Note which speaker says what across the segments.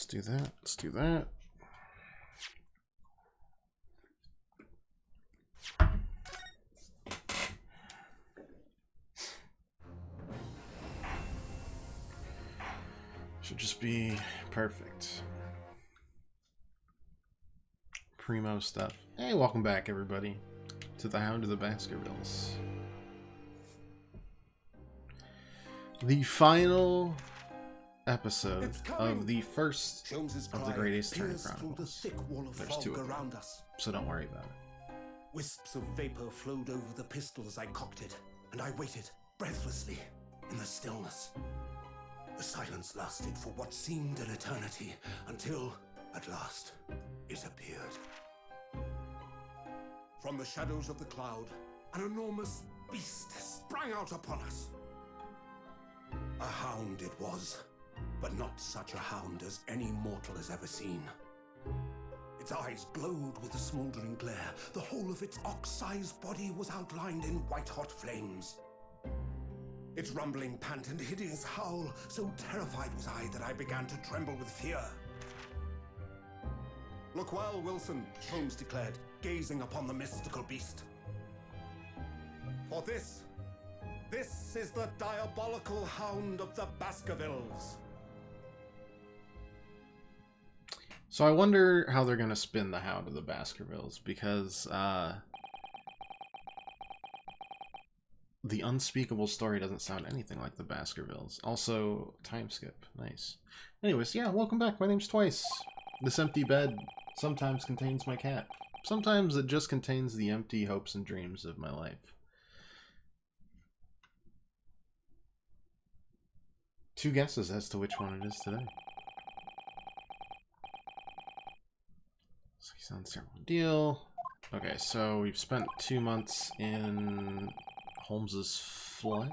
Speaker 1: Let's do that. Let's do that. Should just be perfect. Primo stuff. Hey, welcome back, everybody, to the Hound of the Baskervilles. The final episode of the first of the Great Eastern Chronicles. There's two of them, so don't worry about it.
Speaker 2: Wisps of vapor flowed over the pistol as I cocked it, and I waited breathlessly in the stillness. The silence lasted for what seemed an eternity, until, at last, it appeared. From the shadows of the cloud, an enormous beast sprang out upon us. A hound it was, but not such a hound as any mortal has ever seen. Its eyes glowed with a smoldering glare. The whole of its ox-sized body was outlined in white-hot flames. Its rumbling pant and hideous howl, so terrified was I that I began to tremble with fear. "Look well, Wilson," Holmes declared, gazing upon the mystical beast. "For this is the diabolical Hound of the Baskervilles."
Speaker 1: So I wonder how they're going to spin the Hound of the Baskervilles, because the unspeakable story doesn't sound anything like the Baskervilles. Also, time skip. Nice. Anyways, yeah, welcome back. My name's Twice. This empty bed sometimes contains my cat. Sometimes it just contains the empty hopes and dreams of my life. Two guesses as to which one it is today. So he sounds terrible. Deal. Okay, so we've spent 2 months in Holmes's flat.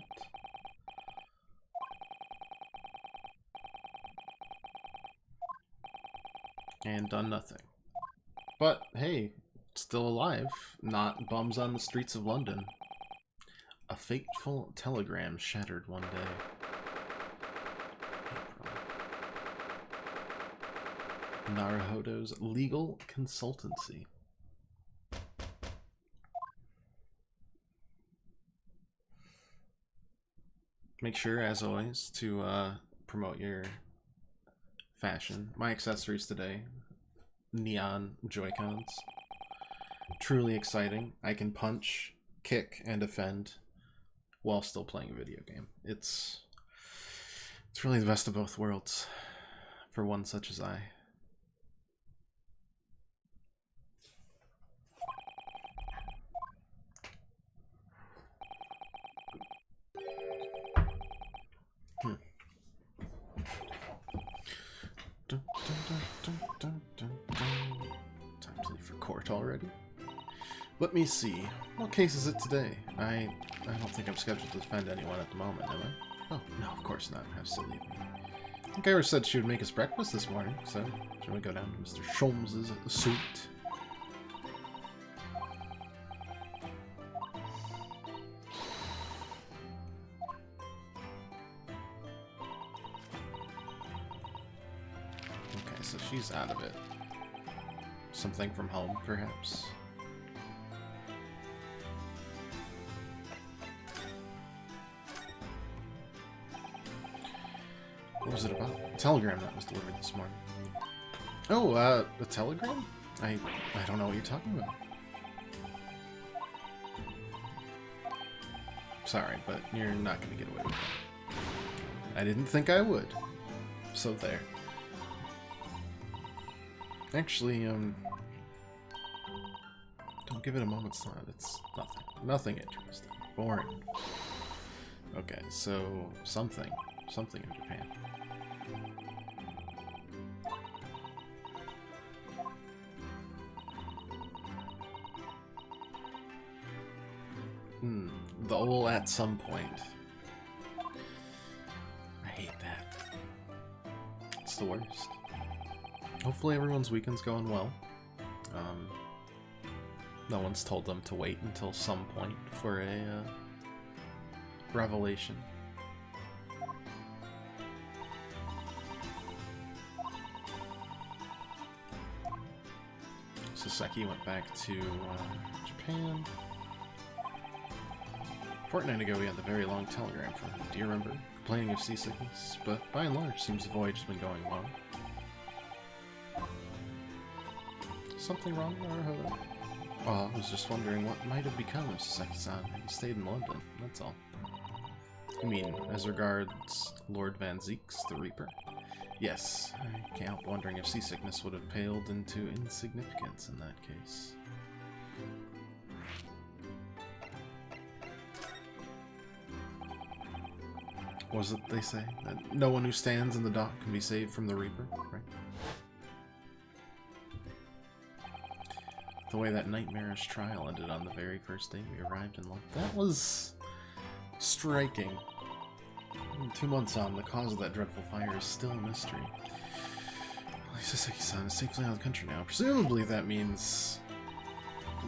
Speaker 1: And done nothing. But hey, still alive. Not bums on the streets of London. A fateful telegram shattered one day. Naruhodo's legal consultancy. Make sure, as always, to promote your fashion. My accessories today, neon Joy-Cons. Truly exciting. I can punch, kick, and defend while still playing a video game. It's really the best of both worlds for one such as I. Time to leave for court already. Let me see. What case is it today? I don't think I'm scheduled to defend anyone at the moment, am I? Oh, no, of course not. How silly of me. I think Iris said she would make us breakfast this morning, so shall we go down to Mr. Sholmes's suite? So she's out of it. Something from home, perhaps? What was it about? A telegram that was delivered this morning. Oh, a telegram? I don't know what you're talking about. Sorry, but you're not going to get away with that. I didn't think I would. So there. Actually, don't give it a moment's thought. It's nothing interesting. Boring. Okay, so something in Japan. The old at some point. I hate that. It's the worst. Hopefully everyone's weekend's going well. No one's told them to wait until some point for a revelation. Saseki went back to Japan. A fortnight ago, we had the very long telegram from him. Do you remember? Complaining of seasickness, but by and large, seems the voyage has been going well. Something wrong, Naruhodo? Oh, I was just wondering what might have become of Saseki-san. He stayed in London, that's all. You mean, as regards Lord Van Zeeks, the Reaper? Yes, I can't help wondering if seasickness would have paled into insignificance in that case. Was it they say? That no one who stands in the dock can be saved from the Reaper, right? The way that nightmarish trial ended on the very first day we arrived in London. That was striking. 2 months on, the cause of that dreadful fire is still a mystery. Saseki-san is safely out of the country now. Presumably that means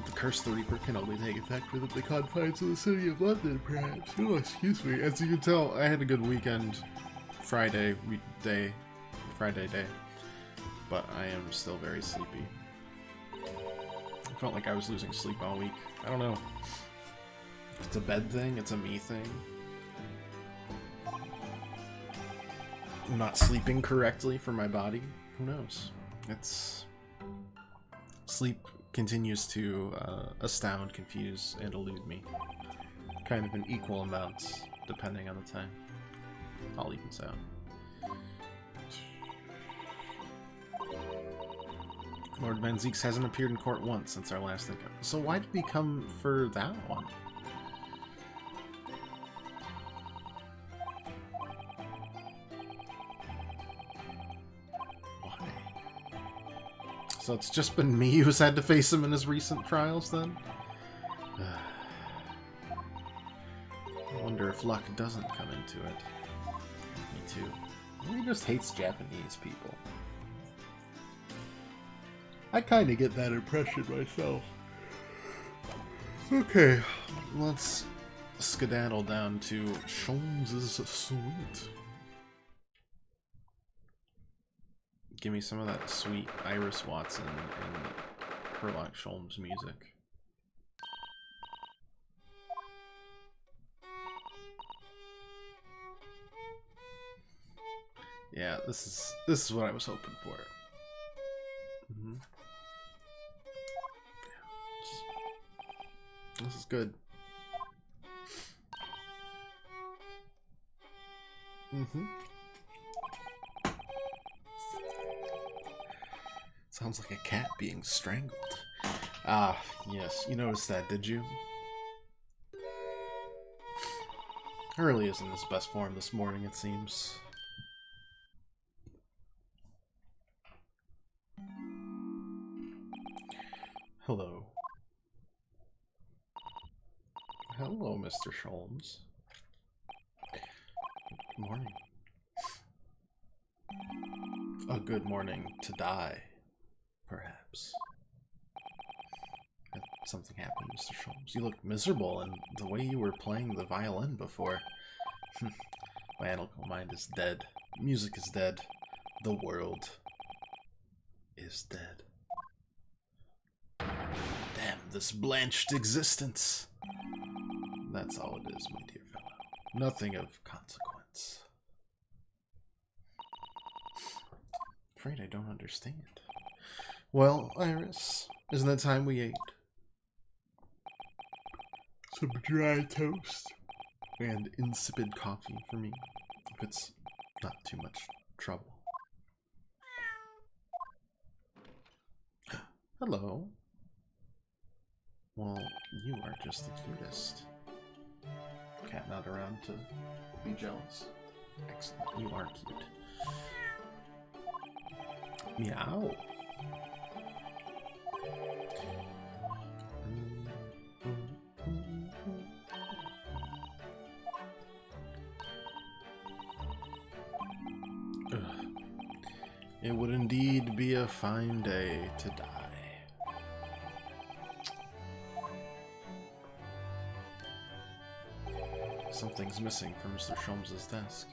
Speaker 1: the curse of the Reaper can only take effect within the confines of the city of London, perhaps. Oh, excuse me. As you can tell, I had a good weekend. Friday day. But I am still very sleepy. I felt like I was losing sleep all week. I don't know. If it's a bed thing, it's a me thing. I'm not sleeping correctly for my body. Who knows? It's... Sleep continues to astound, confuse, and elude me. Kind of in equal amounts, depending on the time. I'll even sound. Lord Van Zeeks hasn't appeared in court once since our last encounter. So why did he come for that one? Why? So it's just been me who's had to face him in his recent trials, then? I wonder if luck doesn't come into it. Me too. He just hates Japanese people. I kind of get that impression myself. Okay, let's skedaddle down to Sholmes' suite. Give me some of that sweet Iris Watson and Sherlock Sholmes music. Yeah, this is what I was hoping for. Mm-hmm. This is good. Mm-hmm. Sounds like a cat being strangled. Ah, yes. You noticed that, did you? Hurley is in his best form this morning, it seems. Hello. Hello, Mr. Sholmes. Good morning. A good morning to die, perhaps. Had something happened, Mr. Sholmes. You look miserable, and the way you were playing the violin before. My analytical mind is dead. Music is dead. The world is dead. Damn this blanched existence. That's all it is, my dear fellow. Nothing of consequence. Afraid I don't understand. Well, Iris, isn't it time we ate? Some dry toast and insipid coffee for me, if it's not too much trouble. Hello. Well, you are just the cutest. Cat not around to be jealous. Excellent, you are cute. Meow. It would indeed be a fine day to die. Something's missing from Mr. Sholmes' desk.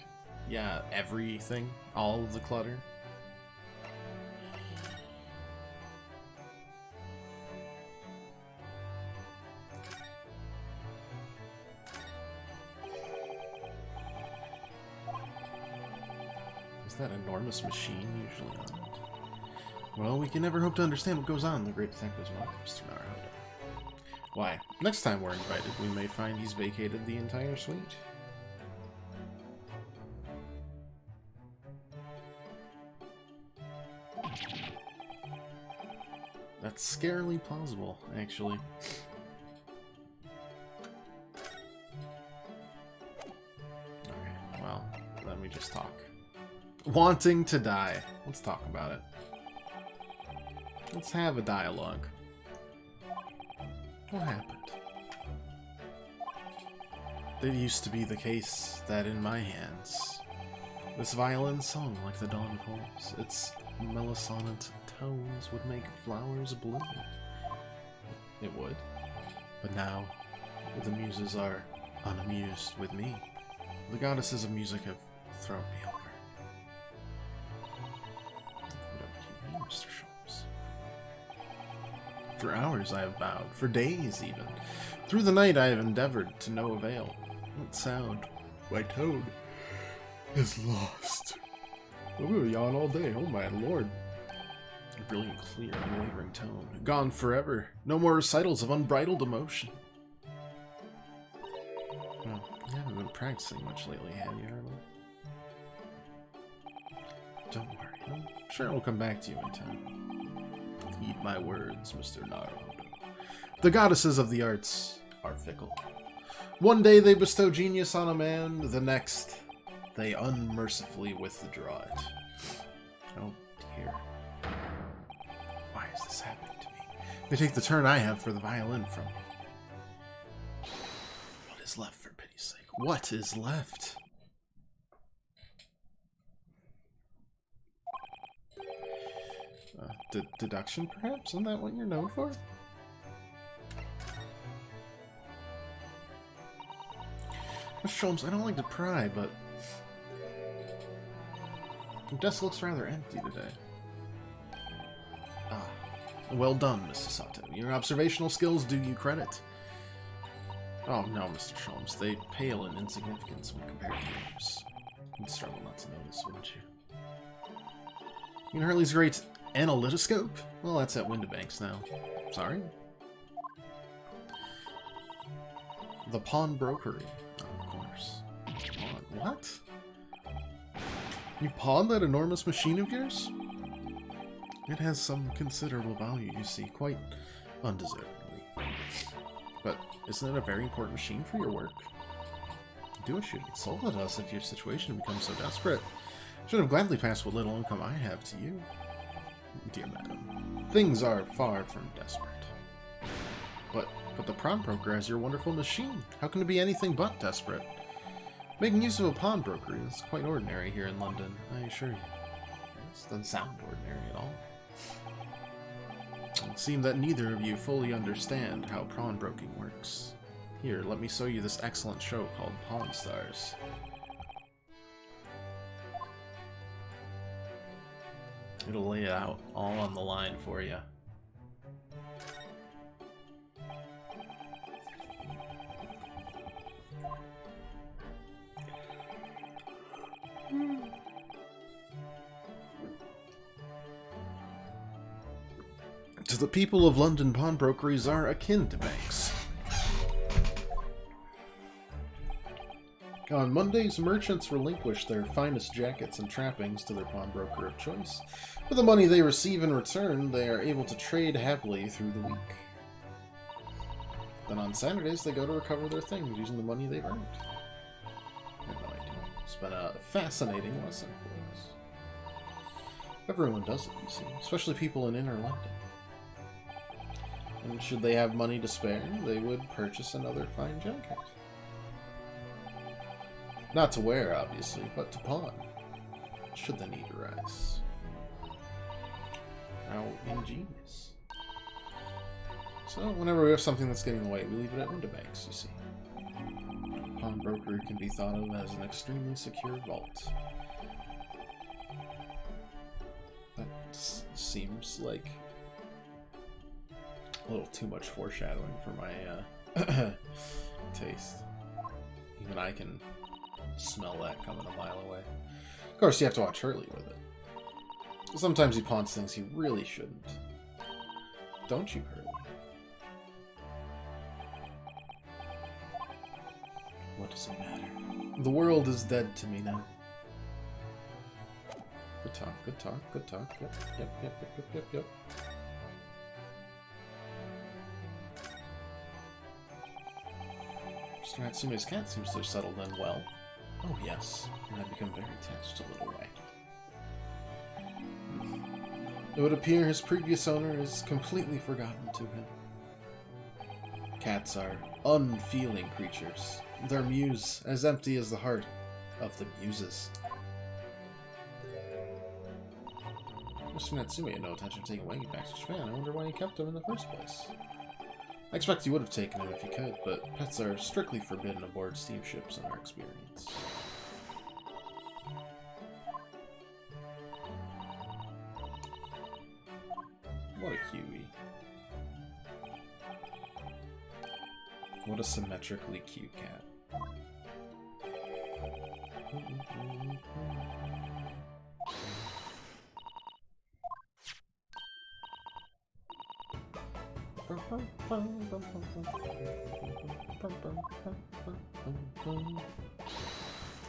Speaker 1: Yeah, everything. All of the clutter. Is that enormous machine usually on it? Well, we can never hope to understand what goes on in the Great Detective's mind, Mr. Naruto. Why, next time we're invited, we may find he's vacated the entire suite. That's scarily plausible, actually. Okay, well, let me just talk. Wanting to die. Let's talk about it. Let's have a dialogue. What happened? It used to be the case that in my hands, this violin sung like the dawn calls. Its melosonant tones would make flowers bloom. It would. But now, the muses are unamused with me. The goddesses of music have thrown me over. Whatever you mean, Mr. Sholmes. For hours I have bowed, for days even. Through the night I have endeavored to no avail. What sound, my tone, is lost. I will yawn all day, oh my lord. A brilliant, clear, unwavering tone. Gone forever. No more recitals of unbridled emotion. Well, you haven't been practicing much lately, have you, Harlan? Don't worry, I'm sure I'll come back to you in time. Heed my words, Mr. Naruto. The goddesses of the arts are fickle. One day they bestow genius on a man, the next they unmercifully withdraw it. Oh dear. Why is this happening to me? They take the turn I have for the violin from me. What is left, for pity's sake? What is left? Deduction, perhaps? Isn't that what you're known for? Mr. Sholmes, I don't like to pry, but your desk looks rather empty today. Ah, well done, Mr. Sato. Your observational skills do you credit. Oh no, Mr. Sholmes, they pale in insignificance when compared to yours. You'd struggle not to notice, wouldn't you? You know Hurley's great analytoscope? Well, that's at Windibanks now. Sorry? The pawnbrokery. Oh, of course. Pawn. What? You pawned that enormous machine of yours? It has some considerable value, you see, quite undeservedly. But isn't it a very important machine for your work? Do what should be sold at us if your situation becomes so desperate. Should have gladly passed what little income I have to you. Dear madam, things are far from desperate. But the pawnbroker has your wonderful machine. How can it be anything but desperate? Making use of a pawnbroker is quite ordinary here in London, I assure you. This doesn't sound ordinary at all. It would seem that neither of you fully understand how pawnbroking works. Here, let me show you this excellent show called Pawn Stars. It'll lay it out all on the line for you. To the people of London, pawnbrokeries are akin to banks. On Mondays, merchants relinquish their finest jackets and trappings to their pawnbroker of choice. With the money they receive in return, they are able to trade happily through the week. Then on Saturdays, they go to recover their things using the money they've earned. I have no idea. It's been a fascinating lesson for us. Everyone does it, you see, especially people in inner London. And should they have money to spare, they would purchase another fine jacket. Not to wear, obviously, but to pawn, should the need arise. How ingenious. So, whenever we have something that's getting away, we leave it at Windibanks, you see. Pawnbroker can be thought of as an extremely secure vault. That seems like a little too much foreshadowing for my taste. Even I can smell that coming a mile away. course, you have to watch Hurley with it. Sometimes he pawns things he really shouldn't. Don't you, Hurley? What does it matter? The world is dead to me now. Good talk, good talk, good talk. Yep. Mr. Natsume's cat seems to have settled in well. Oh yes, and I've become very attached to little Wright. It would appear his previous owner is completely forgotten to him. Cats are unfeeling creatures. Their muse as empty as the heart of the muses. Mr. Natsume had no intention of taking Waggy back to Japan. I wonder why he kept him in the first place. I expect he would have taken him if he could, but pets are strictly forbidden aboard steamships in our experience. What a cutie. What a symmetrically cute cat.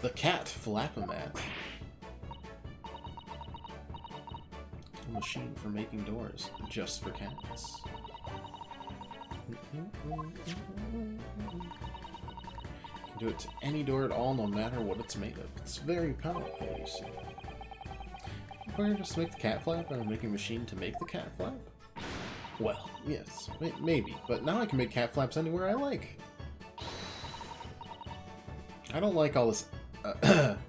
Speaker 1: The cat Flapomat. A machine for making doors, just for cats. Can do it to any door at all, no matter what it's made of. It's very powerful, you see. Where just to make the cat flap and make a machine to make the cat flap? Well, yes, maybe, but now I can make cat flaps anywhere I like. I don't like all this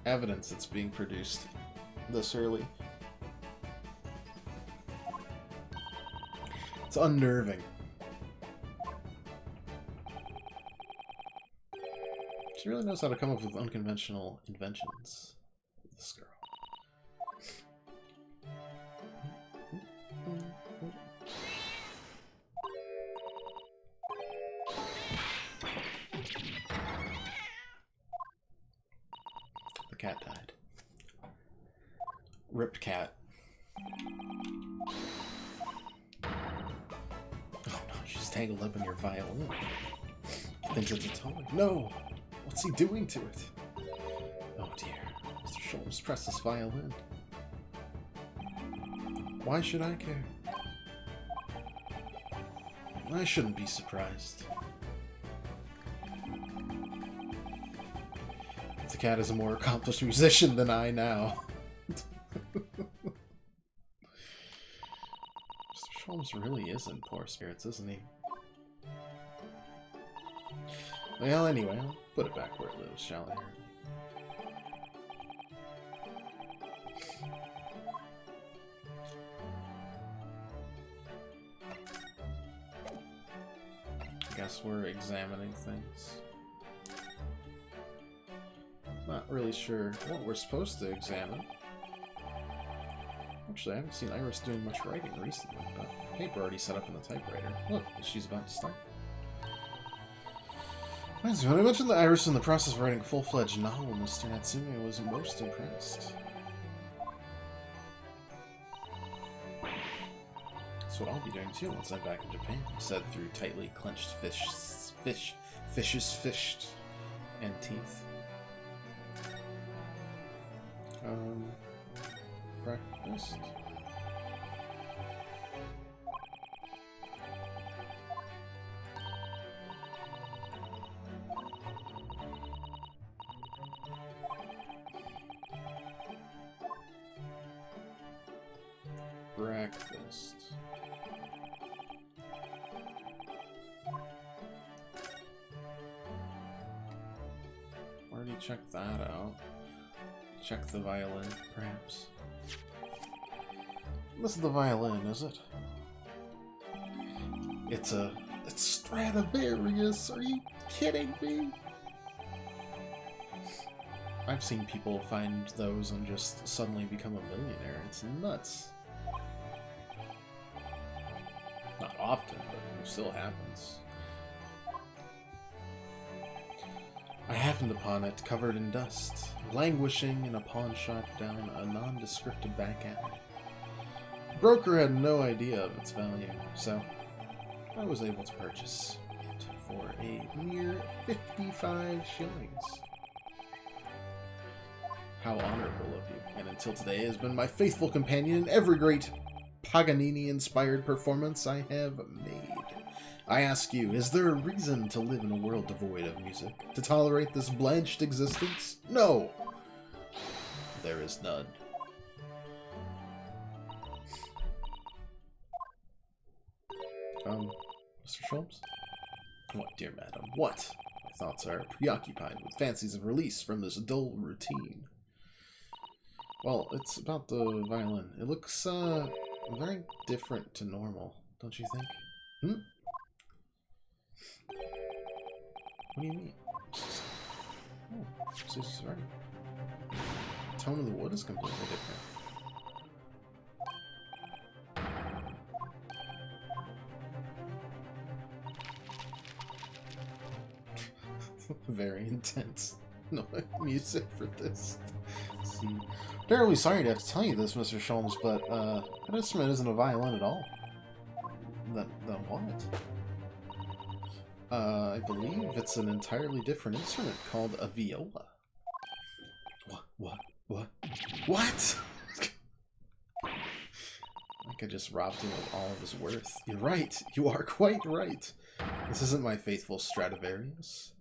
Speaker 1: evidence that's being produced this early. It's unnerving. She really knows how to come up with unconventional inventions. This girl. The cat died. Ripped cat. Oh no, she's tangled up in your violin. He thinks it's a toy. No! What's he doing to it? Oh dear. Mr. Sholmes pressed his violin. Why should I care? I shouldn't be surprised. If the cat is a more accomplished musician than I now. Mr. Sholmes really is in poor spirits, isn't he? Well, anyway, I'll put it back where it lives, shall I? I guess we're examining things. Not really sure what we're supposed to examine. Actually, I haven't seen Iris doing much writing recently, but paper already set up in the typewriter. Look, she's about to start. When I mentioned that Iris in the process of writing a full-fledged novel, Mr. Natsume was most impressed. That's what I'll be doing too once I'm back in Japan, he said through tightly clenched fishes fished, and teeth. Breakfast? Breakfast. Already checked that out. Check the violin, perhaps. This is the violin, is it? It's Stradivarius. Are you kidding me? I've seen people find those and just suddenly become a millionaire. It's nuts. Not often, but it still happens. I happened upon it covered in dust, languishing in a pawn shop down a nondescript back alley. The broker had no idea of its value, so I was able to purchase it for a mere 55 shillings. How honorable of you, and until today has been my faithful companion in every great Paganini-inspired performance I have made. I ask you, is there a reason to live in a world devoid of music? To tolerate this blanched existence? No! There is none. Mr. Sholmes? What, dear madam, what? My thoughts are preoccupied with fancies of release from this dull routine. Well, it's about the violin. It looks, very different to normal, don't you think? Hmm? What do you mean? Oh, she's right. The tone of the wood is completely different. Very intense. No music for this. Let's see. Terribly sorry to have to tell you this, Mr. Sholmes, but that instrument isn't a violin at all. Then what? I believe it's an entirely different instrument called a viola. What? Like I just robbed him of all of his worth. You're right. You are quite right. This isn't my faithful Stradivarius.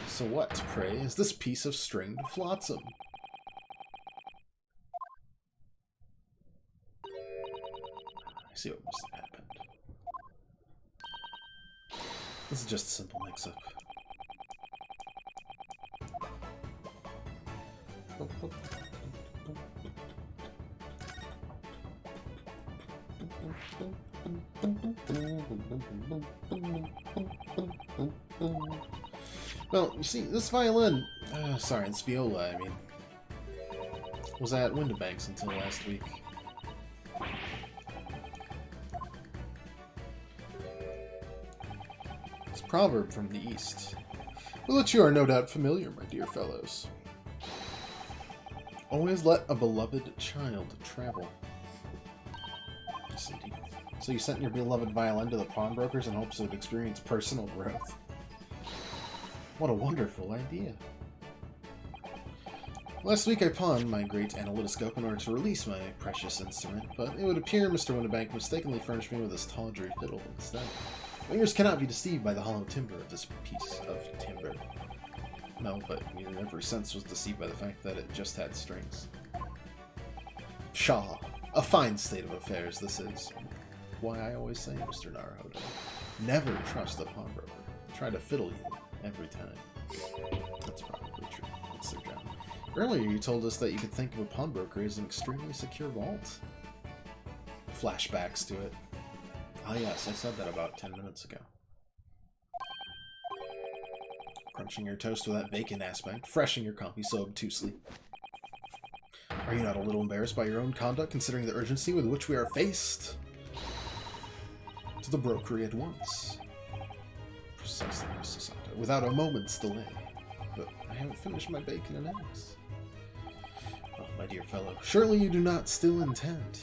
Speaker 1: So what, pray, is this piece of stringed flotsam? I see what must have happened. This is just a simple mix-up. Well, you see, this violin... sorry, it's viola, I mean... was at Windibanks until last week. It's a proverb from the East, with which you are no doubt familiar, my dear fellows. Always let a beloved child travel. Yes, indeed. So you sent your beloved violin to the pawnbrokers in hopes of experience personal growth. What a wonderful idea. Last week I pawned my great analytoscope in order to release my precious instrument, but it would appear Mr. Windibank mistakenly furnished me with this tawdry fiddle instead. Ears cannot be deceived by the hollow timbre of this piece of timber. No, but your every sense was deceived by the fact that it just had strings. Pshaw! A fine state of affairs this is. Why I always say, Mr. Naruhodo, never trust a pawnbroker. Try to fiddle you every time. That's probably true. That's their job. Earlier you told us that you could think of a pawnbroker as an extremely secure vault. Flashbacks to it. Ah yes, I said that about 10 minutes ago. Crunching your toast with that vacant aspect, freshing your coffee so obtusely. Are you not a little embarrassed by your own conduct, considering the urgency with which we are faced? To the brokery at once. Precisely, Mr. Sato, without a moment's delay. But I haven't finished my bacon and eggs. Oh, my dear fellow, surely you do not still intend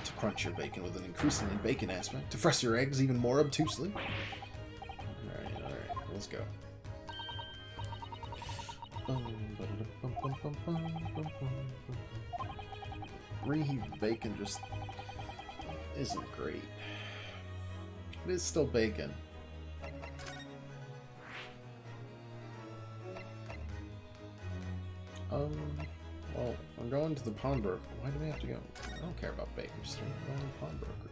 Speaker 1: to crunch your bacon with an increasingly vacant aspect, to fresh your eggs even more obtusely? Alright, let's go. Reheated bacon just isn't great. But it's still bacon. Well, I'm going to the pawnbroker. Why do we have to go? I don't care about bacon, just going to the pawnbroker.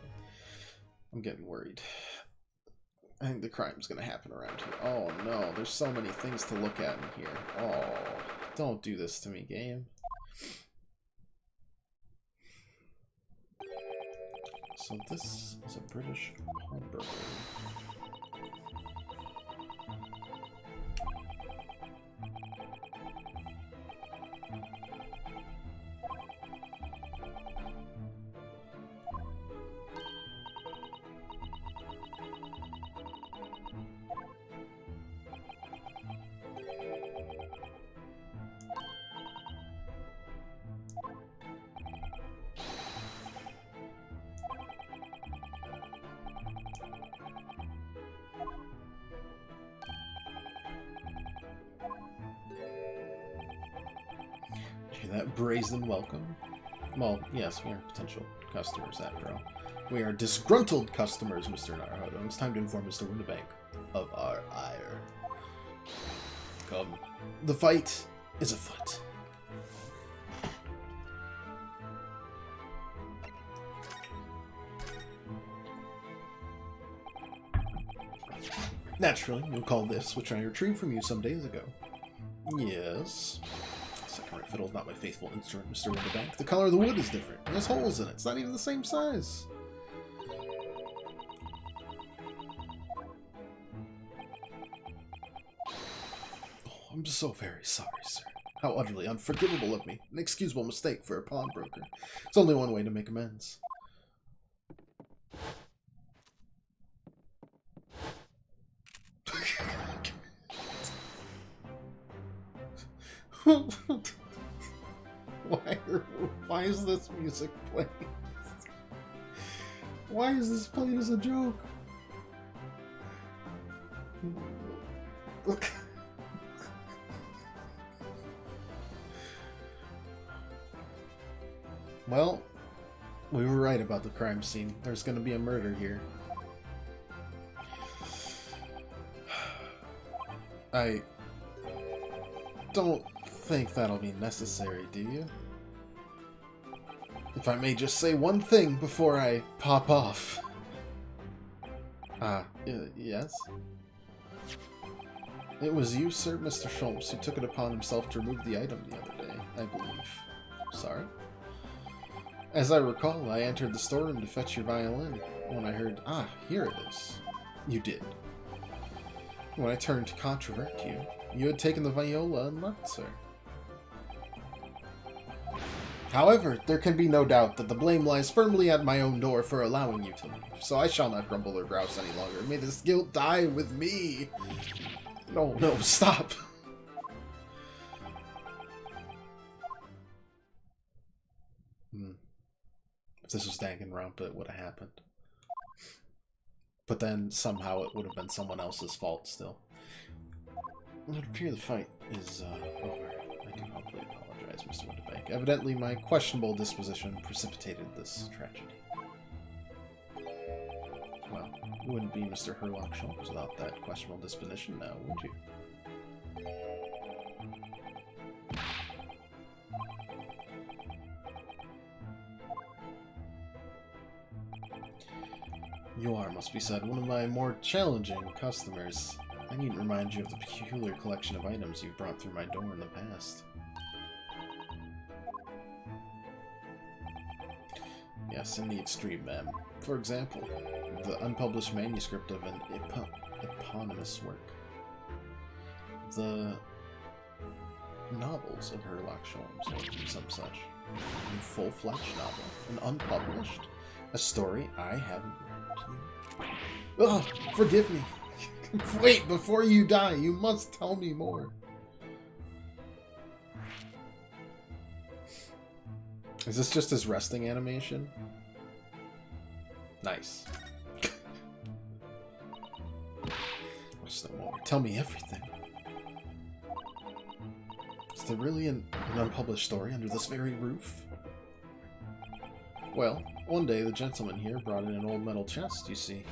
Speaker 1: I'm getting worried. I think the crime's gonna happen around here. Oh no, there's so many things to look at in here. Oh, don't do this to me, game. So this is a British pawnbroker. that brazen welcome? Well, yes, we are potential customers after all. We are disgruntled customers, Mr. Naruhodo. It's time to inform Mr. Winterbank of our ire. Come. The fight is afoot. Naturally, you'll call this, which I retrieved from you some days ago. Yes. Second-rate fiddle is not my faithful instrument, Mr. Winterbank. The color of the wood is different. It has holes in it. It's not even the same size. Oh, I'm so very sorry, sir. How utterly unforgivable of me. An excusable mistake for a pawnbroker. It's only one way to make amends. Why is this music playing? Why is this playing as a joke? Look. Well, we were right about the crime scene. There's going to be a murder here. I don't think that'll be necessary, do you? If I may just say one thing before I pop off. Yes? It was you, sir, Mr. Schultz, who took it upon himself to remove the item the other day, I believe. Sorry? As I recall, I entered the storeroom to fetch your violin when I heard, here it is. You did. When I turned to controvert you, you had taken the viola and left, sir. However, there can be no doubt that the blame lies firmly at my own door for allowing you to leave, so I shall not grumble or grouse any longer. May this guilt die with me! No, stop! If this was Danganronpa, it would have happened. But then, somehow, it would have been someone else's fault still. It would appear the fight is over. I do humbly apologize, Mr. Winterbank. Evidently, my questionable disposition precipitated this tragedy. Well, you wouldn't be Mr. Herlock Sholmes without that questionable disposition now, would you? You are, must be said, one of my more challenging customers. I needn't remind you of the peculiar collection of items you've brought through my door in the past. Yes, in the extreme, ma'am. For example, the unpublished manuscript of an eponymous work. The novels of Herlock Sholmes, or some such. A full-fledged novel, an unpublished, a story I haven't read to you. Oh, forgive me. Wait, before you die, you must tell me more. Is this just his resting animation? Nice. What's no more? Tell me everything. Is there really an unpublished story under this very roof? Well, one day the gentleman here brought in an old metal chest, you see.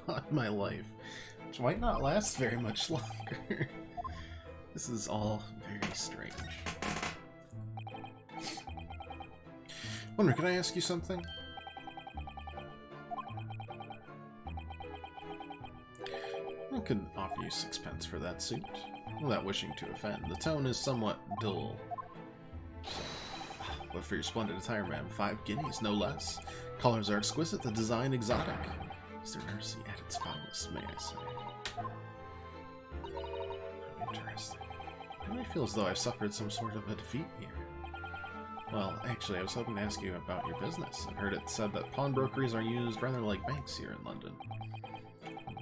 Speaker 1: On my life, which might not last very much longer. This is all very strange. Wonder, can I ask you something? I could offer you you 6 pence for that suit. Without wishing to offend, the tone is somewhat dull. So, but for your splendid attire, ma'am, 5 guineas, no less. Colors are exquisite, the design exotic. Mr. Darcy at its finest, may I say. Interesting. I feel as though I've suffered some sort of a defeat here. Well, actually, I was hoping to ask you about your business. I've heard it said that pawnbrokeries are used rather like banks here in London.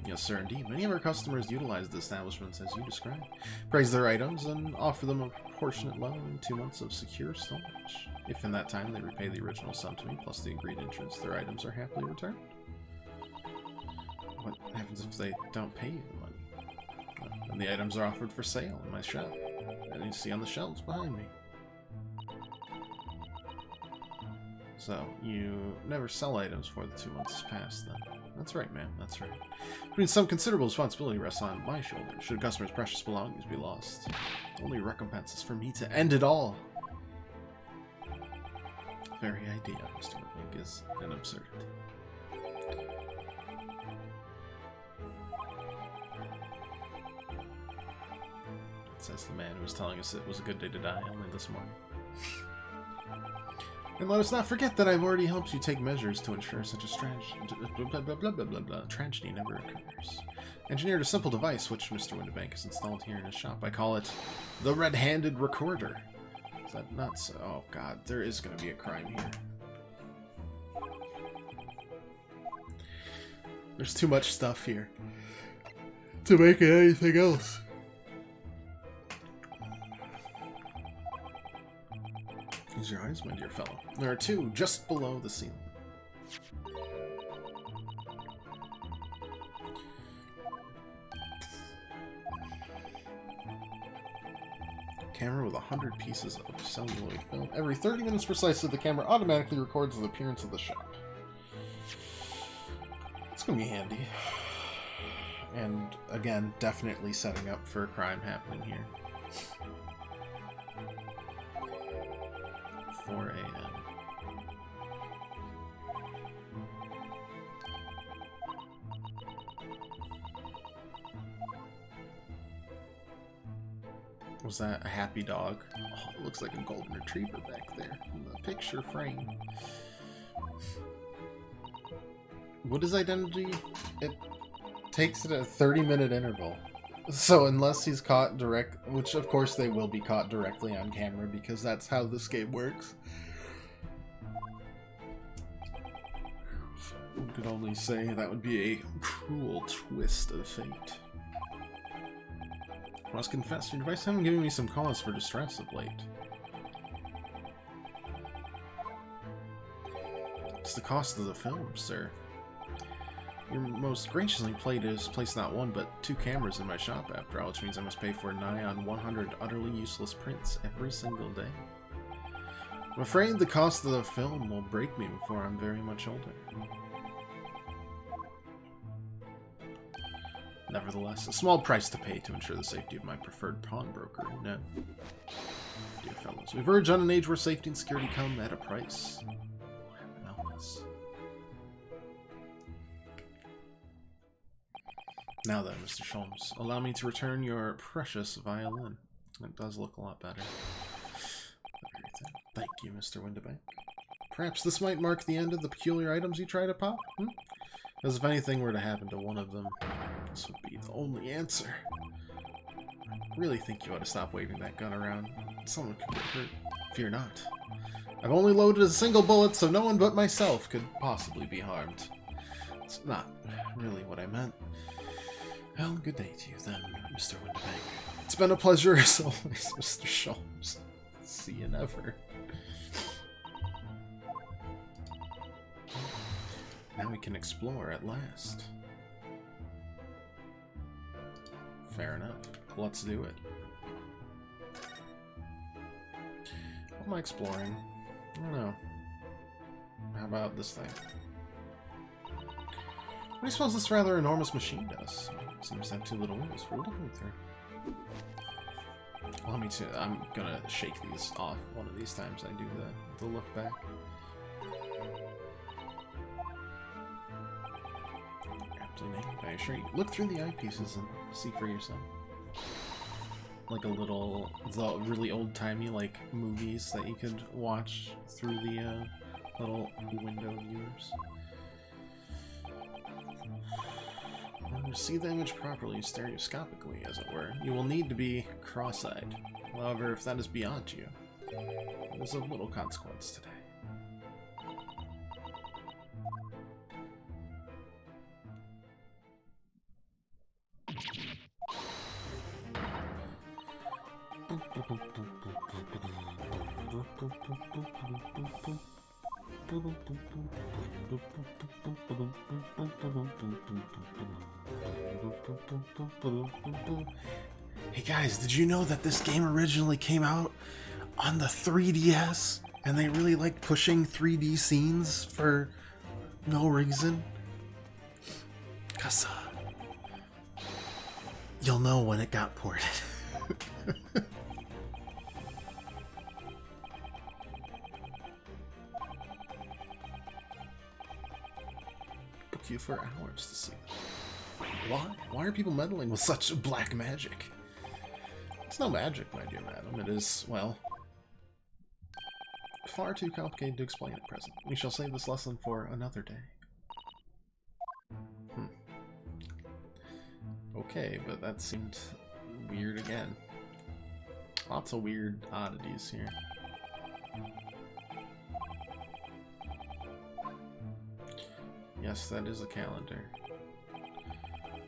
Speaker 1: Yes, sir, indeed. Many of our customers utilize the establishments as you described, praise their items, and offer them a proportionate loan in 2 months of secure storage. If in that time they repay the original sum to me, plus the agreed interest, their items are happily returned. What happens if they don't pay you the money? Well, then the items are offered for sale in my shop, and you see on the shelves behind me. So, you never sell items before the 2 months has passed, then? That's right, ma'am, that's right. I mean, some considerable responsibility rests on my shoulders, should a customer's precious belongings be lost. The only recompense is for me to end it all. The very idea, Mr. Whitwig, is an absurdity. Says the man who was telling us it was a good day to die only this morning. And let us not forget that I've already helped you take measures to ensure such a tragedy never occurs. Engineered a simple device which Mr. Windibank has installed here in his shop. I call it the Red-Handed Recorder. Is that not so? Oh god, there is going to be a crime here. There's too much stuff here to make it anything else. Use your eyes, my dear fellow. There are 2 just below the ceiling. Camera with 100 pieces of celluloid film. Every 30 minutes precisely, the camera automatically records the appearance of the shop. It's gonna be handy. And again, definitely setting up for a crime happening here. 4 a.m. Was that a happy dog? Oh, it looks like a golden retriever back there in the picture frame. What is identity? It takes it at a 30-minute interval. So unless he's caught which of course they will be caught directly on camera because that's how this game works. One could only say that would be a cruel twist of fate. I must confess, your advice haven't given me some cause for distress of late. It's the cost of the film, sir. You most graciously placed not 1 but 2 cameras in my shop after all, which means I must pay for nigh on 100 utterly useless prints every single day. I'm afraid the cost of the film will break me before I'm very much older. Nevertheless, a small price to pay to ensure the safety of my preferred pawnbroker. No. Dear fellows, we verge on an age where safety and security come at a price. Wellness. Now then, Mr. Sholmes, allow me to return your precious violin. It does look a lot better. Thank you, Mr. Windibank. Perhaps this might mark the end of the peculiar items you try to pop? As if anything were to happen to one of them, this would be the only answer. I really think you ought to stop waving that gun around. Someone could get hurt. Fear not. I've only loaded a single bullet, so no one but myself could possibly be harmed. It's not really what I meant. Well, good day to you then, Mr. Windibank. It's been a pleasure as always, Mr. Sholmes. See you never. Now we can explore at last. Fair enough. Let's do it. What am I exploring? I don't know. How about this thing? What do you suppose this rather enormous machine does? Seems to have 2 little windows for looking through. Allow me to. I'm gonna shake these off one of these times I do the look back. aptly named. I assure you. Look through the eyepieces and see for yourself. Like the really old-timey, like, movies that you could watch through the, little window viewers. To see the image properly, stereoscopically, as it were, you will need to be cross-eyed. However, if that is beyond you, it is of little consequence today. Hey guys, did you know that this game originally came out on the 3DS? And they really like pushing 3D scenes for no reason? 'Cause, you'll know when it got ported. Book you for hours to see them. Why? Why are people meddling with such black magic? It's no magic, my dear madam. It is, well, far too complicated to explain at present. We shall save this lesson for another day. Okay, but that seemed weird again. Lots of weird oddities here. Yes, that is a calendar.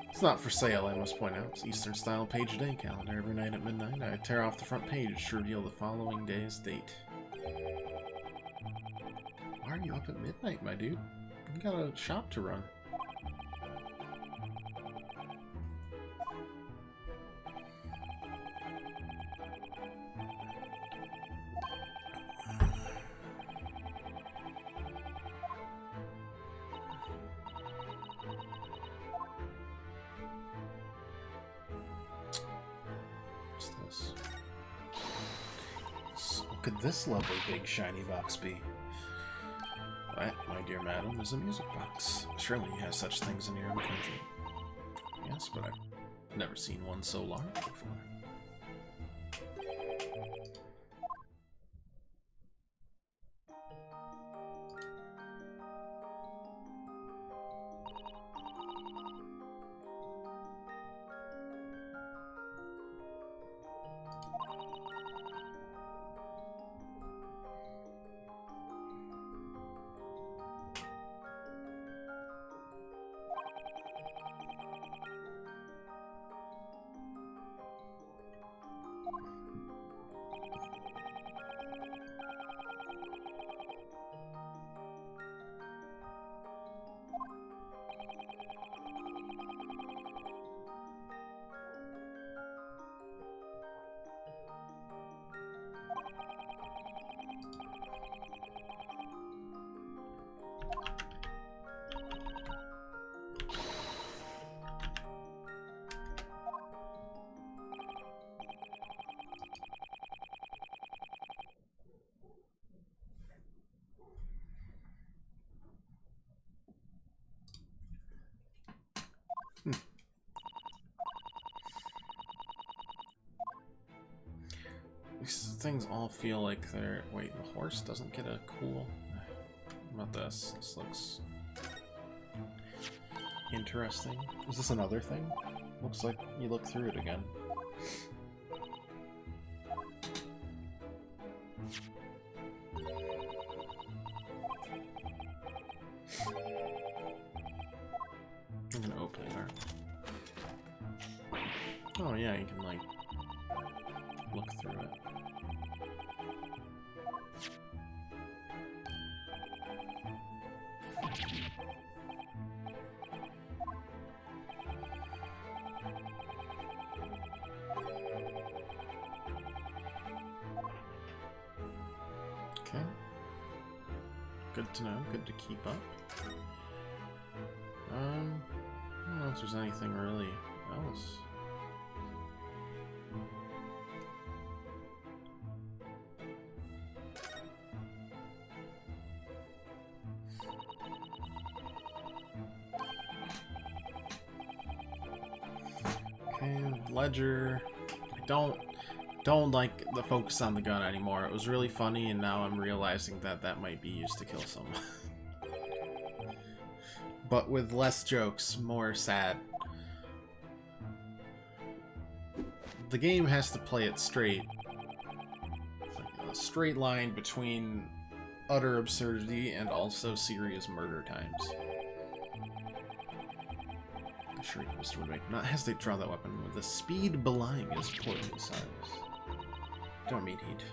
Speaker 1: It's not for sale, I must point out. It's Eastern-style page-a-day calendar. Every night at midnight, I tear off the front page to reveal the following day's date. Why are you up at midnight, my dude? You got a shop to run. Could this lovely big shiny box be? That, my dear madam, is a music box. Surely you have such things in your own country. Yes, but I've never seen one so large before. These things all feel like they're... Wait, the horse doesn't get a cool... What about this? This looks... interesting. Is this another thing? Looks like you look through it again. I'm gonna open it. Oh yeah, you can like look through it. Okay. Good to know, good to keep up. I don't know if there's anything really else. ledger. I don't like the focus on the gun anymore. It was really funny, and now I'm realizing that that might be used to kill someone. But with less jokes, more sad. The game has to play it straight. Like a straight line between utter absurdity and also serious murder times. I'm sure Mr. Woodbank would not hesitate to draw that weapon with a speed belying his portly size. Don't mean he'd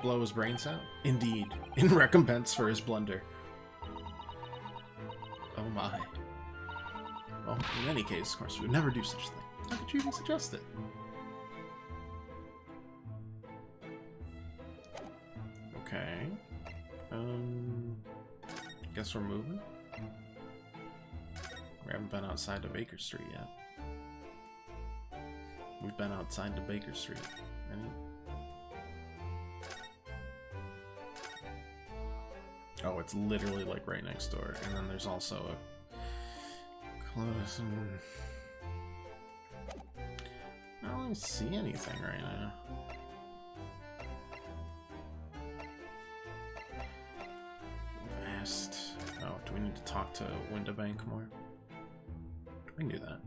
Speaker 1: blow his brains out? Indeed, in recompense for his blunder. Oh my. Well, in any case, of course, we would never do such a thing. How could you even suggest it? Okay. Guess we're moving? We haven't been outside of Baker Street yet. We've been outside to Baker Street. Any? Oh, it's literally like right next door. And then there's also a close. I don't really see anything right now. Vast. Oh, do we need to talk to Window Bank more? We can do that.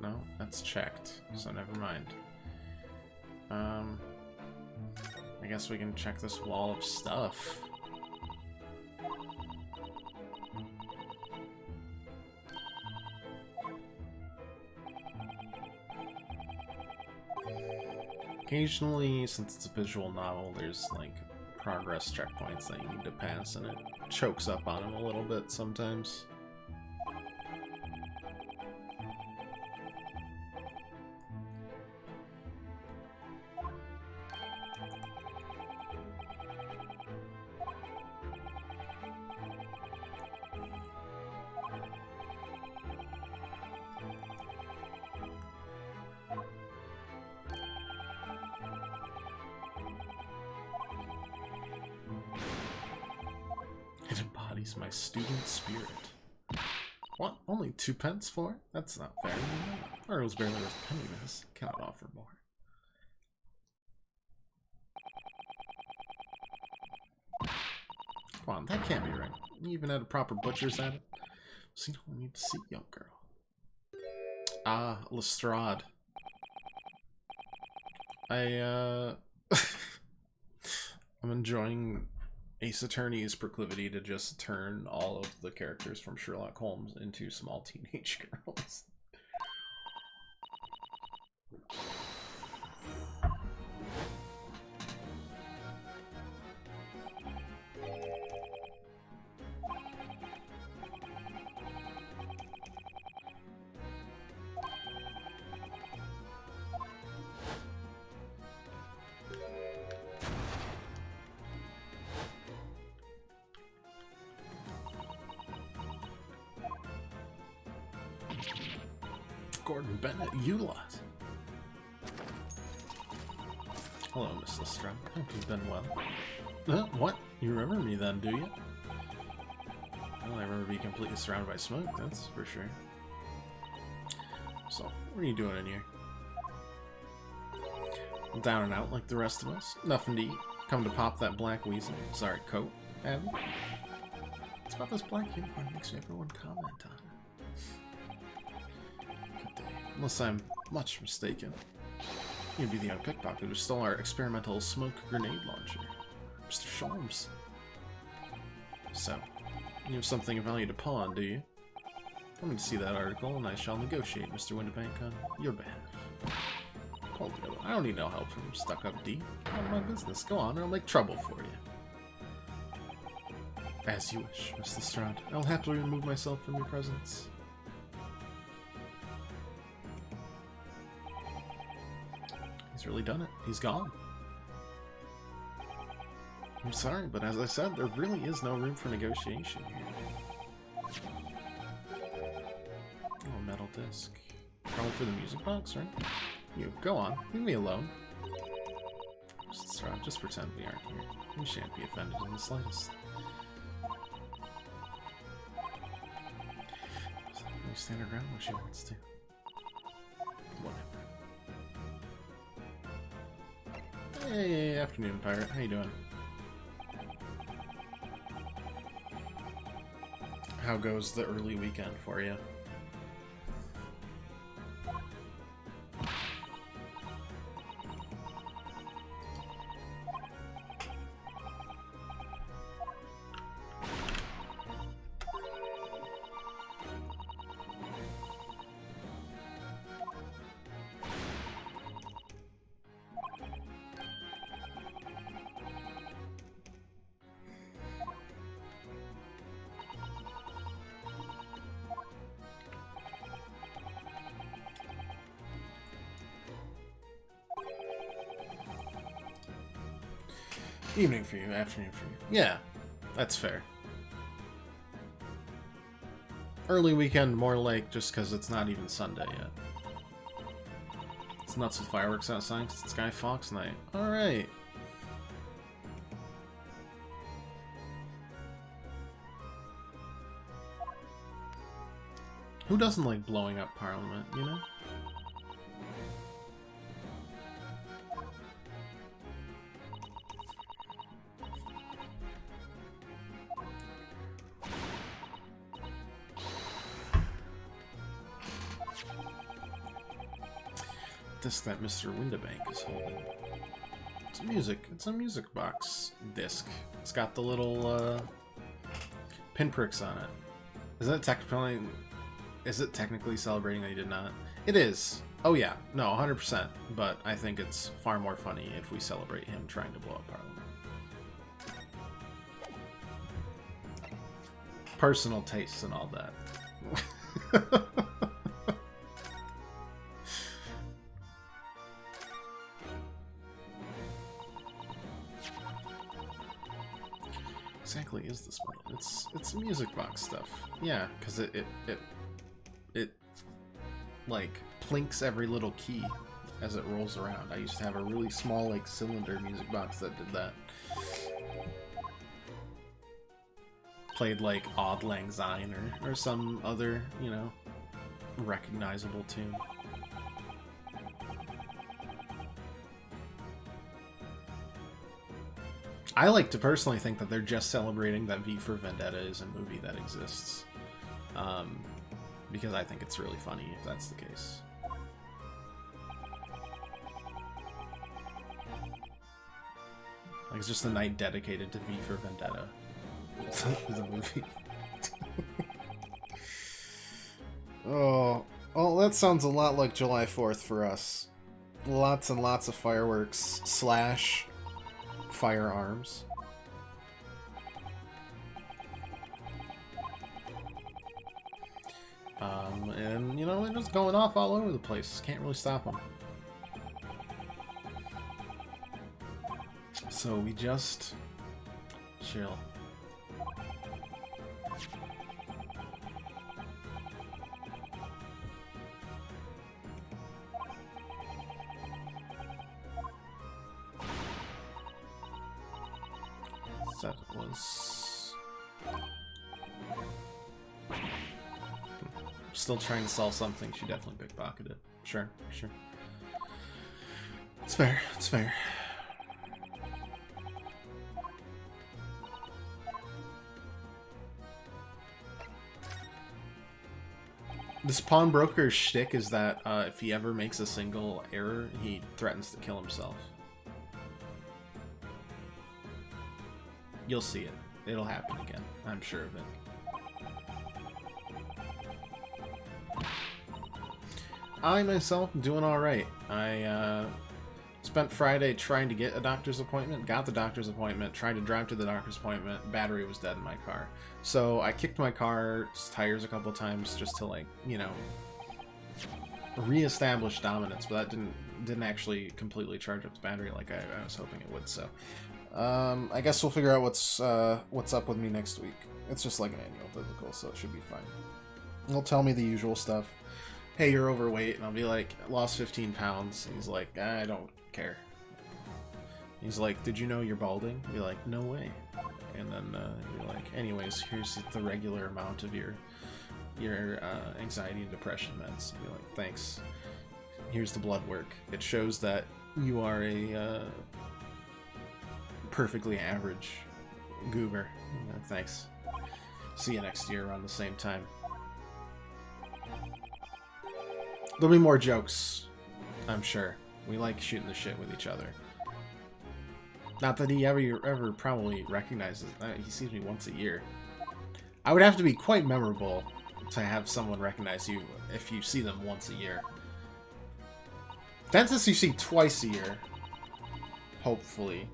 Speaker 1: No, that's checked, so never mind. I guess we can check this wall of stuff. Occasionally, since it's a visual novel, there's like progress checkpoints that you need to pass, and it chokes up on them a little bit sometimes. My student spirit. What? Only 2 pence for it? That's not fair. Or it was barely worth a penny, miss. Cannot offer more. Come on, that can't be right. You even had a proper butcher's at it. So you don't need to see, young girl. Ah, Lestrade. I'm enjoying Ace Attorney's proclivity to just turn all of the characters from Sherlock Holmes into small teenage girls. Gordon Bennett, you lot. Hello, Miss Lestrade. Hope you've been well. What? You remember me then, do you? Well, I remember being completely surrounded by smoke, that's for sure. So, what are you doing in here? Down and out like the rest of us? Nothing to eat. Come to pop that black weasel. Sorry, coat, Abby? It's about this black unicorn makes everyone comment on it. Unless I'm much mistaken. You'd be the young pickpocket who stole our experimental smoke grenade launcher. Mr. Sholmes. So, you have something of value to pawn, do you? Come and see that article, and I shall negotiate, Mr. Winterbank, on your behalf. Hold together. I don't need no help from stuck-up D. Out of my business. Go on, or I'll make trouble for you. As you wish, Miss Lestrade. I'll happily remove myself from your presence. He's really done it. He's gone. I'm sorry, but as I said, there really is no room for negotiation here. Oh, metal disc. Probably for the music box, right? You, go on. Leave me alone. Just pretend we aren't here. We shan't be offended in the slightest. stand her ground when she wants to. Whatever. Hey, afternoon, pirate. How you doing? How goes the early weekend for you? Evening for you, afternoon for you. Yeah, that's fair. Early weekend, more like just because it's not even Sunday yet. It's nuts with fireworks outside 'cause it's Guy Fawkes night. Alright. Who doesn't like blowing up Parliament, you know? Disc that Mr. Windabank is holding. It's music. It's a music box disc. It's got the little pinpricks on it. Is it technically celebrating that he did not? It is. Oh yeah, no, 100%. But I think it's far more funny if we celebrate him trying to blow up Parliament. Personal tastes and all that. Exactly is this one? It's music box stuff. Yeah, because it like plinks every little key as it rolls around. I used to have a really small like cylinder music box that did that. Played like Auld Lang Syne or some other, you know, recognizable tune. I like to personally think that they're just celebrating that V for Vendetta is a movie that exists. Because I think it's really funny if that's the case. Like, it's just a night dedicated to V for Vendetta. The movie. Oh, well, that sounds a lot like July 4th for us. Lots and lots of fireworks / firearms. And, you know, they're just going off all over the place. Can't really stop them. So we just chill. That was... Still trying to sell something. She definitely pickpocketed. Sure, sure. It's fair, it's fair. This pawnbroker's shtick is that if he ever makes a single error, he threatens to kill himself. You'll see it. It'll happen again. I'm sure of it. I myself am doing alright. I spent Friday trying to get a doctor's appointment, got the doctor's appointment, tried to drive to the doctor's appointment, battery was dead in my car. So I kicked my car's tires a couple times just to, like, you know, re-establish dominance, but that didn't actually completely charge up the battery like I was hoping it would, so... I guess we'll figure out what's up with me next week. It's just like an annual physical, so it should be fine. They'll tell me the usual stuff. Hey, you're overweight, and I'll be like, lost 15 pounds. And he's like, I don't care. He's like, did you know you're balding? I'll be like, no way. And then you're like, anyways, here's the regular amount of your your anxiety and depression meds. Be like, thanks. Here's the blood work. It shows that you are a perfectly average goober. Thanks. See you next year around the same time. There'll be more jokes, I'm sure. We like shooting the shit with each other. Not that he ever probably recognizes. He sees me once a year. I would have to be quite memorable to have someone recognize you if you see them once a year. Dentists you see twice a year. Hopefully.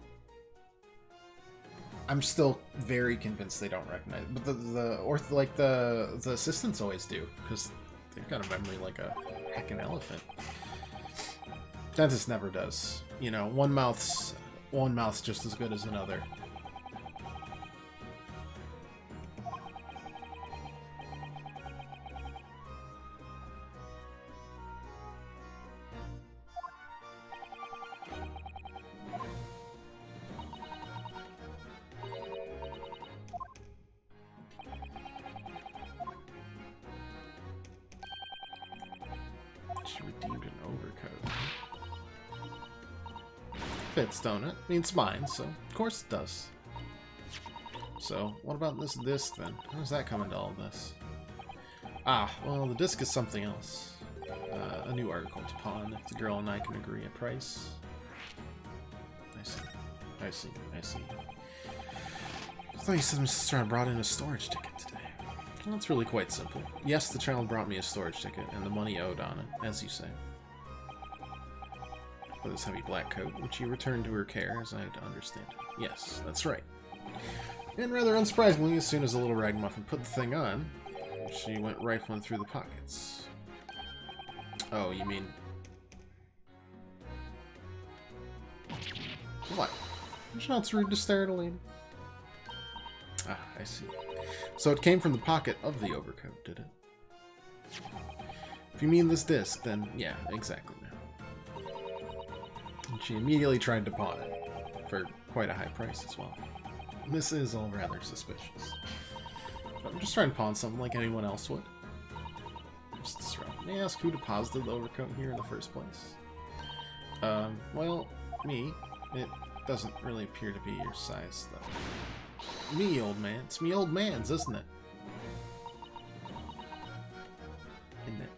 Speaker 1: I'm still very convinced they don't recognize, but the assistants always do, because they've got a memory like a heckin' elephant. Dentist never does. You know, one mouth's just as good as another. She redeemed an overcoat. Fits, don't it? I mean, it's mine, so of course it does. So, what about this disc then? How does that come into all this? Ah, well, the disc is something else. A new article to pawn if the girl and I can agree a price. I see. I thought you said Mrs. Stroud brought in a storage ticket today. Well, it's really quite simple. Yes, the child brought me a storage ticket, and the money owed on it, as you say. For this heavy black coat, which you returned to her care, as I understand it. Yes, that's right. And rather unsurprisingly, as soon as the little ragamuffin put the thing on, she went rifling through the pockets. Oh, you mean... What? It's not rude to stare at a lady. Ah, I see. So it came from the pocket of the overcoat, did it? If you mean this disc, then yeah, exactly now. And she immediately tried to pawn it, for quite a high price as well. This is all rather suspicious. But I'm just trying to pawn something like anyone else would. May I ask who deposited the overcoat here in the first place? Well, me. It doesn't really appear to be your size, though. Me, old man. It's me old man's, isn't it? Isn't it?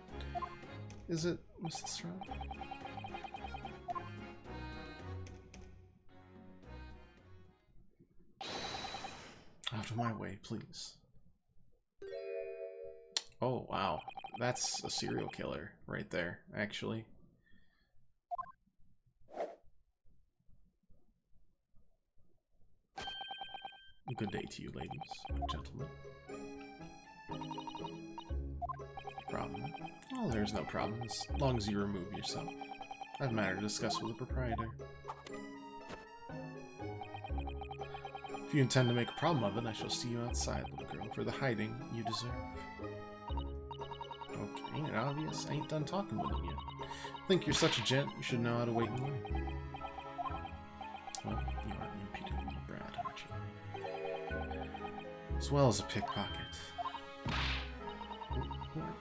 Speaker 1: Is it, Mrs. Stroud? Out of my way, please. Oh, wow. That's a serial killer right there, actually. Good day to you, ladies and gentlemen. Problem? Oh, there's no problem, as long as you remove yourself. I have a matter to discuss with the proprietor. If you intend to make a problem of it, I shall see you outside, little girl, for the hiding you deserve. Okay, ain't it obvious? I ain't done talking with him yet. Think you're such a gent, you should know how to wait in line. Well, you are an impudent little brat, aren't you? As well as a pickpocket.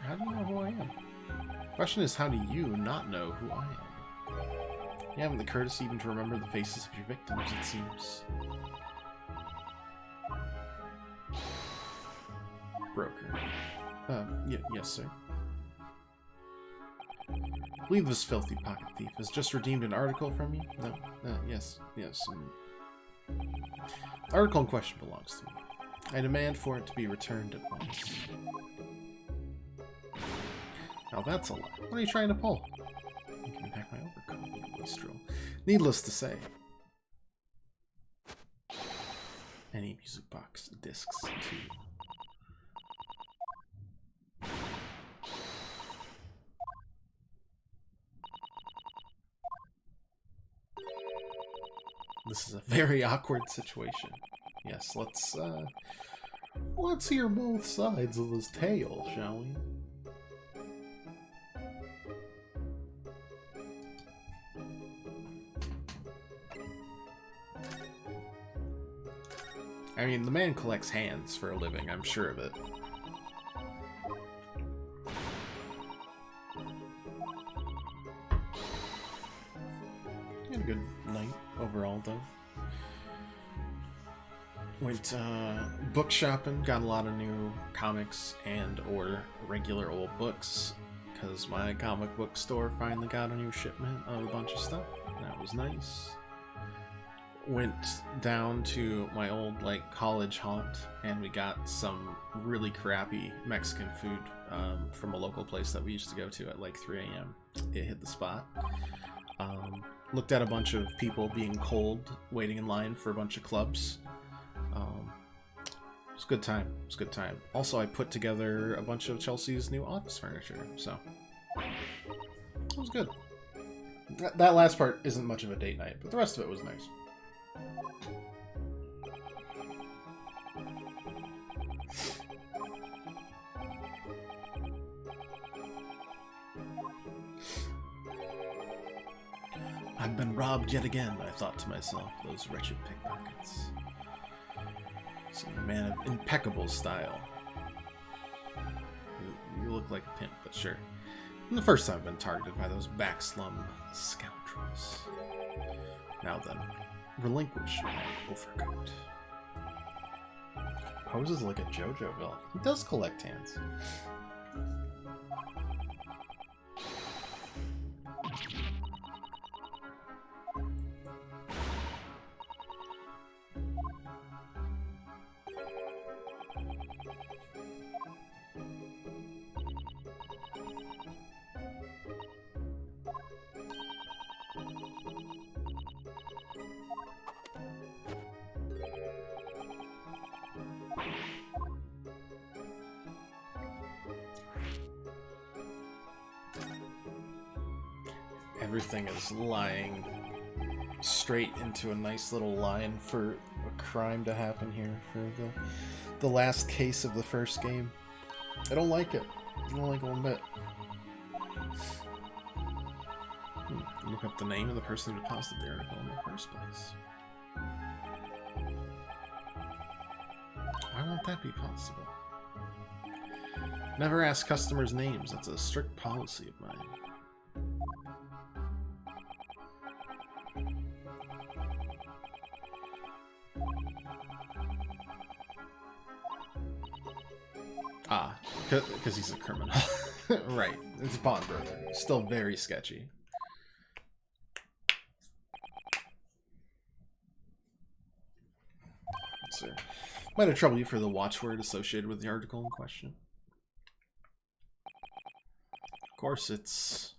Speaker 1: How do you know who I am? The question is, how do you not know who I am? You haven't the courtesy even to remember the faces of your victims, it seems. Broker. Yes, sir. I believe this filthy pocket thief has just redeemed an article from you? No, yes. The article in question belongs to me. I demand for it to be returned at once. Now that's a lie. What are you trying to pull? You can pack my overcoat, you wastrel. Needless to say. Any music box discs, too. This is a very awkward situation. Yes, let's hear both sides of this tale, shall we? I mean, the man collects hands for a living, I'm sure of it. had a good night overall, though. Went book shopping, got a lot of new comics and or regular old books, because my comic book store finally got a new shipment of a bunch of stuff. That was nice. Went down to my old college haunt, and we got some really crappy Mexican food from a local place that we used to go to at 3 a.m. It hit the spot. Looked at a bunch of people being cold, waiting in line for a bunch of clubs. It was a good time. It was a good time. Also, I put together a bunch of Chelsea's new office furniture, so it was good. That last part isn't much of a date night, but the rest of it was nice. I've been robbed yet again, I thought to myself, those wretched pickpockets. Some man of impeccable style. You look like a pimp, but sure. And the first time I've been targeted by those backslum scoundrels. Now then, relinquish my overcoat. Poses like a JoJo villain. He does collect hands. Everything is lying straight into a nice little line for a crime to happen here for the last case of the first game. I don't like it. I don't like it one bit. Look up the name of the person who deposited the article in the first place. Why won't that be possible? Never ask customers' names. That's a strict policy of mine. Ah, because he's a criminal. Right, it's pawnbroker. Still very sketchy. Sir, might have troubled you for the watchword associated with the article in question. Of course, it's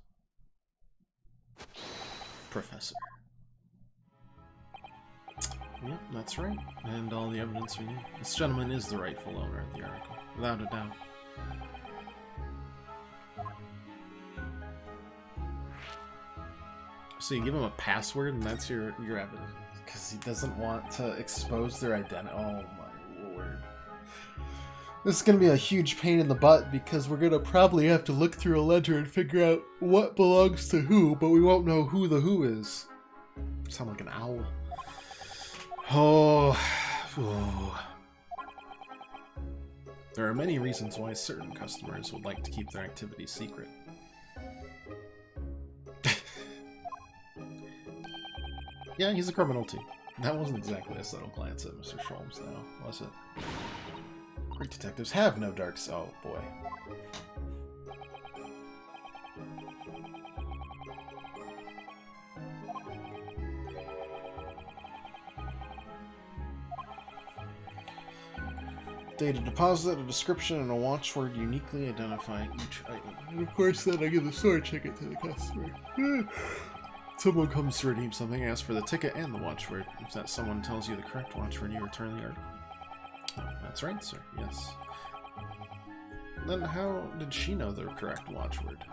Speaker 1: Professor. Yep, that's right. And all the evidence we need. This gentleman is the rightful owner of the article, without a doubt. So you give him a password and that's your evidence? Because he doesn't want to expose their identity. Oh my lord. This is going to be a huge pain in the butt because we're going to probably have to look through a ledger and figure out what belongs to who, but we won't know who the who is. Sound like an owl. Oh. There are many reasons why certain customers would like to keep their activities secret. Yeah, he's a criminal too. That wasn't exactly a subtle glance at Mr. Sholmes, though, was it? Great detectives have no dark side. Oh boy. Data deposit, a description, and a watchword uniquely identify each item. And of course, then I give the store ticket to the customer. Someone comes to redeem something, ask for the ticket and the watchword. If that someone tells you the correct watchword, you return the article. Oh, that's right, sir. Yes. Then how did she know the correct watchword?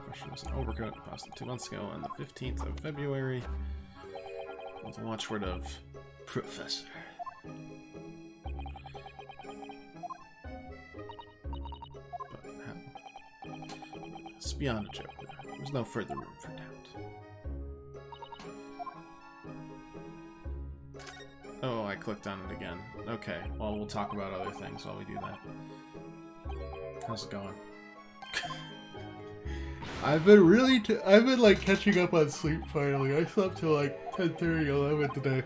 Speaker 1: Question is an overcoat deposited 2 months ago on the 15th of February with the watchword of Professor. It's beyond a joke. There's no further room for doubt. Oh, I clicked on it again. Okay, well, we'll talk about other things while we do that. How's it going? I've been like catching up on sleep finally. I slept till like 10:30, 11 today.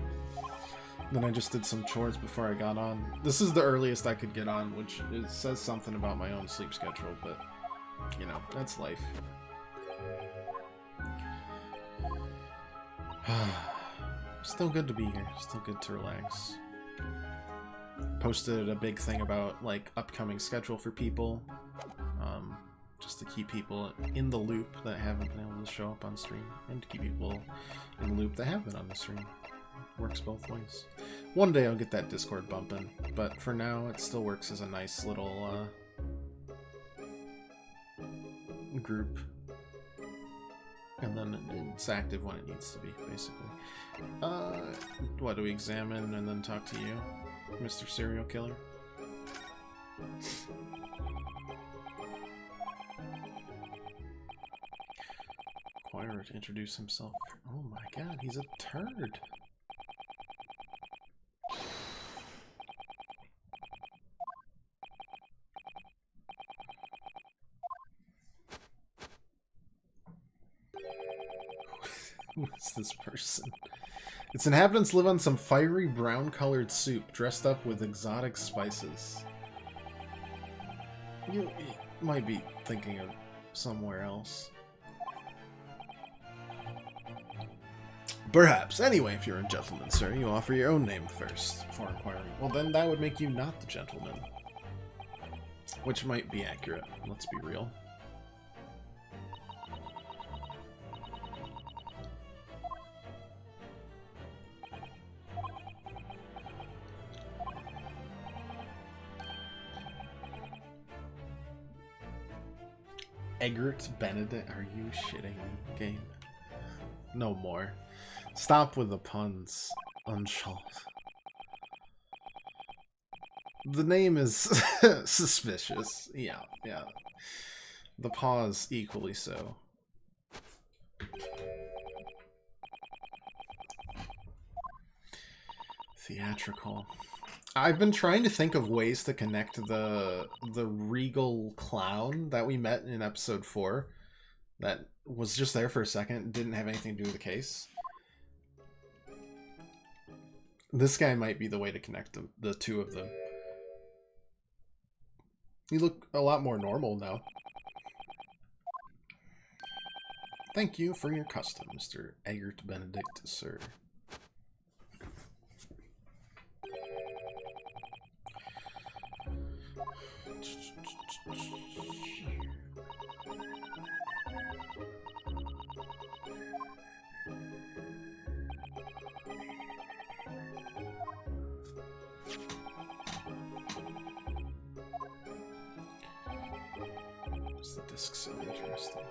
Speaker 1: Then I just did some chores before I got on. This is the earliest I could get on, which it says something about my own sleep schedule, but you know, that's life. Still good to be here. Still good to relax. Posted a big thing about like upcoming schedule for people. Just to keep people in the loop that haven't been able to show up on stream, and to keep people in the loop that have been on the stream. Works both ways. One day I'll get that Discord bumping, but for now it still works as a nice little group. And then it's active when it needs to be, basically. What do we examine and then talk to you, Mr. Serial Killer? Inquirer to introduce himself. Oh my god, he's a turd. Who is this person? Its inhabitants live on some fiery brown-colored soup dressed up with exotic spices. You might be thinking of somewhere else. Perhaps. Anyway, if you're a gentleman, sir, you offer your own name first before inquiring. Well, then that would make you not the gentleman. Which might be accurate. Let's be real. Eggert Benedict? Are you shitting me, game? No more. Stop with the puns. Unshalt. The name is suspicious. Yeah. The pause equally so. Theatrical. I've been trying to think of ways to connect the regal clown that we met in episode 4 that was just there for a second, didn't have anything to do with the case. This guy might be the way to connect the two of them. You look a lot more normal now. Thank you for your custom, Mr. Eggert Benedict, sir. The disc so interesting.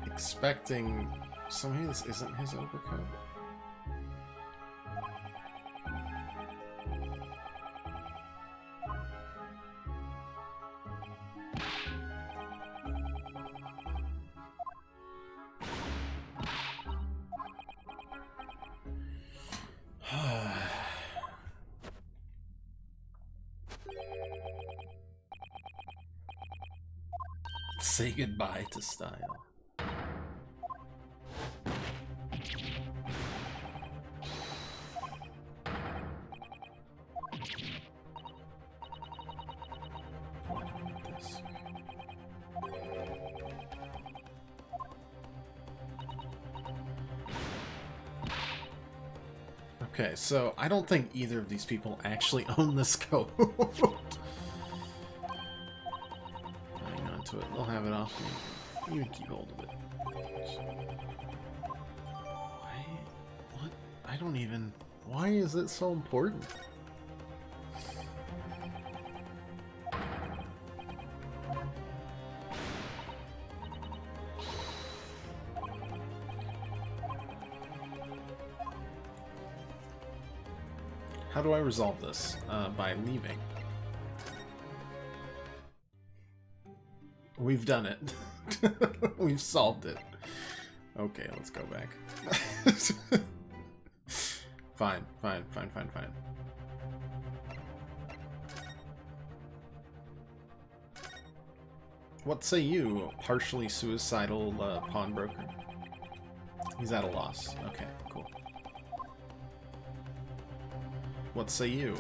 Speaker 1: Expecting somebody this isn't his overcoat. Say goodbye to style. Okay, so I don't think either of these people actually own this coat. Hang on to it. They'll have it off me. You can keep hold of it. Why? What? I don't even... Why is it so important? How do I resolve this? By leaving. We've done it. We've solved it. Okay, let's go back. Fine. What say you, partially suicidal pawnbroker? He's at a loss. Okay, cool. What say you?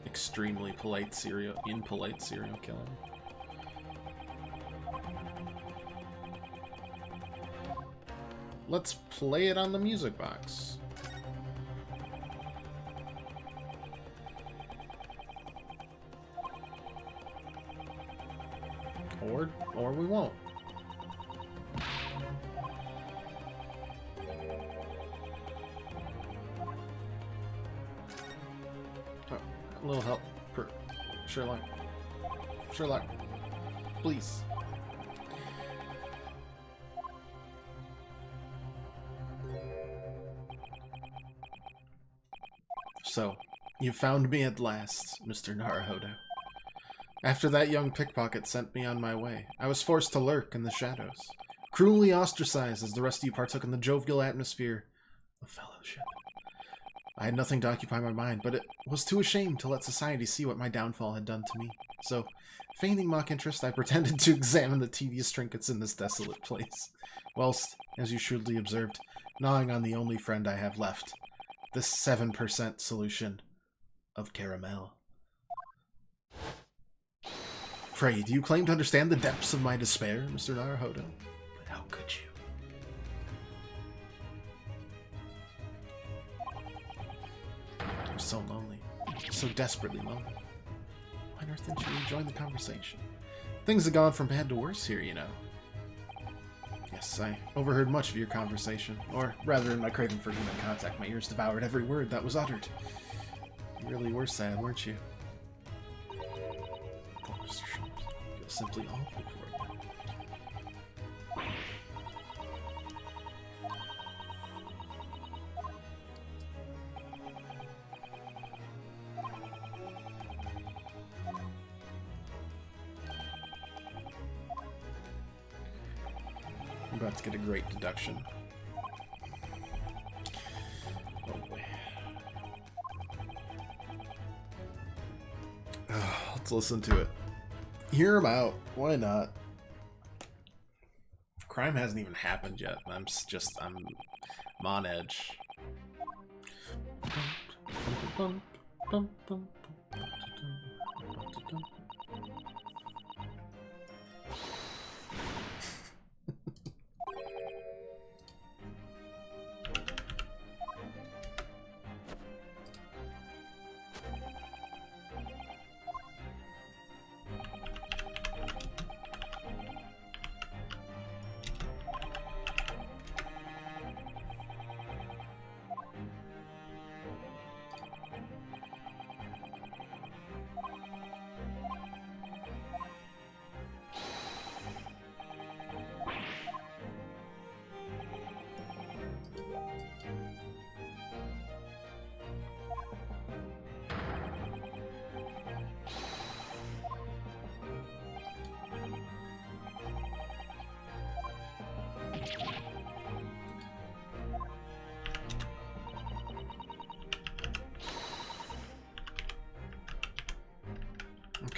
Speaker 1: Extremely impolite serial killer. Let's play it on the music box. Or we won't. Oh, a little help for Sherlock. Sherlock, please. So, you found me at last, Mr. Naruhodo. After that young pickpocket sent me on my way, I was forced to lurk in the shadows, cruelly ostracized as the rest of you partook in the jovial atmosphere of fellowship. I had nothing to occupy my mind, but it was too ashamed to let society see what my downfall had done to me. So, feigning mock interest, I pretended to examine the tedious trinkets in this desolate place, whilst, as you shrewdly observed, gnawing on the only friend I have left, the 7% solution of caramel. Pray, do you claim to understand the depths of my despair, Mr. Naruhodo? But how could you? I'm so lonely. So desperately lonely. Why on earth didn't you join the conversation? Things have gone from bad to worse here, you know. Yes, I overheard much of your conversation. Or, rather, in my craving for human contact, my ears devoured every word that was uttered. You really were sad, weren't you? Poor Mr. Schultz. I feel simply awful for you. I'm about to get a great deduction. Oh boy. Let's listen to it. Hear him out. Why not? Crime hasn't even happened yet. I'm on edge.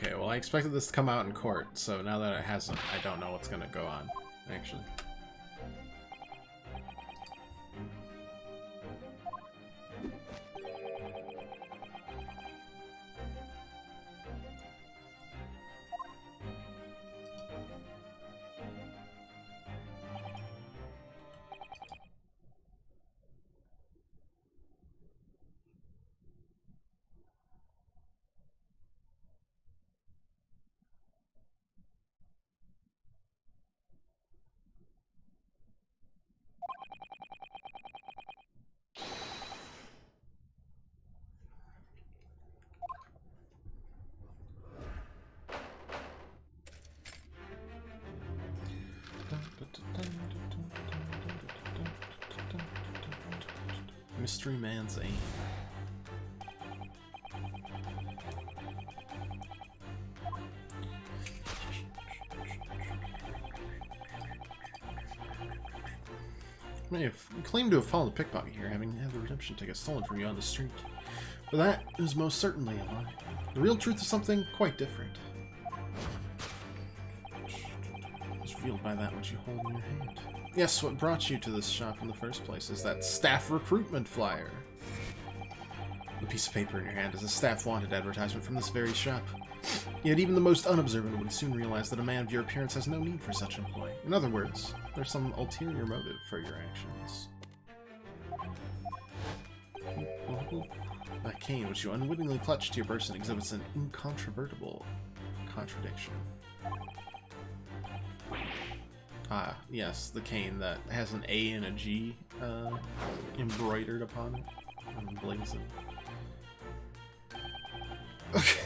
Speaker 1: Okay, well I expected this to come out in court, so now that it hasn't, I don't know what's gonna go on, actually. Mystery Man's aim. You may have claimed to have followed a pickpocket here, having had the redemption ticket stolen from you on the street. But that is most certainly a lie. The real truth is something quite different. It's revealed by that which you hold in your hand. Yes, what brought you to this shop in the first place is that staff recruitment flyer. The piece of paper in your hand is a staff wanted advertisement from this very shop. Yet even the most unobservant would soon realize that a man of your appearance has no need for such employ. In other words, there's some ulterior motive for your actions. That cane which you unwittingly clutched to your person exhibits an incontrovertible contradiction. Ah, yes, the cane that has an A and a G embroidered upon it. Emblazoned. Okay.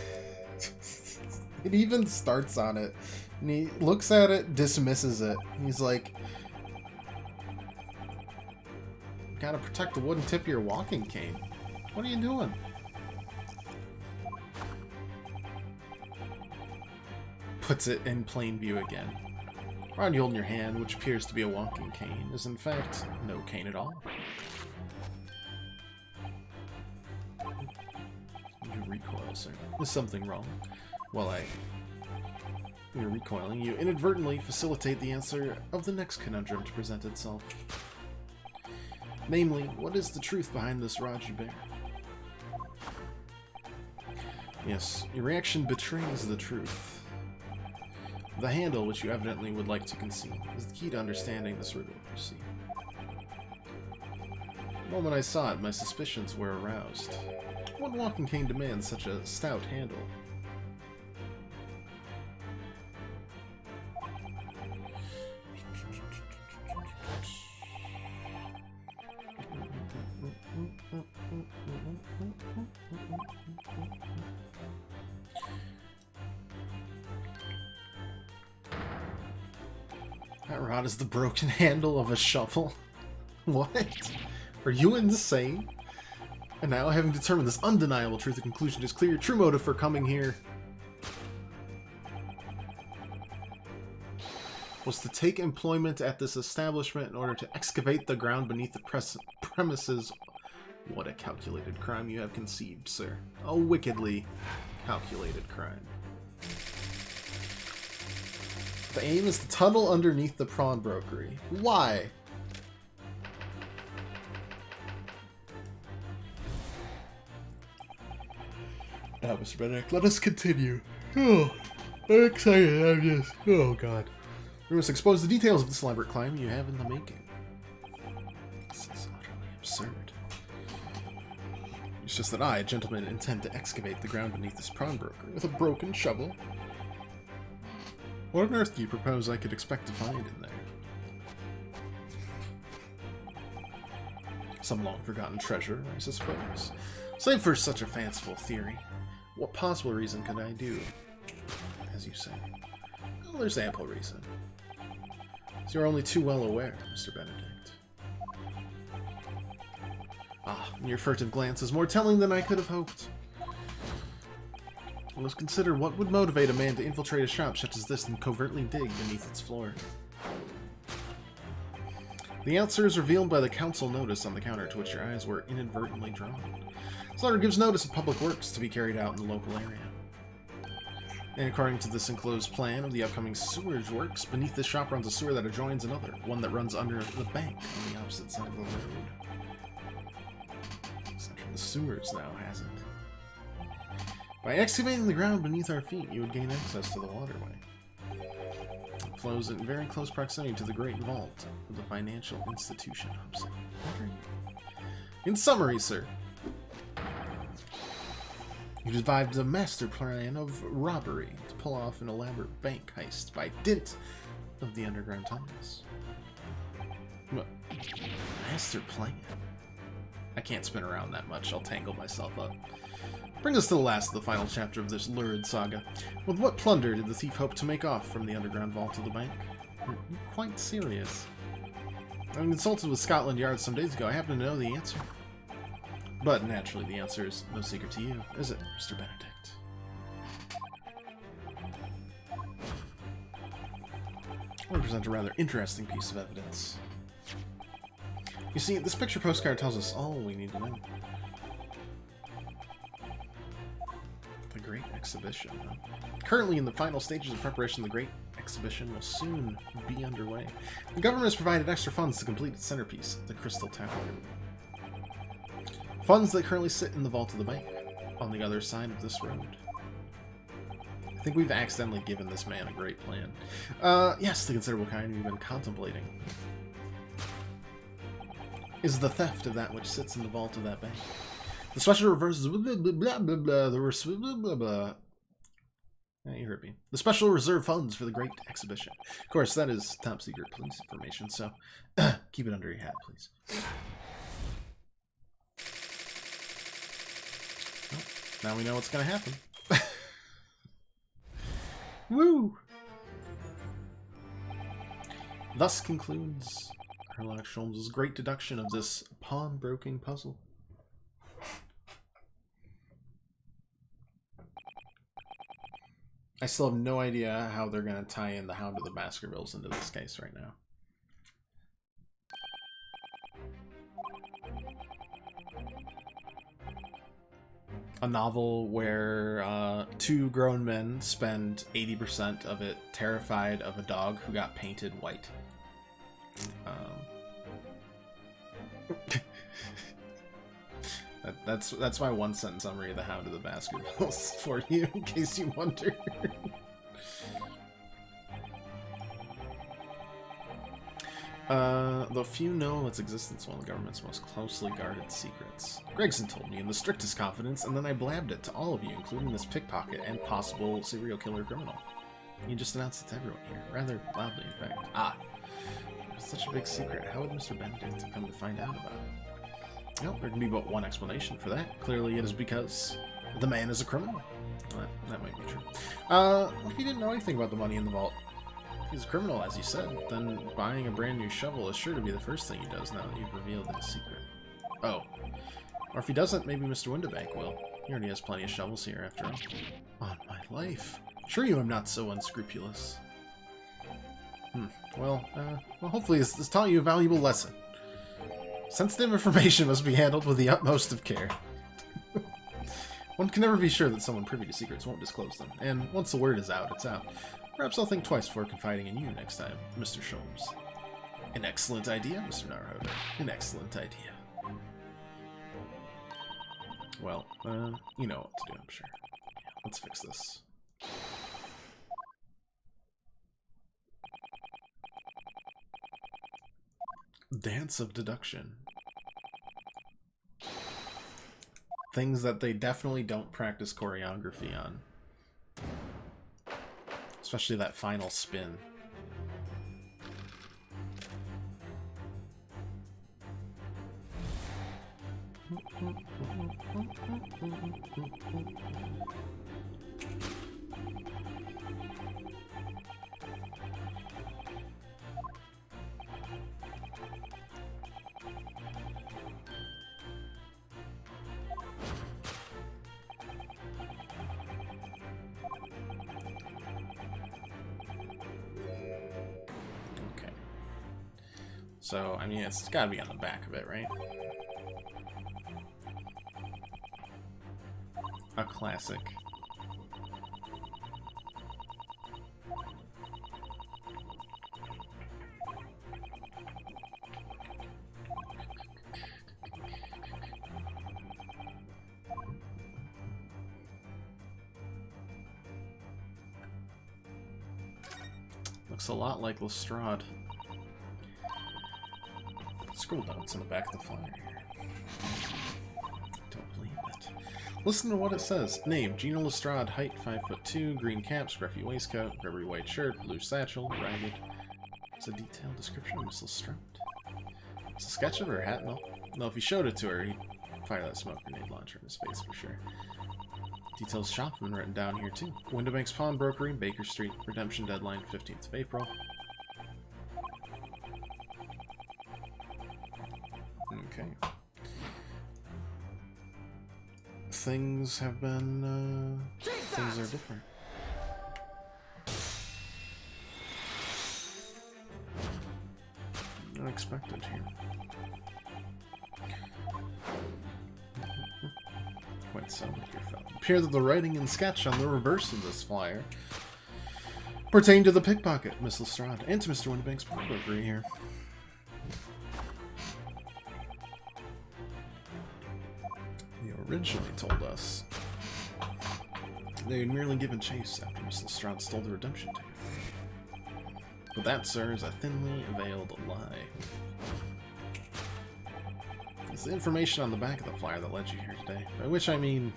Speaker 1: It even starts on it, and he looks at it, dismisses it. He's like, gotta protect the wooden tip of your walking cane. What are you doing? Puts it in plain view again. Rod you hold in your hand, which appears to be a walking cane, is in fact no cane at all. You recoil, sir. Is something wrong? While you're recoiling, you inadvertently facilitate the answer of the next conundrum to present itself. Namely, what is the truth behind this rod you bear? Yes, your reaction betrays the truth. The handle, which you evidently would like to conceal, is the key to understanding this riddle, you see. The moment I saw it, my suspicions were aroused. What walking cane demands such a stout handle? That rod is the broken handle of a shovel. What? Are you insane? And now, having determined this undeniable truth, the conclusion is clear. Your true motive for coming here was to take employment at this establishment in order to excavate the ground beneath the premises. What a calculated crime you have conceived, sir. A wickedly calculated crime. The aim is to tunnel underneath the pawnbrokery. Why? Now, Mr. Benedict, let us continue. Oh, I'm excited. I'm just... Oh, God. We must expose the details of this elaborate climb you have in the making. This is utterly absurd. It's just that I, gentlemen, intend to excavate the ground beneath this pawnbrokery with a broken shovel. What on earth do you propose I could expect to find in there? Some long-forgotten treasure, I suppose. Save for such a fanciful theory, what possible reason could I do, as you say? Well, there's ample reason. As you're only too well aware, Mr. Benedict. Ah, your furtive glance is more telling than I could have hoped. Let's consider what would motivate a man to infiltrate a shop such as this and covertly dig beneath its floor. The answer is revealed by the council notice on the counter to which your eyes were inadvertently drawn. This letter gives notice of public works to be carried out in the local area. And according to this enclosed plan of the upcoming sewage works, beneath this shop runs a sewer that adjoins another, one that runs under the bank on the opposite side of the road. It's entering the sewers now, hasn't it? By excavating the ground beneath our feet, you would gain access to the waterway. It flows in very close proximity to the Great Vault of the financial institution opposite. What are you? In summary, sir, you devised a master plan of robbery to pull off an elaborate bank heist by dint of the underground tunnels. Master plan? I can't spin around that much, I'll tangle myself up. Bring us to the last of the final chapter of this lurid saga. With what plunder did the thief hope to make off from the underground vault of the bank? You're quite serious. Having consulted with Scotland Yard some days ago, I happen to know the answer. But naturally, the answer is no secret to you, is it, Mr. Benedict? I want to present a rather interesting piece of evidence. You see, this picture postcard tells us all we need to know. The Great Exhibition. Currently in the final stages of preparation, the Great Exhibition will soon be underway. The government has provided extra funds to complete its centerpiece, the Crystal Tower. Funds that currently sit in the vault of the bank, on the other side of this road. I think we've accidentally given this man a great plan. Yes, the considerable kind we've been contemplating is the theft of that which sits in the vault of that bank. The special reverses blah, blah, blah, blah, blah, the blah, blah, blah. Yeah, you heard me. The special reserve funds for the Great Exhibition. Of course, that is top secret police information, so keep it under your hat, please. Well, now we know what's going to happen. Woo! Thus concludes Sherlock Holmes' great deduction of this pawnbroking puzzle. I still have no idea how they're going to tie in the Hound of the Baskervilles into this case right now. A novel where two grown men spend 80% of it terrified of a dog who got painted white. That's my one sentence summary of the Hound of the Baskervilles for you, in case you wonder. Though few know of its existence, one of the government's most closely guarded secrets. Gregson told me in the strictest confidence, and then I blabbed it to all of you, including this pickpocket and possible serial killer criminal. You just announced it to everyone here, rather loudly, in fact. Ah, it's such a big secret. How would Mr. Benedict have come to find out about it? Well, there can be but one explanation for that. Clearly it is because the man is a criminal. Well, that might be true. If you didn't know anything about the money in the vault, he's a criminal, as you said, then buying a brand new shovel is sure to be the first thing he does now that you've revealed his secret. Oh. Or if he doesn't, maybe Mr. Windibank will. He already has plenty of shovels here, after all. On my life. Sure you am not so unscrupulous. Well, hopefully this taught you a valuable lesson. Sensitive information must be handled with the utmost of care. One can never be sure that someone privy to secrets won't disclose them, and once the word is out, it's out. Perhaps I'll think twice before confiding in you next time, Mr. Sholmes. An excellent idea, Mr. Narhoder. An excellent idea. Well, you know what to do, I'm sure. Let's fix this. Dance of deduction. Things that they definitely don't practice choreography on. Especially that final spin. So, I mean, it's gotta be on the back of it, right? A classic. Looks a lot like Lestrade. Scroll notes on the back of the flyer. Don't believe it. Listen to what it says. Name: Gina Lestrade, height 5'2", green cap, scruffy waistcoat, rubbery white shirt, blue satchel, ragged. It's a detailed description of Miss Lestrade. It's a sketch of her hat, no, if you showed it to her, he'd fire that smoke grenade launcher in his face for sure. Details shopman written down here too. Windibank's Pawnbrokery, Baker Street, redemption deadline 15th of April. Okay. Things have been, things are different. Unexpected here. Quite so, my dear fellow. It appears that the writing and sketch on the reverse of this flyer pertain to the pickpocket, Miss Lestrade, and to Mr. Windibank's pawnbrokery here. You originally told us they had merely given chase after Miss Lestrade stole the redemption ticket. But that, sir, is a thinly veiled lie. It's the information on the back of the flyer that led you here today. By which I mean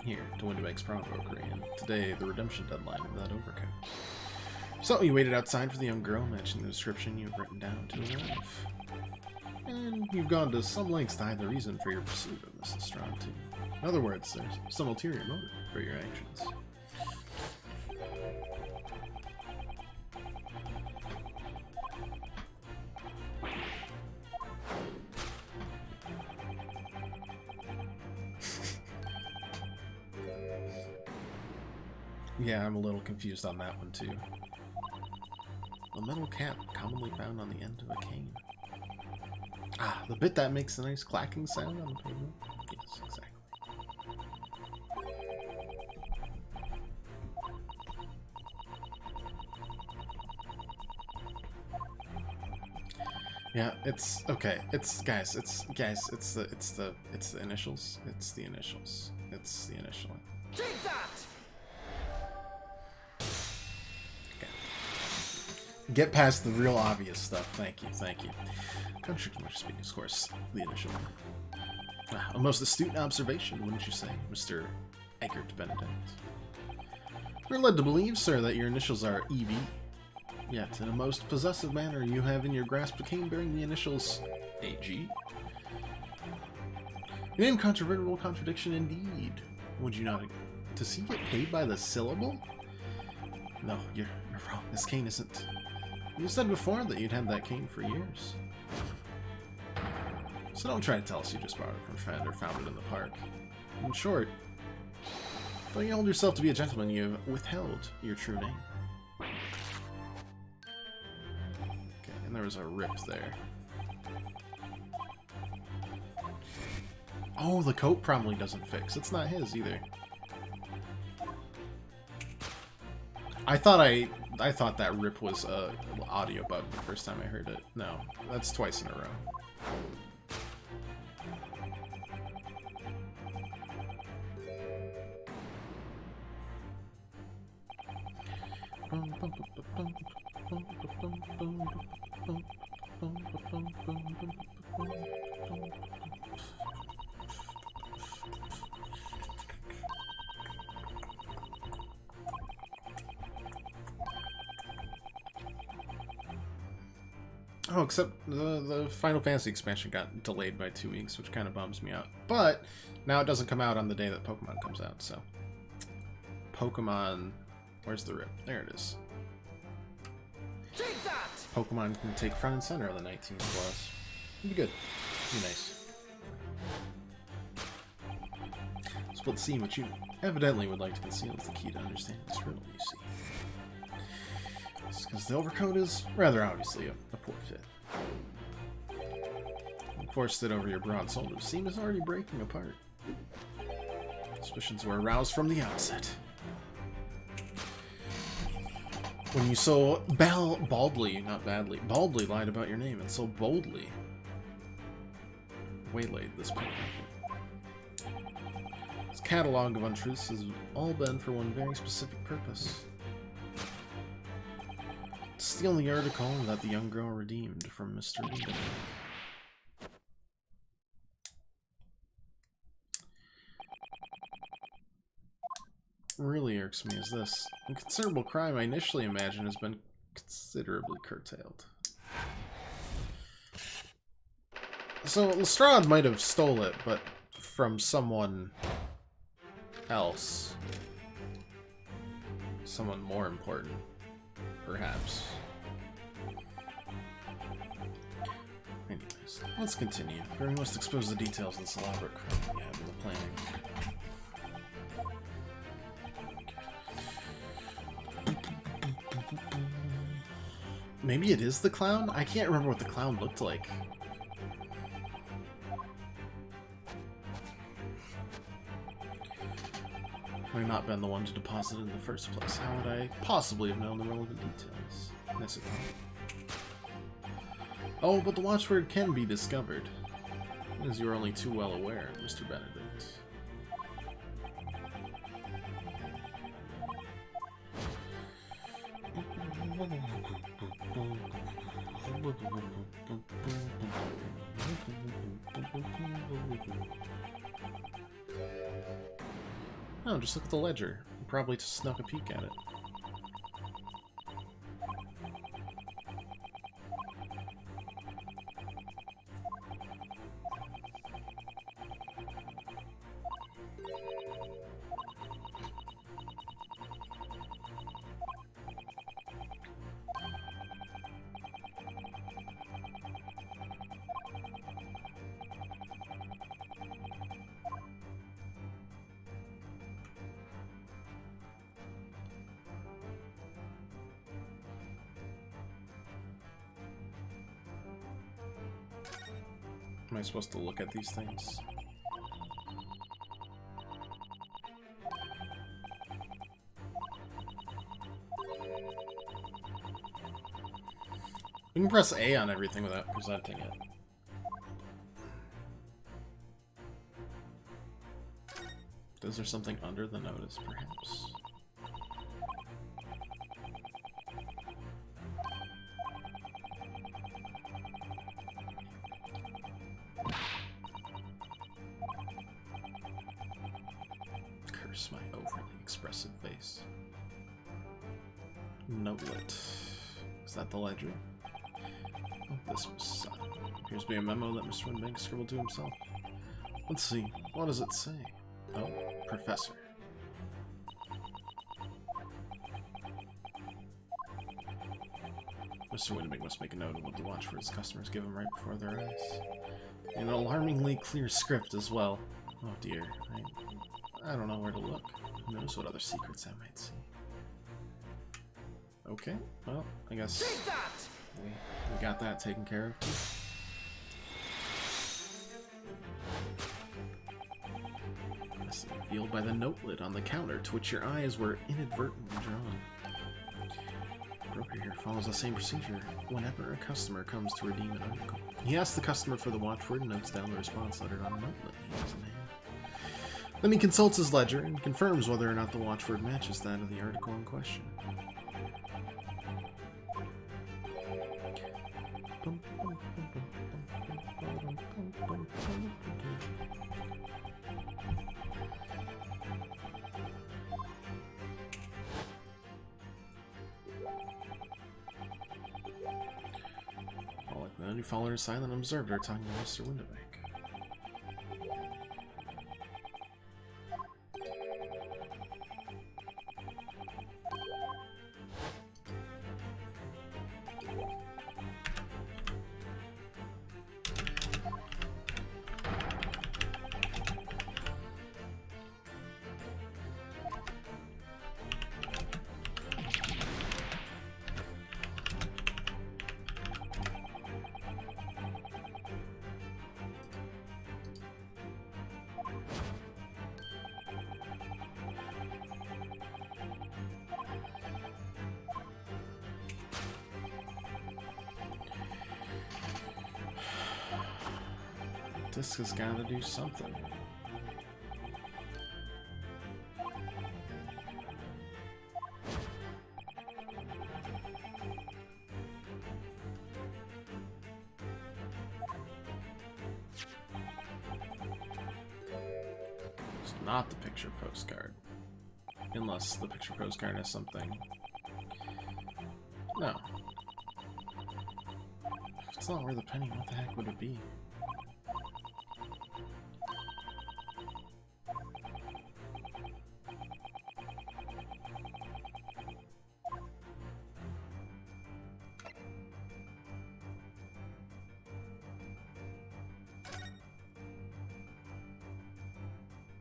Speaker 1: here, to Windibank's pawnbrokery, and today the redemption deadline of that overcoat. So you waited outside for the young girl matching the description you've written down to arrive. And you've gone to some lengths to hide the reason for your pursuit of Miss Lestrade, too. In other words, there's some ulterior motive for your actions. Yeah, I'm a little confused on that one, too. A metal cap commonly found on the end of a cane. Ah, the bit that makes a nice clacking sound on the pavement? Yes, exactly. Yeah, it's okay. It's guys, it's the initials. It's the initials. It's the initial.
Speaker 2: Take that!
Speaker 1: Get past the real obvious stuff. Thank you, thank you. Contrary much speaking, of course, the initial. A most astute observation, wouldn't you say, Mr. Eggert Benedict? We're led to believe, sir, that your initials are EB. Yet, in a most possessive manner, you have in your grasp a cane bearing the initials AG. An incontrovertible contradiction indeed. Would you not? Does he get paid by the syllable? No, you're wrong. This cane isn't. You said before that you'd had that cane for years. So don't try to tell us you just borrowed it from a friend or found it in the park. In short, though you hold yourself to be a gentleman, you have withheld your true name. Okay, and there was a rip there. Oh, the coat probably doesn't fix. It's not his either. I thought that rip was a audio bug the first time I heard it. No, that's twice in a row. Oh, except the Final Fantasy expansion got delayed by 2 weeks, which kind of bums me out. But now it doesn't come out on the day that Pokemon comes out, so... Pokemon... Where's the rip? There it is.
Speaker 2: Take that!
Speaker 1: Pokemon can take front and center on the 19th plus. It'd be good. It'd be nice. Split scene, which you evidently would like to conceal, is the key to understanding this riddle, you see. Because the overcoat is rather obviously a poor fit. You forced it over your broad shoulder. The seam is already breaking apart. Suspicions were aroused from the outset. When you so baldly lied about your name and so boldly waylaid this paper. This catalog of untruths has all been for one very specific purpose. To steal the article that the young girl redeemed from Mr. Windibank. Really irks me is this. A considerable crime I initially imagined has been considerably curtailed. So Lestrade might have stole it, but from someone else. Someone more important, perhaps. Anyways, let's continue. We must expose the details of this elaborate crime we have in the planning. Maybe it is the clown? I can't remember what the clown looked like. Had I not been the one to deposit it in the first place, how would I possibly have known the relevant details? Yes, it can. Oh, but the watchword can be discovered, as you are only too well aware, Mr. Benedict. Oh, just look at the ledger. You probably just snuck a peek at it. Am I supposed to look at these things? We can press A on everything without presenting it. Is there something under the notice, perhaps? Curse my overly expressive face. Notelet. Is that the ledger? Oh, this was appears to be a memo that Mr. Winbank scribbled to himself. Let's see. What does it say? Oh, Professor. Mr. Winbank must make a note of what the watchword's customers give him right before their eyes. In an alarmingly clear script as well. Oh dear. I don't know where to look. Who knows what other secrets I might see. Okay, well, I guess we got that taken care of. This is revealed by the notelet on the counter, to which your eyes were inadvertently drawn. The broker here follows the same procedure whenever a customer comes to redeem an article. He asks the customer for the watchword and notes down the response lettered on the notelet he has in hand. Then he consults his ledger and confirms whether or not the watchword matches that of the article in question. All like men who followed her silent and observed her talking to Mr. Winbank. This has got to do something. It's not the picture postcard. Unless the picture postcard has something. No. If it's not worth a penny, what the heck would it be?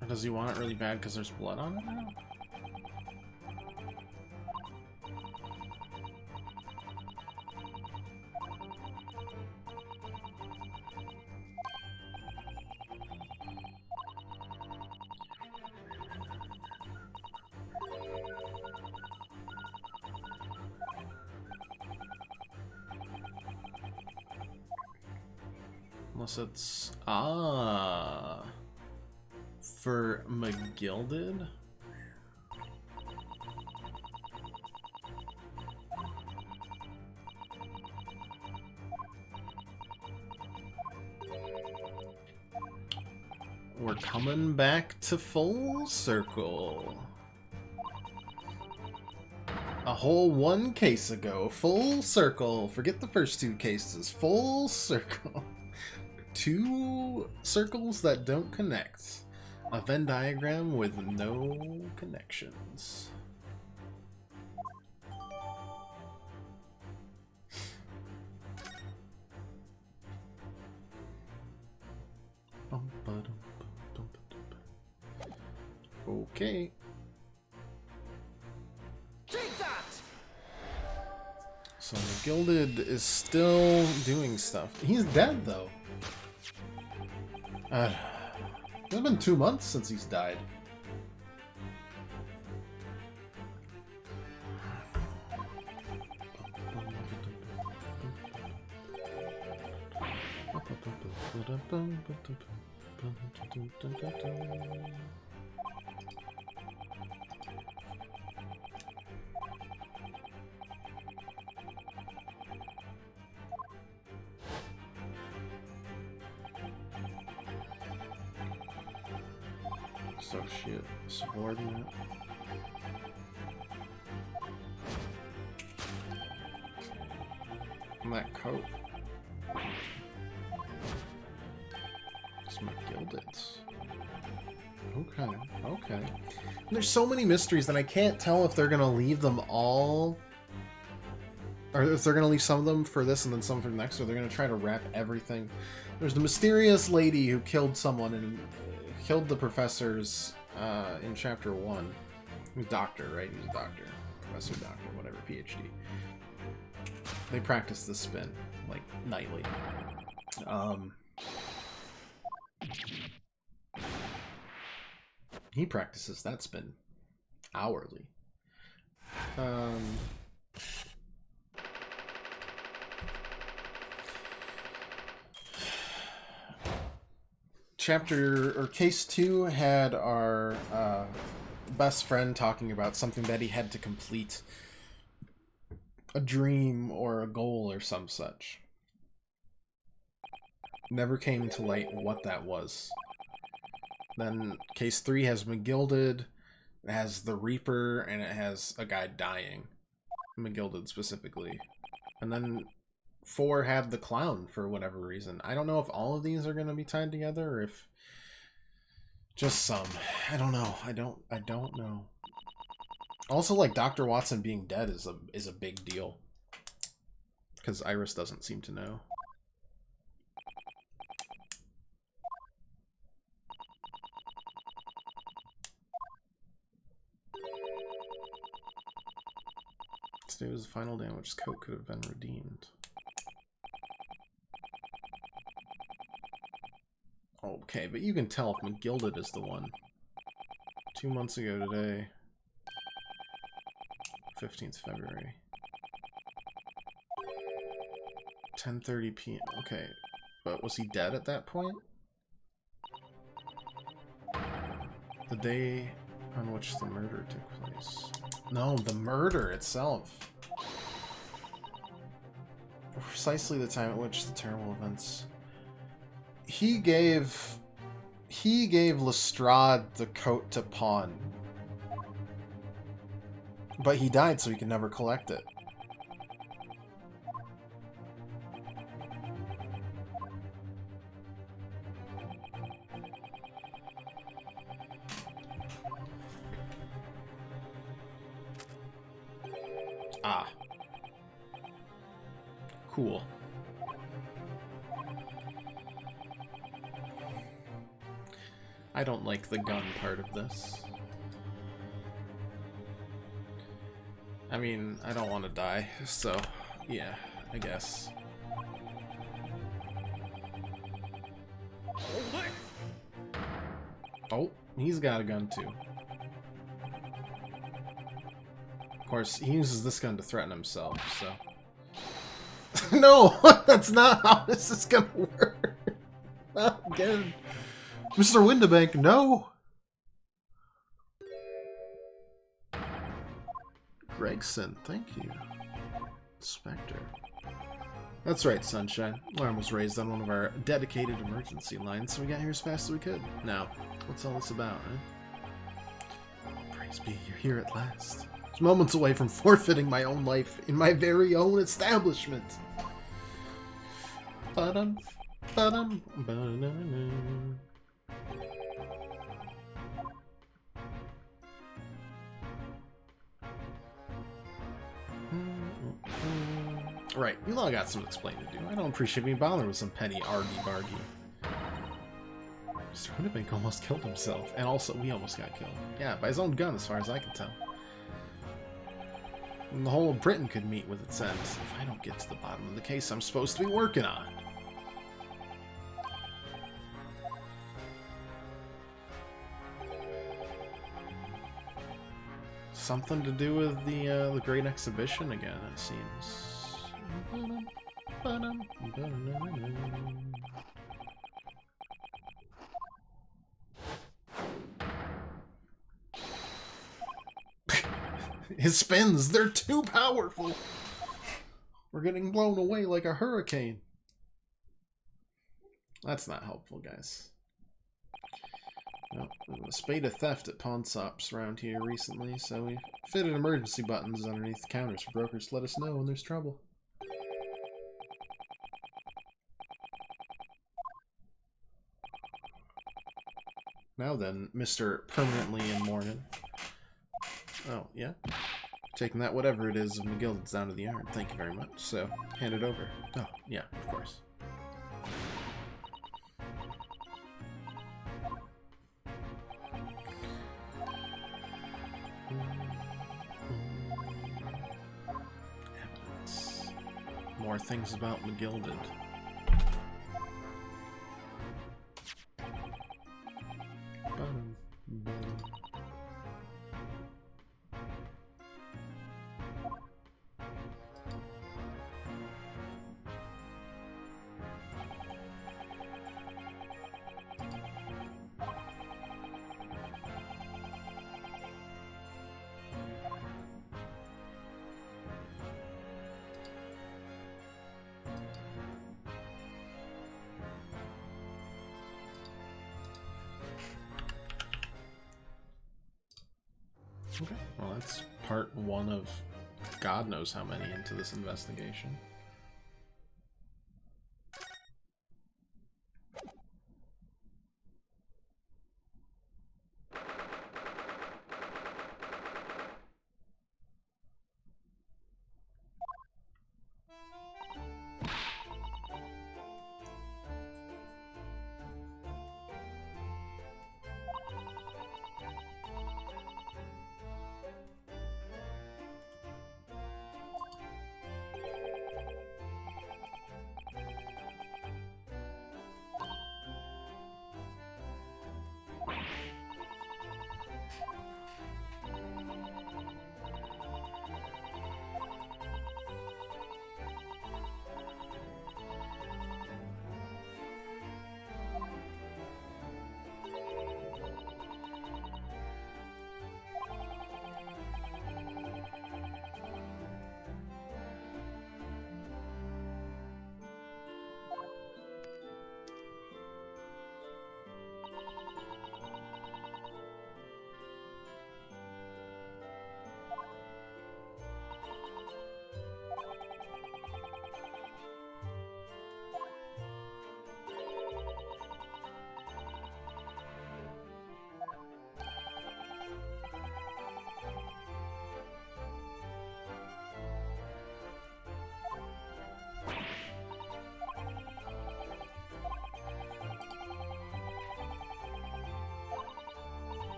Speaker 1: Or does he want it really bad because there's blood on it now? Unless it's... For McGilded? We're coming back to full circle. A whole one case ago. Full circle. Forget the first two cases. Full circle. Two circles that don't connect. A Venn diagram with no connections. Okay.
Speaker 2: Take that!
Speaker 1: So the Gilded is still doing stuff. He's dead though. It's been 2 months since he's died. Associate, subordinate. And that coat. It's my Gildeds. Okay, okay. And there's so many mysteries that I can't tell if they're gonna leave them all, or if they're gonna leave some of them for this and then some for the next, or they're gonna try to wrap everything. There's the mysterious lady who killed someone and killed the professors in chapter 1. He was a doctor, right? He was a doctor. Professor, doctor, whatever, PhD. They practice the spin, like, nightly. He practices that spin hourly. Case 2 had our best friend talking about something that he had to complete, a dream or a goal or some such. Never came to light what that was. Then case 3 has McGilded, it has the Reaper, and it has a guy dying. McGilded specifically. And then 4 had the clown for whatever reason. I don't know if all of these are going to be tied together or if just some. I don't know. I don't know. Also, like, Dr. Watson being dead is a big deal. Because Iris doesn't seem to know. Today was the final day on which Coat could have been redeemed. Okay, but you can tell if McGilded is the one. 2 months ago today. 15th February. 10:30 p.m. Okay, but was he dead at that point? The day on which the murder took place. No, the murder itself. Precisely the time at which the terrible events... He gave Lestrade the coat to pawn. But he died, so he could never collect it. Ah. Cool. I don't like the gun part of this. I mean, I don't want to die, so yeah, I guess. Oh, he's got a gun too. Of course, he uses this gun to threaten himself, so... No! That's not how this is gonna work! Not again. Mr. Windibank, no! Gregson, thank you. Spectre. That's right, Sunshine. Alarm was raised on one of our dedicated emergency lines, so we got here as fast as we could. Now, what's all this about, eh? Praise be, you're here at last. I was moments away from forfeiting my own life in my very own establishment. Ba-dum, ba-dum, ba-dum. Right, you all got some explaining to do. I don't appreciate being bothered with some petty argy-bargy. Mr. Windibank almost killed himself, and also we almost got killed. Yeah, by his own gun, as far as I can tell. And the whole of Britain could meet with its ends if I don't get to the bottom of the case I'm supposed to be working on. Something to do with the Great Exhibition again, it seems. His spins, they're too powerful. We're getting blown away like a hurricane. That's not helpful, guys. Well, there was a spate of theft at pawn shops around here recently, so we fitted emergency buttons underneath the counters for brokers to let us know when there's trouble. Now then, Mr. Permanently in Mourning. Oh, yeah? Taking that whatever it is of McGilded's down to the yard. Thank you very much. So, hand it over. Oh, yeah, of course. Evidence. More things about McGilded. Okay, well that's part one of God knows how many into this investigation.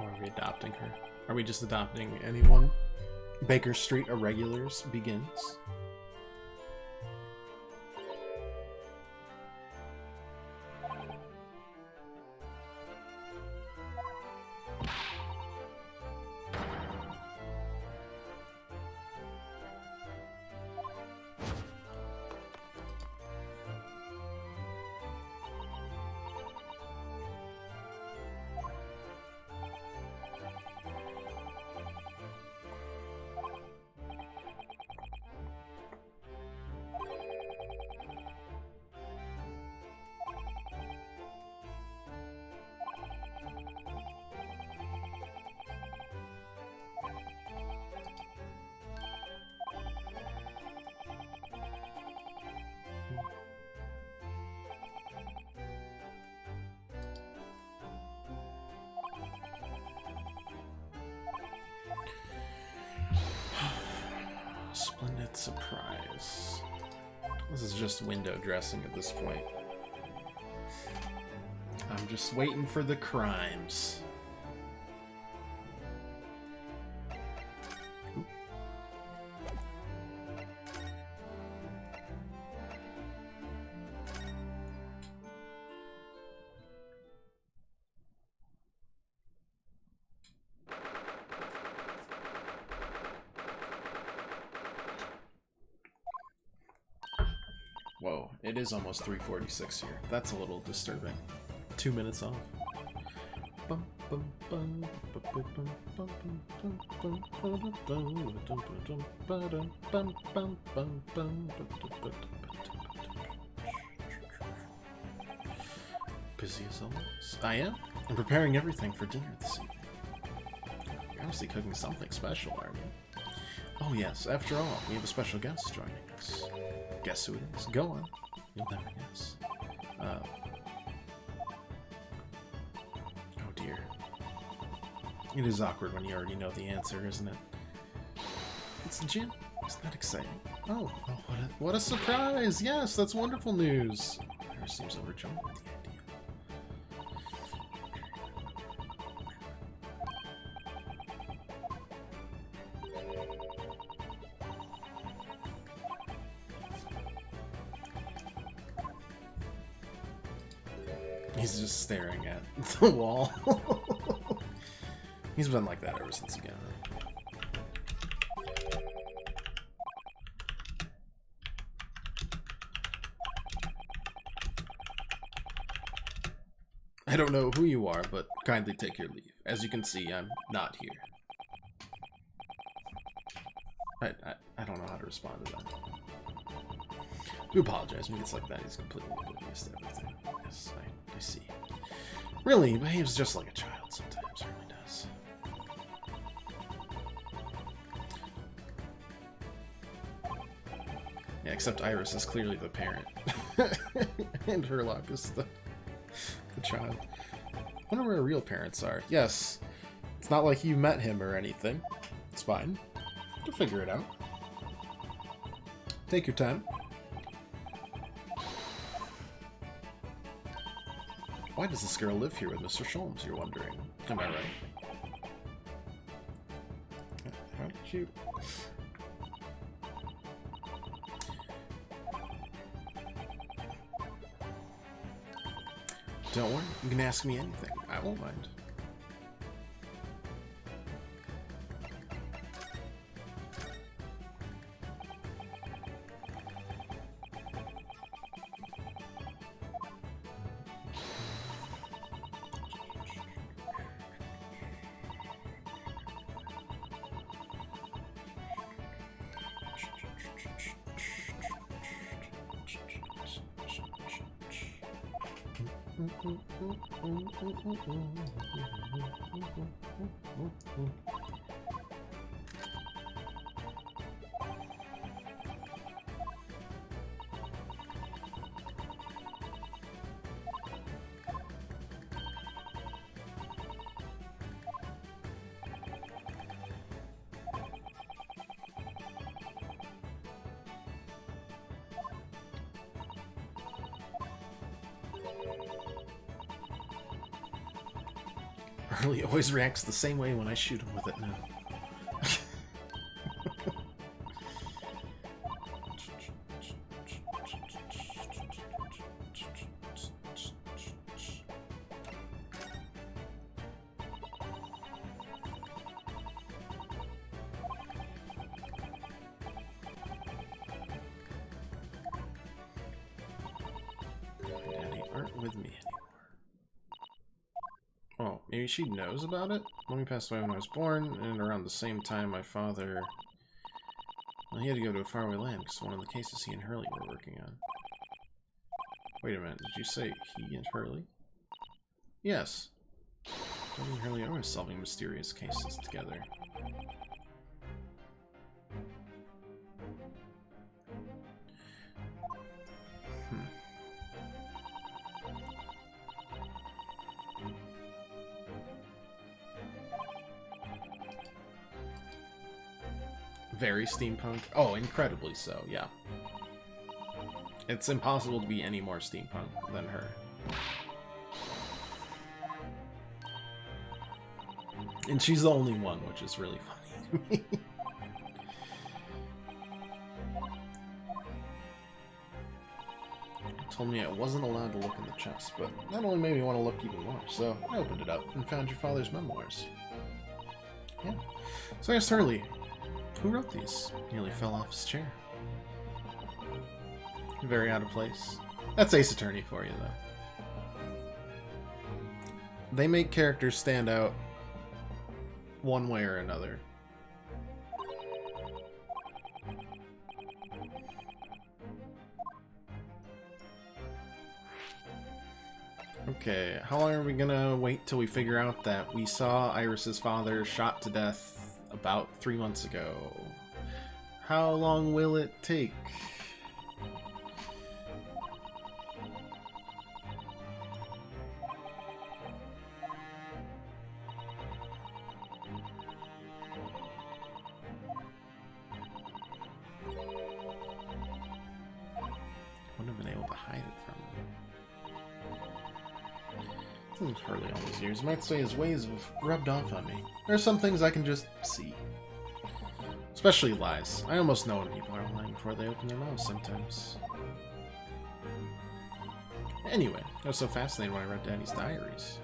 Speaker 1: Or are we adopting her? Are we just adopting anyone? Baker Street Irregulars begins. Splendid surprise. This is just window dressing at this point. I'm just waiting for the crimes. Oop. Whoa, it is almost 3:46 here. That's a little disturbing. 2 minutes off. Busy as always. I am. I'm preparing everything for dinner this evening. You're obviously cooking something special, aren't you? Oh yes, after all, we have a special guest joining us. Guess who it is? Go on. You'll never guess. Oh dear. It is awkward when you already know the answer, isn't it? It's Jim. Isn't that exciting? Oh, what a surprise! Yes, that's wonderful news. Iris seems overjoyed with the idea. He's just staring at the wall. He's been like that ever since he got it. I don't know who you are, but kindly take your leave. As you can see, I'm not here. I don't know how to respond to that. I do apologize when it's like that. He's completely oblivious to everything. Yes, I see. Really, he behaves just like a child sometimes, really does. Yeah, except Iris is clearly the parent. And Herlock is the child. I wonder where her real parents are. Yes, it's not like you met him or anything. It's fine. You'll figure it out. Take your time. Why does this girl live here with Mr. Sholmes, you're wondering? Am I right? How did you... Don't worry, you can ask me anything. I won't mind. Hurley always reacts the same way when I shoot him with it now. Daddy aren't with me anymore. Oh, maybe she knows about it? Mommy passed away when I was born, and around the same time my father... Well, he had to go to a faraway land because one of the cases he and Hurley were working on. Wait a minute, did you say he and Hurley? Yes. Daddy and Hurley are always solving mysterious cases together. Very steampunk. Oh, incredibly so, yeah. It's impossible to be any more steampunk than her. And she's the only one, which is really funny to me. It told me I wasn't allowed to look in the chest, but that only made me want to look even more, so I opened it up and found your father's memoirs. Yeah. So I asked Hurley, who wrote these? Nearly fell off his chair. Very out of place. That's Ace Attorney for you, though. They make characters stand out one way or another. Okay, how long are we gonna wait till we figure out that we saw Iris's father shot to death about 3 months ago? How long will it take? Wouldn't have been able to hide it from him. Hurley all these years. Might say his ways have rubbed off on me. There are some things I can just see. Especially lies. I almost know when people are lying before they open their mouths sometimes. Anyway, I was so fascinated when I read Daddy's diaries.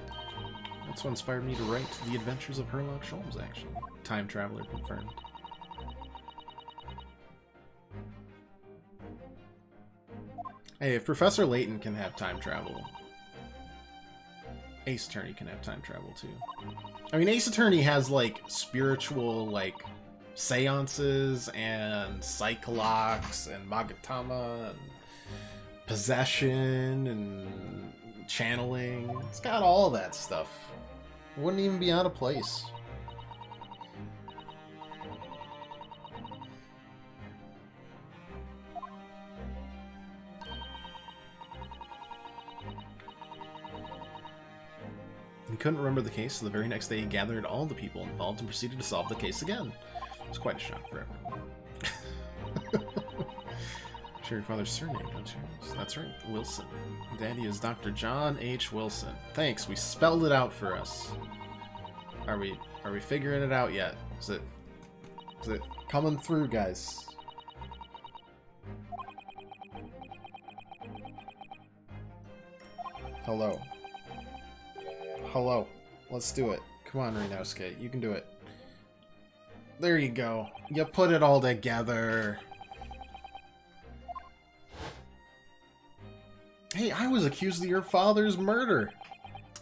Speaker 1: That's what inspired me to write The Adventures of Sherlock Holmes, actually. Time Traveler confirmed. Hey, if Professor Layton can have time travel, Ace Attorney can have time travel too. I mean, Ace Attorney has like spiritual like seances and psychologues and Magatama and possession and channeling. It's got all that stuff. It wouldn't even be out of place. He couldn't remember the case, so the very next day he gathered all the people involved and proceeded to solve the case again. It was quite a shock for everyone. Share your father's surname, don't you? That's right, Wilson. Daddy is Dr. John H. Wilson. Thanks, we spelled it out for us. Are we figuring it out yet? Is it coming through, guys? Hello. Hello. Let's do it. Come on, Renosuke. You can do it. There you go. You put it all together. Hey, I was accused of your father's murder.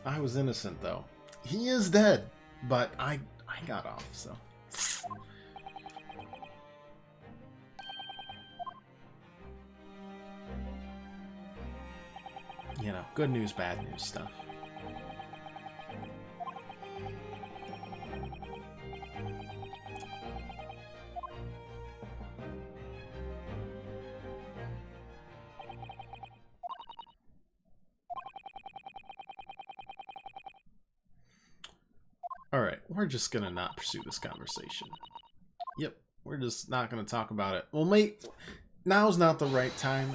Speaker 1: I was innocent, though. He is dead, but I got off, so... You know, good news, bad news stuff. Alright, we're just gonna not pursue this conversation. Yep, we're just not gonna talk about it. Well, mate, now's not the right time.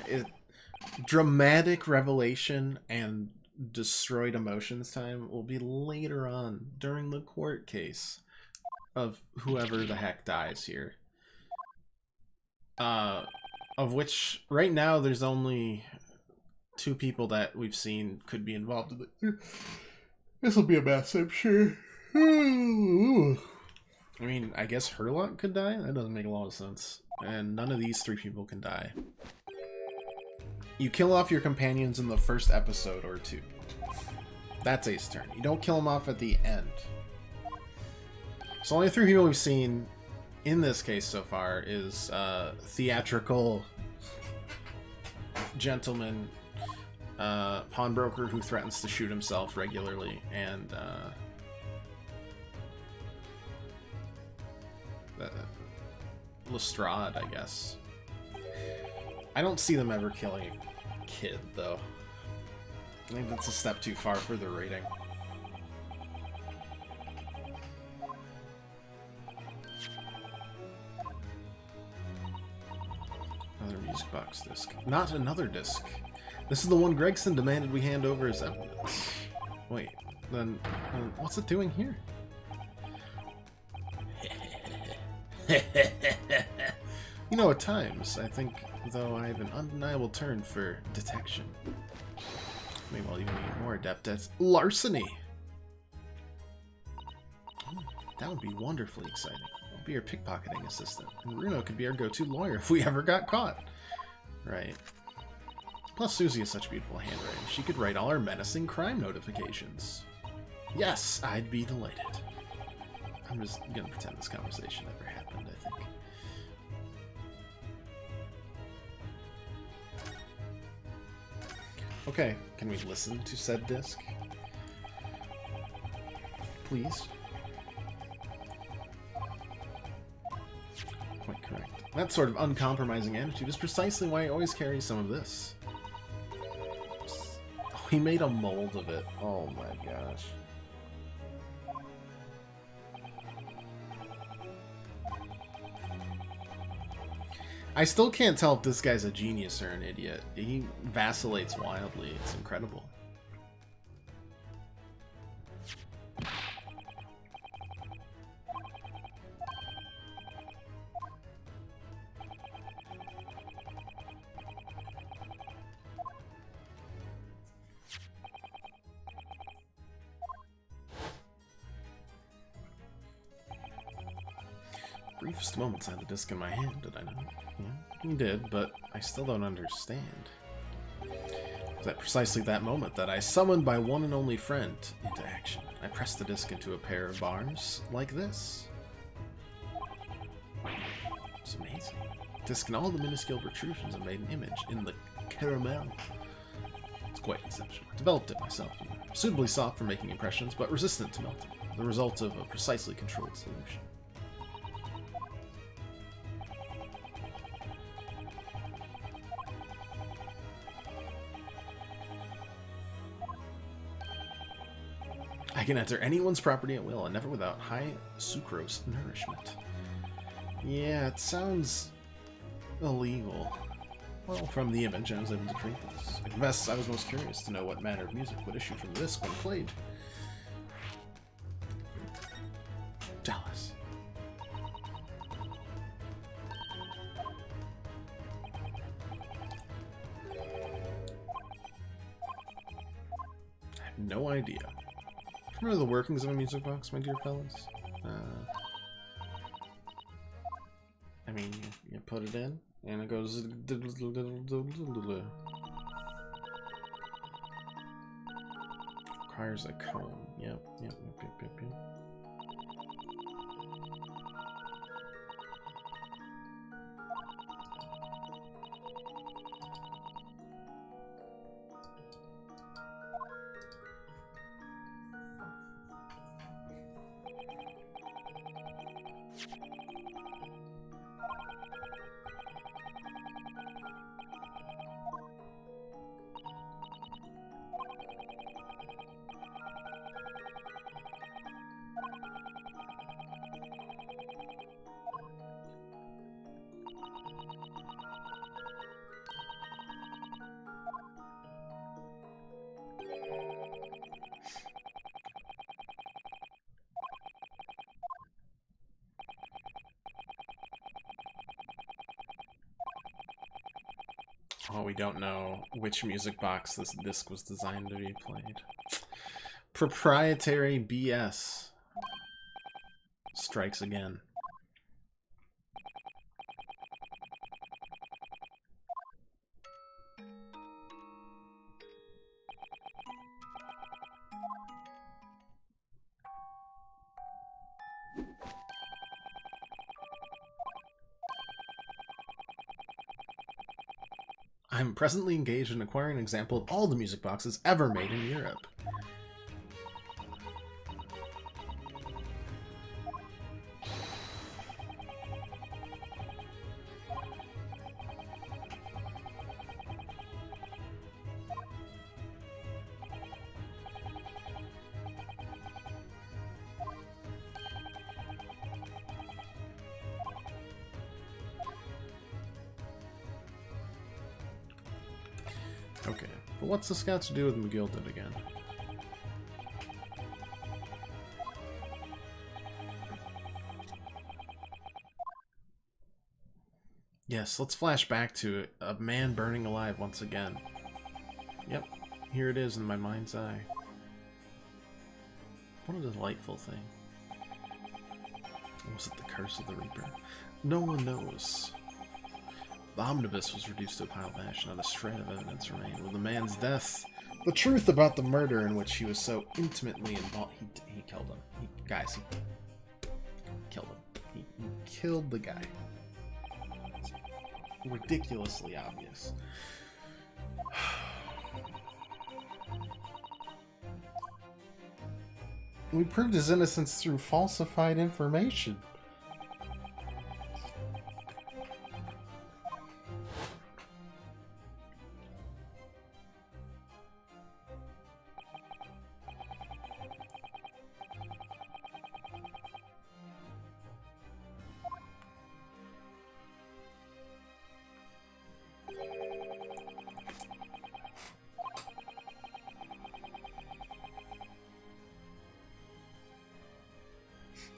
Speaker 1: Dramatic revelation and destroyed emotions time will be later on during the court case of whoever the heck dies here. Of which, right now, there's only 2 people that we've seen could be involved in it. This will be a mess, I'm sure. I mean, I guess Herlock could die? That doesn't make a lot of sense. And none of these 3 people can die. You kill off your companions in the first episode or 2. That's Ace's turn. You don't kill them off at the end. So only 3 people we've seen in this case so far is theatrical gentleman, pawnbroker who threatens to shoot himself regularly, and Lestrade, I guess. I don't see them ever killing a kid, though. I think that's a step too far for their rating. Another music box disc. Not another disc. This is the one Gregson demanded we hand over as evidence. Wait, then what's it doing here? You know, at times, I think, though, I have an undeniable turn for detection. Maybe I'll even be more adept at larceny. That would be wonderfully exciting. I'll be your pickpocketing assistant, and Bruno could be our go-to lawyer if we ever got caught. Right. Plus, Susie has such beautiful handwriting. She could write all our menacing crime notifications. Yes, I'd be delighted. I'm just gonna pretend this conversation never happened, I think. Okay, can we listen to said disc? Please? Quite correct. That sort of uncompromising attitude is precisely why I always carry some of this. Oh, he made a mold of it. Oh my gosh. I still can't tell if this guy's a genius or an idiot. He vacillates wildly. It's incredible. Briefest moments I had the disc in my hand, did I not? Yeah, you did, but I still don't understand. It was at precisely that moment that I summoned my one and only friend into action. I pressed the disc into a pair of bars, like this. It's amazing. Disc and all the minuscule protrusions have made an image in the caramel. It's quite exceptional. I developed it myself. Suitably soft for making impressions, but resistant to melting. The result of a precisely controlled solution. I can enter anyone's property at will, and never without high sucrose nourishment. Yeah, it sounds illegal. Well, from the image, I was able to treat this. I confess I was most curious to know what manner of music would issue from this when played. Dallas. I have no idea. Remember the workings of a music box, my dear fellas? I mean, you put it in, and it goes... Requires a cone. Yep. Oh, we don't know which music box this disc was designed to be played. Proprietary BS strikes again. I'm presently engaged in acquiring an example of all the music boxes ever made in Europe. Okay, but what's the scouts to do with McGilded again? Yes, let's flash back to a man burning alive once again. Yep, here it is in my mind's eye. What a delightful thing. Was it the curse of the Reaper? No one knows. The omnibus was reduced to a pile of ash, not a shred of evidence remained. With the man's death, the truth about the murder in which he was so intimately involved... He killed him. He killed him. He killed the guy. It's ridiculously obvious. We proved his innocence through falsified information.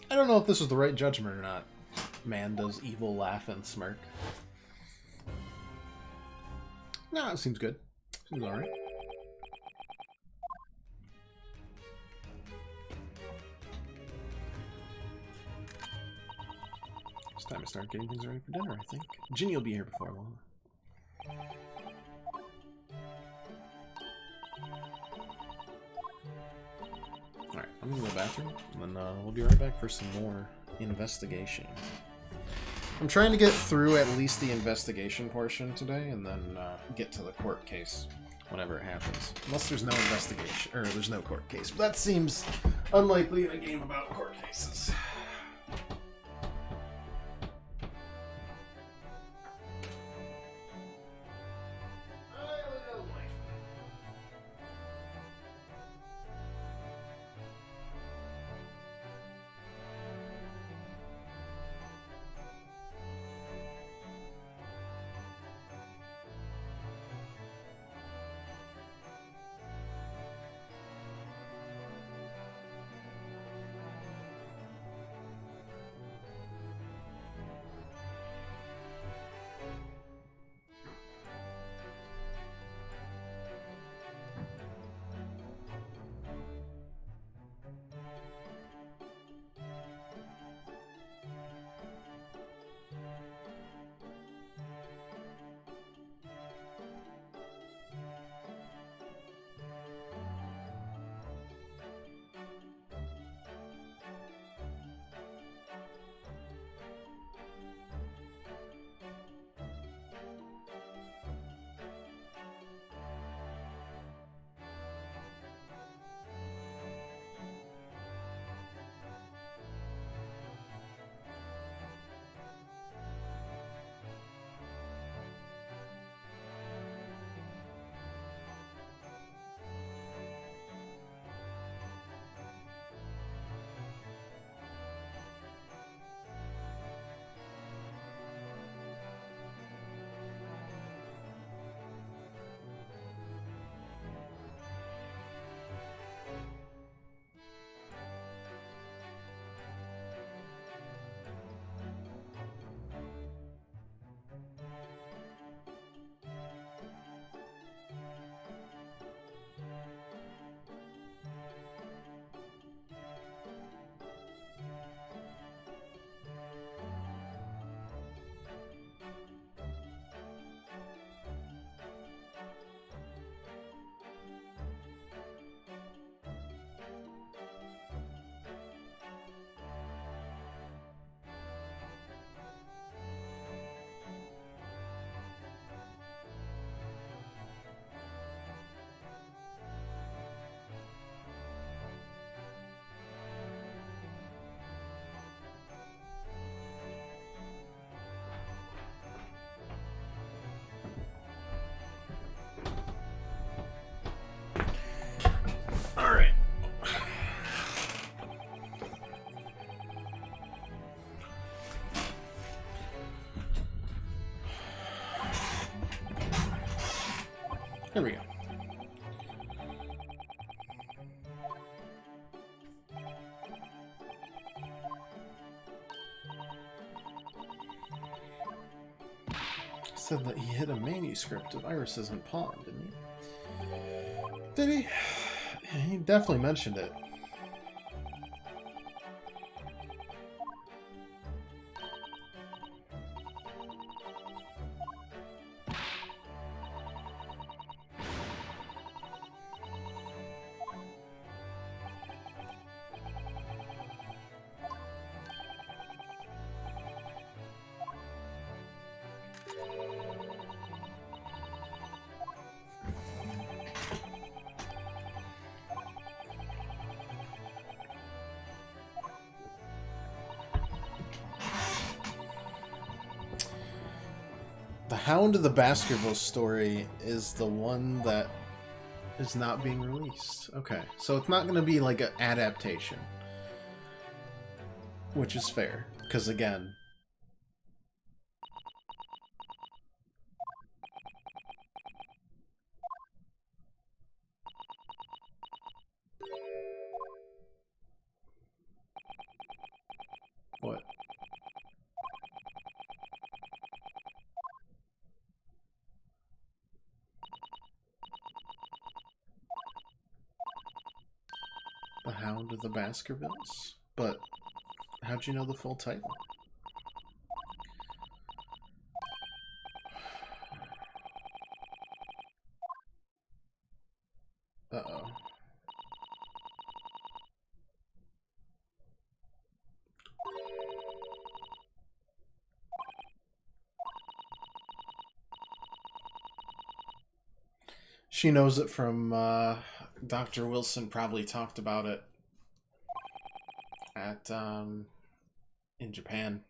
Speaker 1: I don't know if this was the right judgment or not. Man does evil laugh and smirk. No, it seems good. Seems alright. It's time to start getting things ready for dinner, I think. Ginny will be here before long. Alright, I'm gonna go to the bathroom, and then we'll be right back for some more investigation. I'm trying to get through at least the investigation portion today, and then get to the court case whenever it happens. Unless there's no investigation, or there's no court case. But that seems unlikely in a game about court cases. Said that he hid a manuscript of Iris's in Pond, didn't he? Did he? He definitely mentioned it. The Hound of the Baskervilles story is the one that is not being released. Okay, so it's not going to be like an adaptation. Which is fair, because again... What? The Hound of the Baskervilles? But how'd you know the full title? Uh-oh. She knows it from, Dr. Wilson probably talked about it at, in Japan.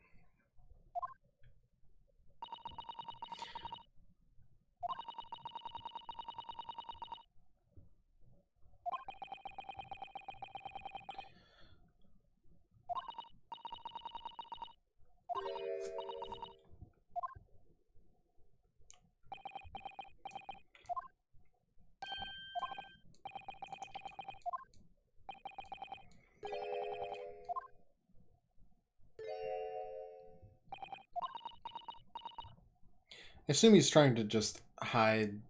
Speaker 1: I assume he's trying to just hide,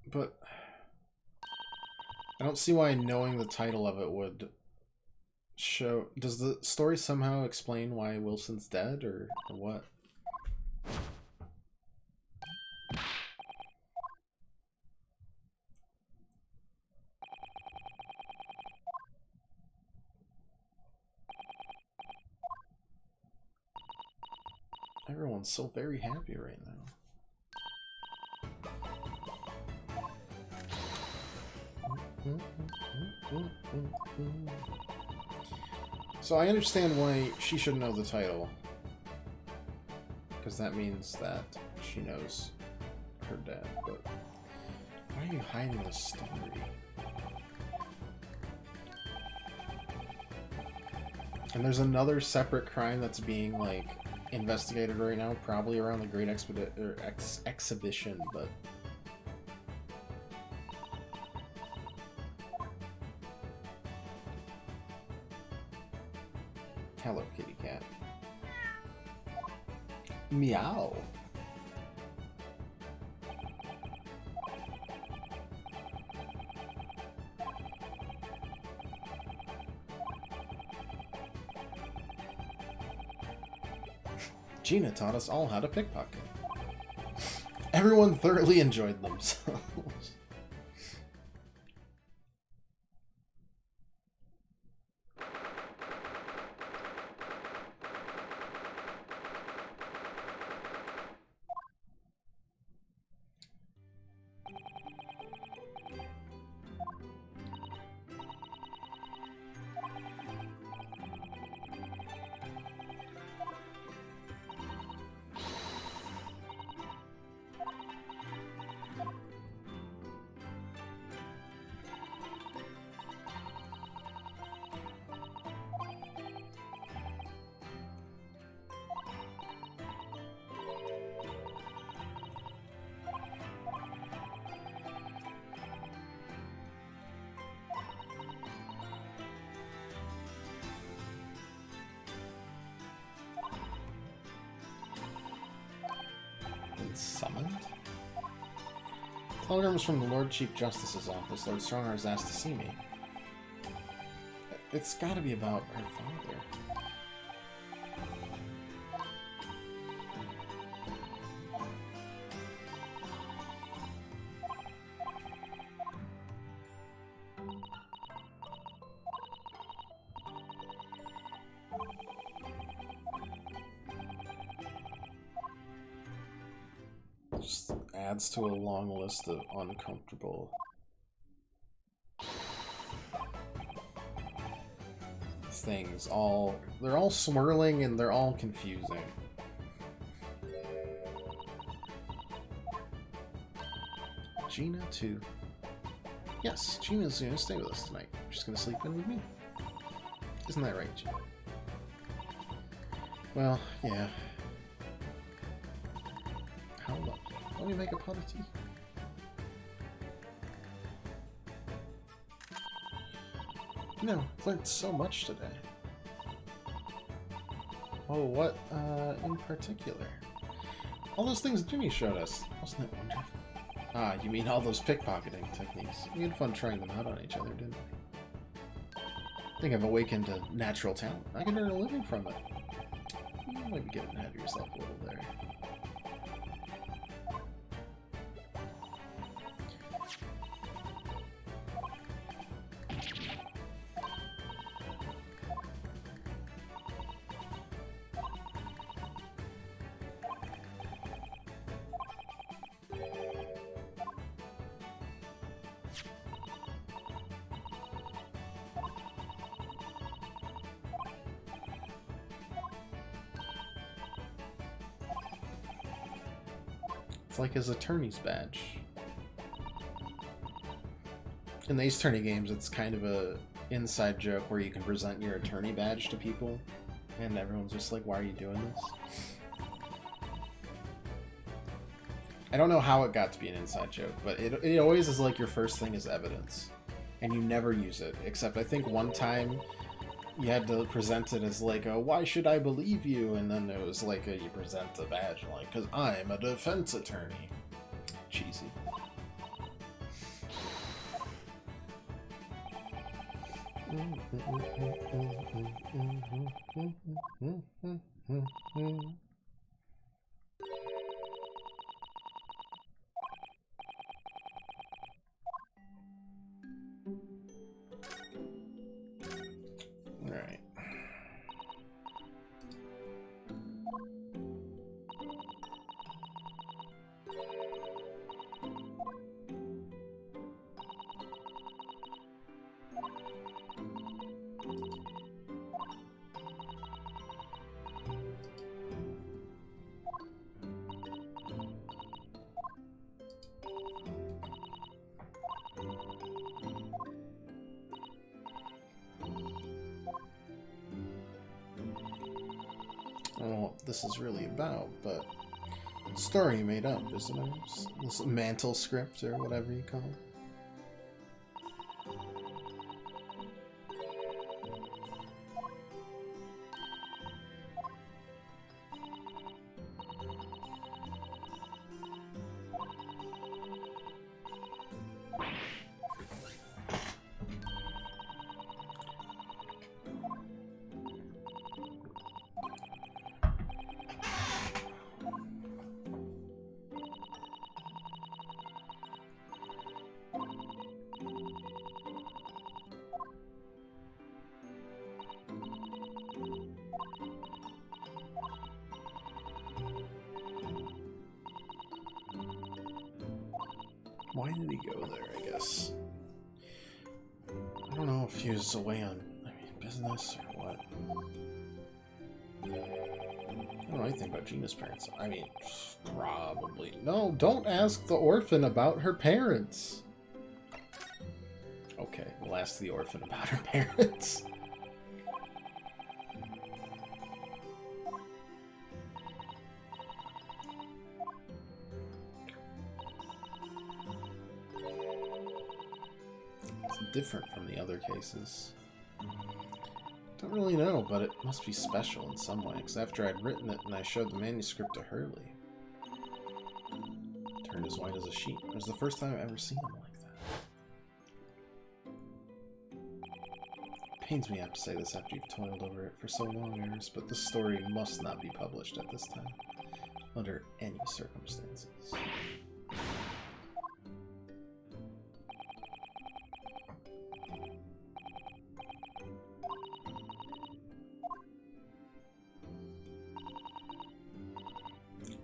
Speaker 1: but I don't see why knowing the title of it would show... Does the story somehow explain why Wilson's dead, or what? Everyone's so very happy right now. So I understand why she should know the title. Because that means that she knows her dad, but why are you hiding the story? And there's another separate crime that's being, like, investigated right now, probably around the Great Exhibition, but... Hello, kitty cat. Meow. Gina taught us all how to pickpocket. Everyone thoroughly enjoyed themselves. Summoned? Telegrams from the Lord Chief Justice's office. Lord Stronger has asked to see me. It's gotta be about her father. Just adds to a long list of uncomfortable things. They're all swirling and they're all confusing. Gina too. Yes, Gina's gonna stay with us tonight. She's gonna sleep in with me. Isn't that right, Gina? Well, yeah. How long? Let me make a pot of tea. You know, I've learned so much today. Oh, what, in particular? All those things Jimmy showed us. Wasn't it wonderful? Ah, you mean all those pickpocketing techniques. We had fun trying them out on each other, didn't we? I think I've awakened a natural talent. I can earn a living from it. You might be getting ahead of yourself a little there. It's like his attorney's badge. In the Ace Attorney games, it's kind of a inside joke where you can present your attorney badge to people, and everyone's just like, why are you doing this? I don't know how it got to be an inside joke, but it always is like your first thing is evidence, and you never use it, except I think one time you had to present it as like a, why should I believe you? And then it was like a, you present the badge like, because I'm a defense attorney. Cheesy. Alright. I don't know what this is really about, but story you made up, isn't it? This mantle script or whatever you call it. Why did he go there, I guess? I don't know if he was away on, business or what. I don't know anything about Gina's parents. I mean, probably. No, don't ask the orphan about her parents. Okay, we'll ask the orphan about her parents. Different from the other cases. Don't really know, but it must be special in some way, because after I'd written it and I showed the manuscript to Hurley. turned as white as a sheet. It was the first time I've ever seen him like that. Pains me I have to say this after you've toiled over it for so long, Iris, but this story must not be published at this time, under any circumstances.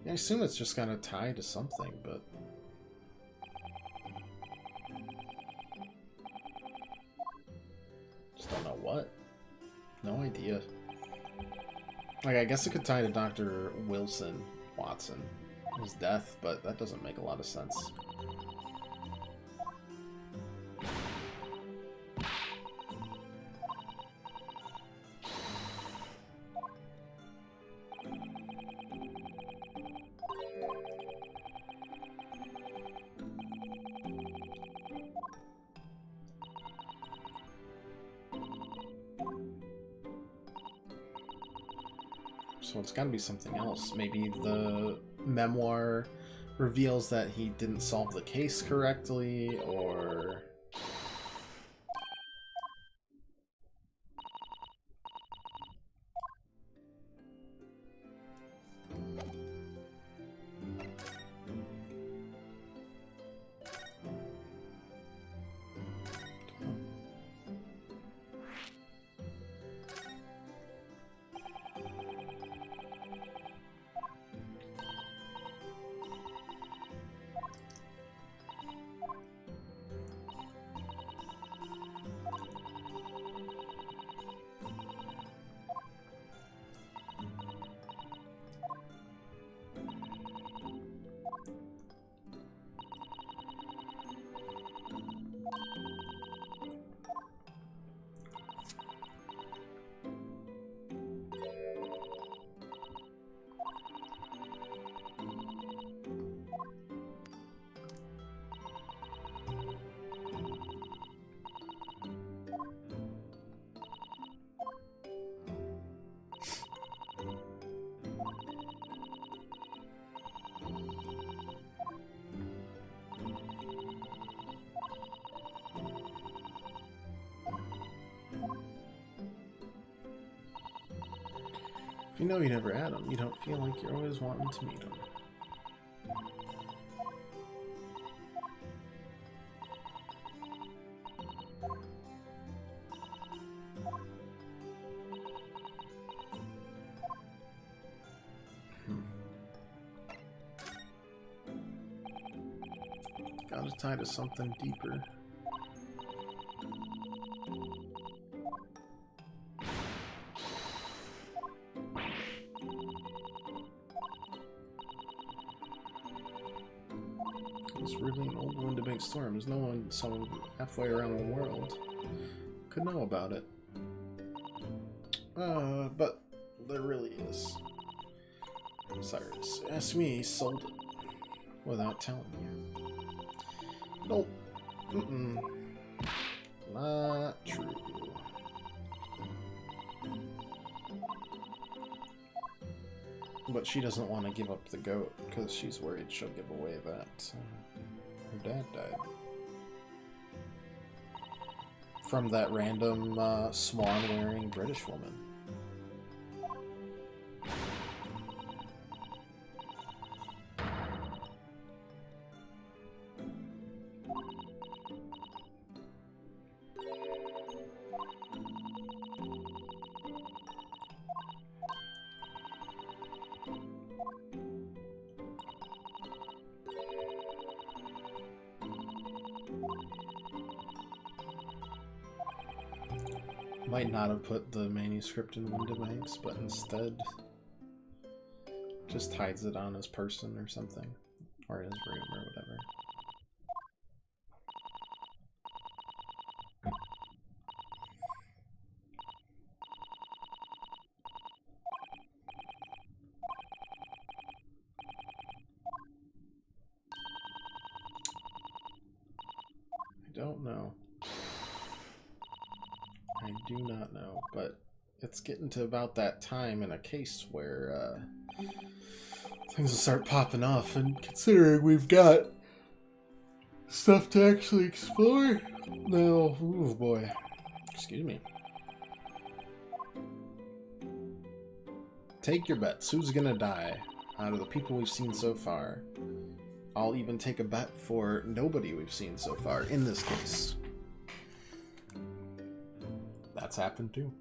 Speaker 1: I assume it's just gotta tie to something, but... just don't know what. No idea. Like, I guess it could tie to Dr. Watson, his death, but that doesn't make a lot of sense. So it's got to be something else. Maybe the memoir reveals that he didn't solve the case correctly, or... If you know you never had him, you don't feel like you're always wanting to meet him. Gotta tie to something deeper. It's really an old wind to make storms. No one so halfway around the world could know about it. But there really is. Cyrus asked me, he sold it without telling you. Nope. Not true. But she doesn't want to give up the goat because she's worried she'll give away that her dad died. From that random swan-wearing British woman. Might not have put the manuscript in Windibanks, but instead just hides it on his person or something, or his room or whatever. I don't know. I do not know, but it's getting to about that time in a case where things will start popping off, and considering we've got stuff to actually explore, no, oh boy, excuse me. Take your bets. Who's gonna die out of the people we've seen so far? I'll even take a bet for nobody we've seen so far in this case. That's happened too.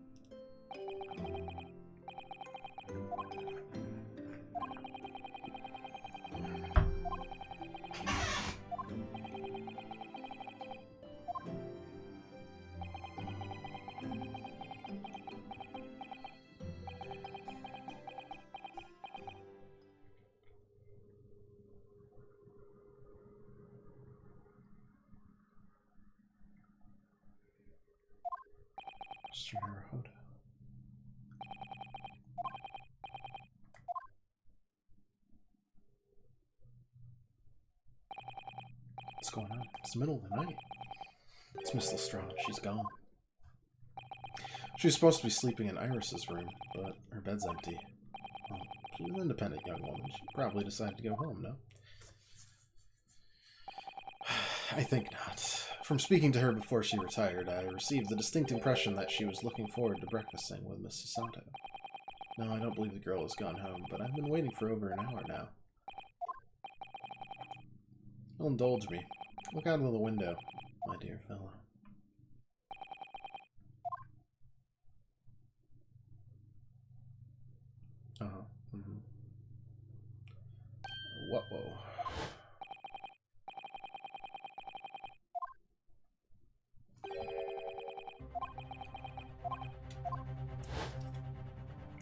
Speaker 1: What's going on? It's the middle of the night. It's Miss Lestrade. She's gone. She was supposed to be sleeping in Iris's room, but her bed's empty. Well, she's an independent young woman. She probably decided to go home, no? I think not. From speaking to her before she retired, I received the distinct impression that she was looking forward to breakfasting with Mrs. Santo. No, I don't believe the girl has gone home, but I've been waiting for over an hour now. You'll indulge me. Look out of the window, my dear fellow. Whoa.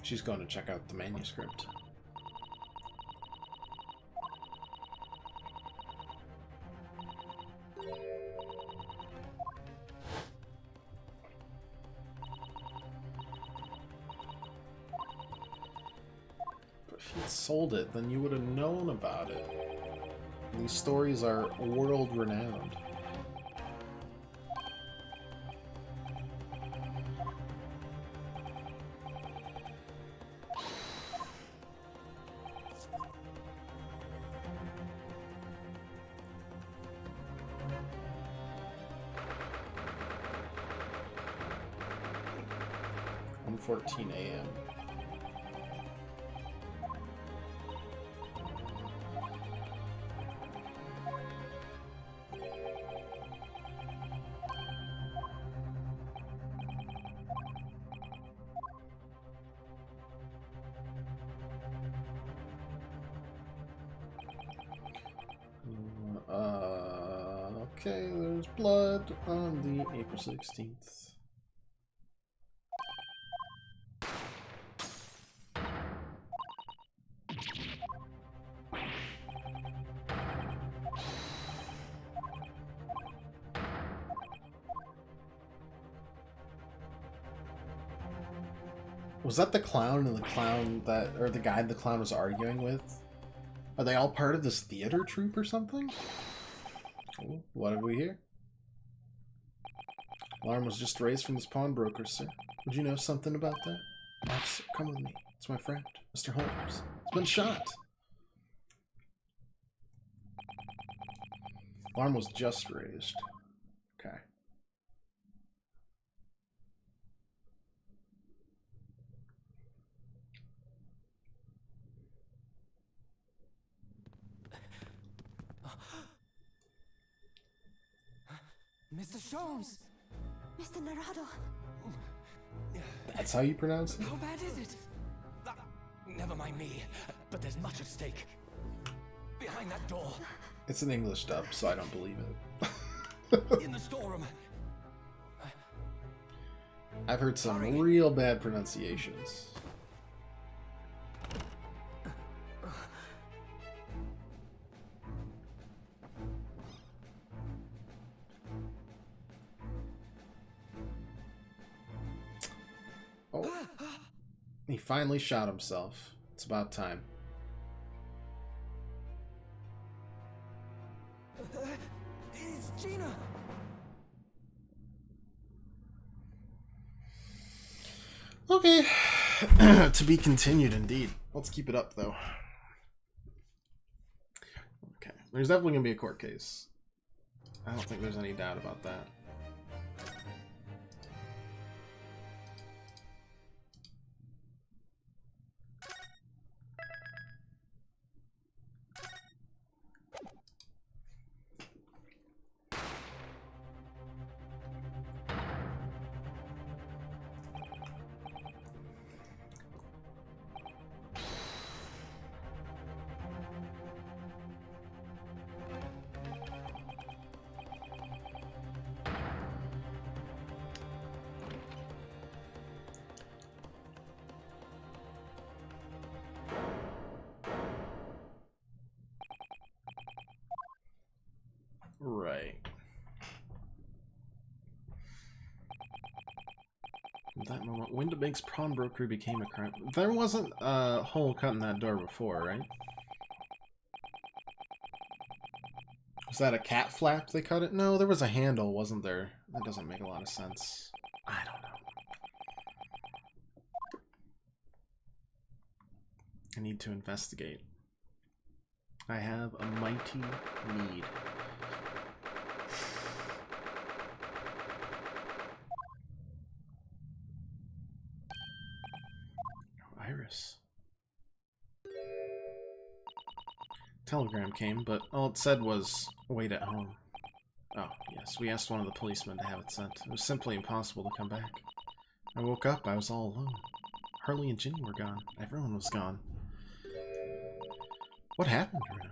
Speaker 1: She's going to check out the manuscript. If you'd sold it, then you would have known about it. These stories are world-renowned. One 14 a.m. Okay, there's blood on the April 16th. Was that the clown and the clown that, or the guy the clown was arguing with? Are they all part of this theater troupe or something? Oh, what have we here? Alarm was just raised from this pawnbroker, sir. Would you know something about that? Officer, come with me. It's my friend, Mr. Holmes. He's been shot. Alarm was just raised. Okay.
Speaker 3: Mr. Sholmes!
Speaker 4: Mr. Narado!
Speaker 1: That's how you pronounce it?
Speaker 3: How bad is it? Never mind me, but there's much at stake. Behind that door.
Speaker 1: It's an English dub, so I don't believe it.
Speaker 3: In the storeroom.
Speaker 1: I've heard some real bad pronunciations. Oh. He finally shot himself. It's about time.
Speaker 3: It's Gina!
Speaker 1: Okay. To be continued, indeed. Let's keep it up, though. There's definitely gonna be a court case. I don't think there's any doubt about that. Right. At that moment, Windibank's pawnbroker became a crime. There wasn't a hole cut in that door before, right? Was that a cat flap they cut it? No, there was a handle, wasn't there? That doesn't make a lot of sense. I don't know. I need to investigate. I have a mighty need. Iris. Telegram came, but all it said was, wait at home. Oh, yes, we asked one of the policemen to have it sent. It was simply impossible to come back. I woke up, I was all alone. Harley and Ginny were gone. Everyone was gone. What happened to her?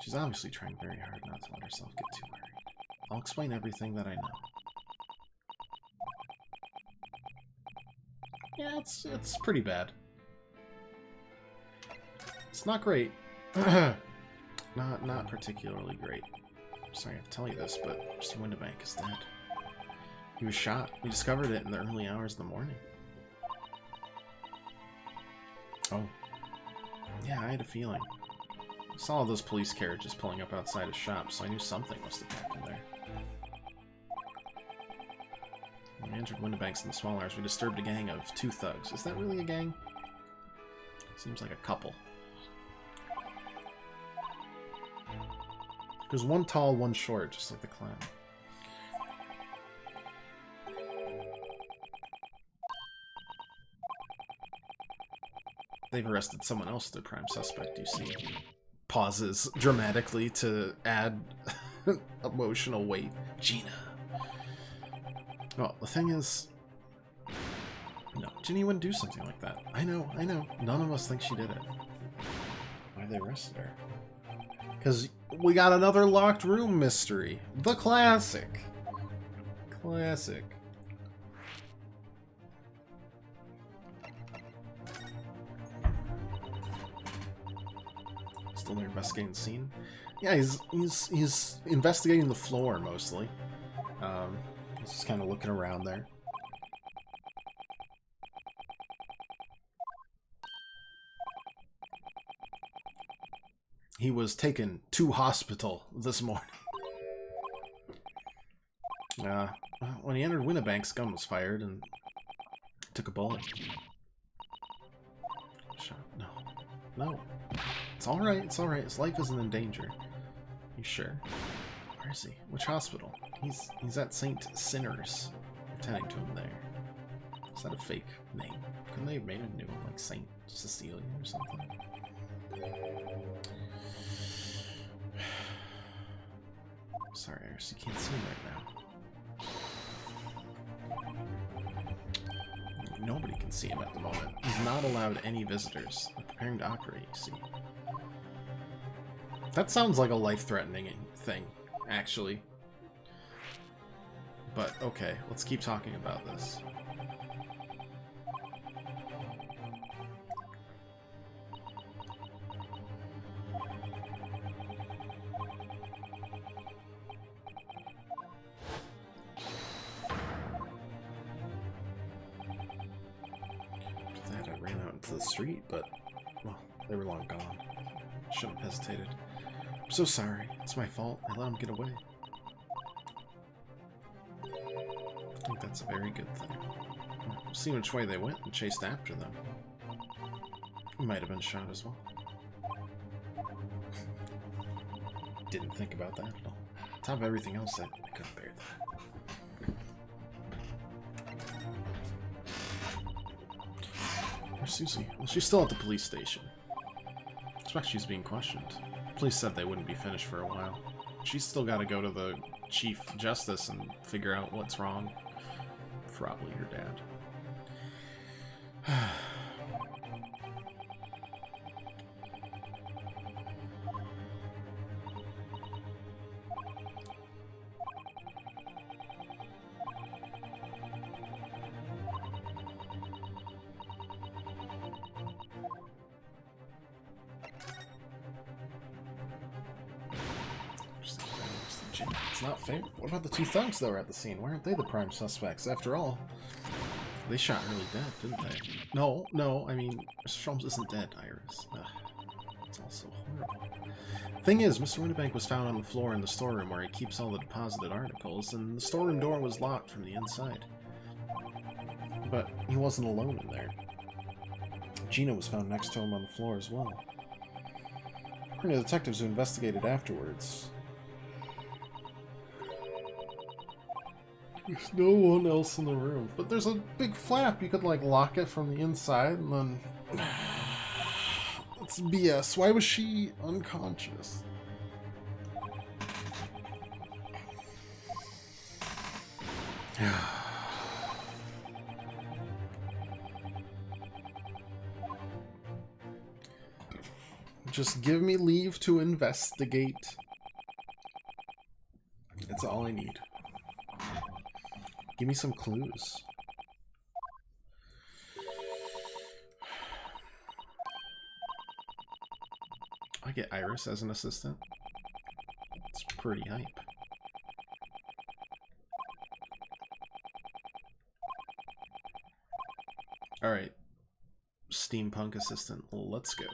Speaker 1: She's obviously trying very hard not to let herself get too worried. I'll explain everything that I know. Yeah, it's pretty bad. It's not great. not particularly great. I'm sorry I have to tell you this, but Mr. Windibank is dead. He was shot. We discovered it in the early hours of the morning. Oh. Yeah, I had a feeling. I saw all those police carriages pulling up outside his shop, so I knew something must have happened there. When we entered Windibank's in the small hours, we disturbed a gang of 2 thugs. Is that really a gang? Seems like a couple. There's one tall, one short, just like the clown. They've arrested someone else, their prime suspect, you see. Pauses dramatically to add emotional weight. Gina. Well, the thing is... No, Ginny wouldn't do something like that. I know. None of us think she did it. Why'd they arrest her? Because we got another locked room mystery. The classic. Classic. Still there investigating the scene? Yeah, he's investigating the floor mostly. He's just kind of looking around there. He was taken to hospital this morning. When he entered Windibank's, gun was fired and took a bullet. Shot. No. It's alright, His life isn't in danger. You sure? Where is he? Which hospital? He's at St. Sinner's. We're tending to him there. Is that a fake name? Couldn't they have made a new one, like St. Cecilia or something? Sorry, Iris, you can't see him right now. Nobody can see him at the moment. He's not allowed any visitors. They're preparing to operate, you see. That sounds like a life-threatening thing, actually. But, okay, let's keep talking about this. The street, but, well, they were long gone. Shouldn't have hesitated. I'm so sorry. It's my fault. I let them get away. I think that's a very good thing. We'll see which way they went and chased after them. He might have been shot as well. didn't think about that at all. On top of everything else, I couldn't bear that. Where's Susie? Well, she's still at the police station. I expect she's being questioned. Police said they wouldn't be finished for a while. She's still got to go to the Chief Justice and figure out what's wrong. Probably her dad. It's not fair. What about the two thugs that were at the scene? Why aren't they the prime suspects? After all, they shot Hurley dead, didn't they? No, I mean, Mr. Sholmes isn't dead, Iris. It's all so horrible. Thing is, Mr. Winterbank was found on the floor in the storeroom where he keeps all the deposited articles, and the storeroom door was locked from the inside. But he wasn't alone in there. Gina was found next to him on the floor as well. According to the detectives who investigated afterwards, there's no one else in the room. But there's a big flap. You could, like, lock it from the inside and then... It's BS. Why was she unconscious? Just give me leave to investigate. That's all I need. Give me some clues. I get Iris as an assistant. It's pretty hype. Alright. Steampunk assistant, let's go.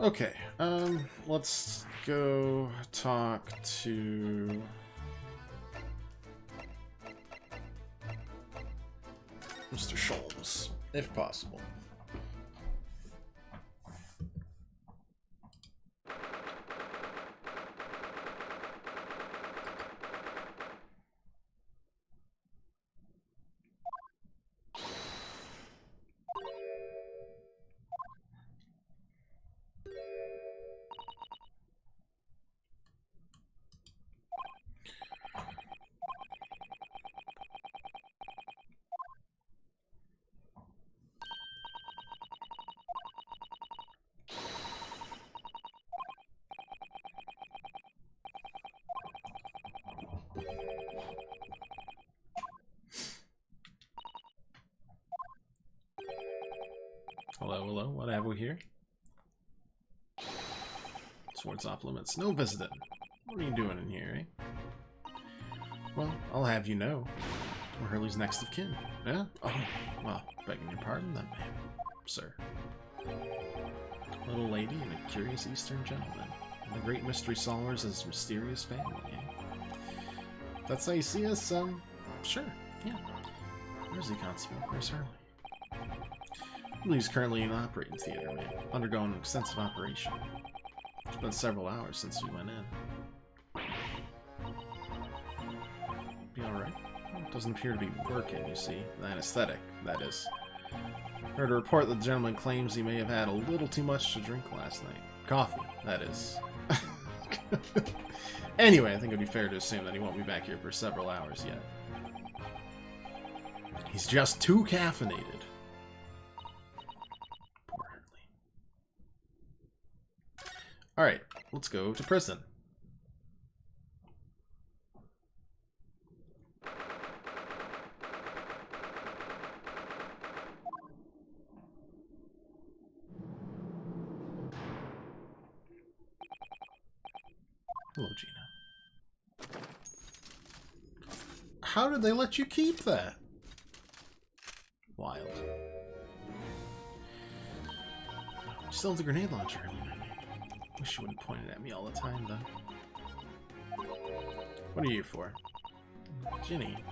Speaker 1: Okay, let's go talk to Mr. Sholmes, if possible. Hello, what have we here? Swords off limits. No visiting. What are you doing in here, eh? Well, I'll have you know. We're Hurley's next of kin. Yeah? Oh, well, begging your pardon then, ma'am. Sir. A little lady and a curious Eastern gentleman. And the great mystery solvers is mysterious family, eh? That's how you see us, sure, yeah. Where's the constable? Where's Hurley? He's currently in an operating theater, man. Undergoing an extensive operation. It's been several hours since we went in. Be alright? Well, it doesn't appear to be working, you see. The anesthetic, that is. Heard a report that the gentleman claims he may have had a little too much to drink last night. Coffee, that is. Anyway, I think it would be fair to assume that he won't be back here for several hours yet. He's just too caffeinated. Alright, let's go to prison. Hello, Gina. How did they let you keep that? Wild. Still have the grenade launcher. Wish you wouldn't point it at me all the time, though. What are you here for? Ginny,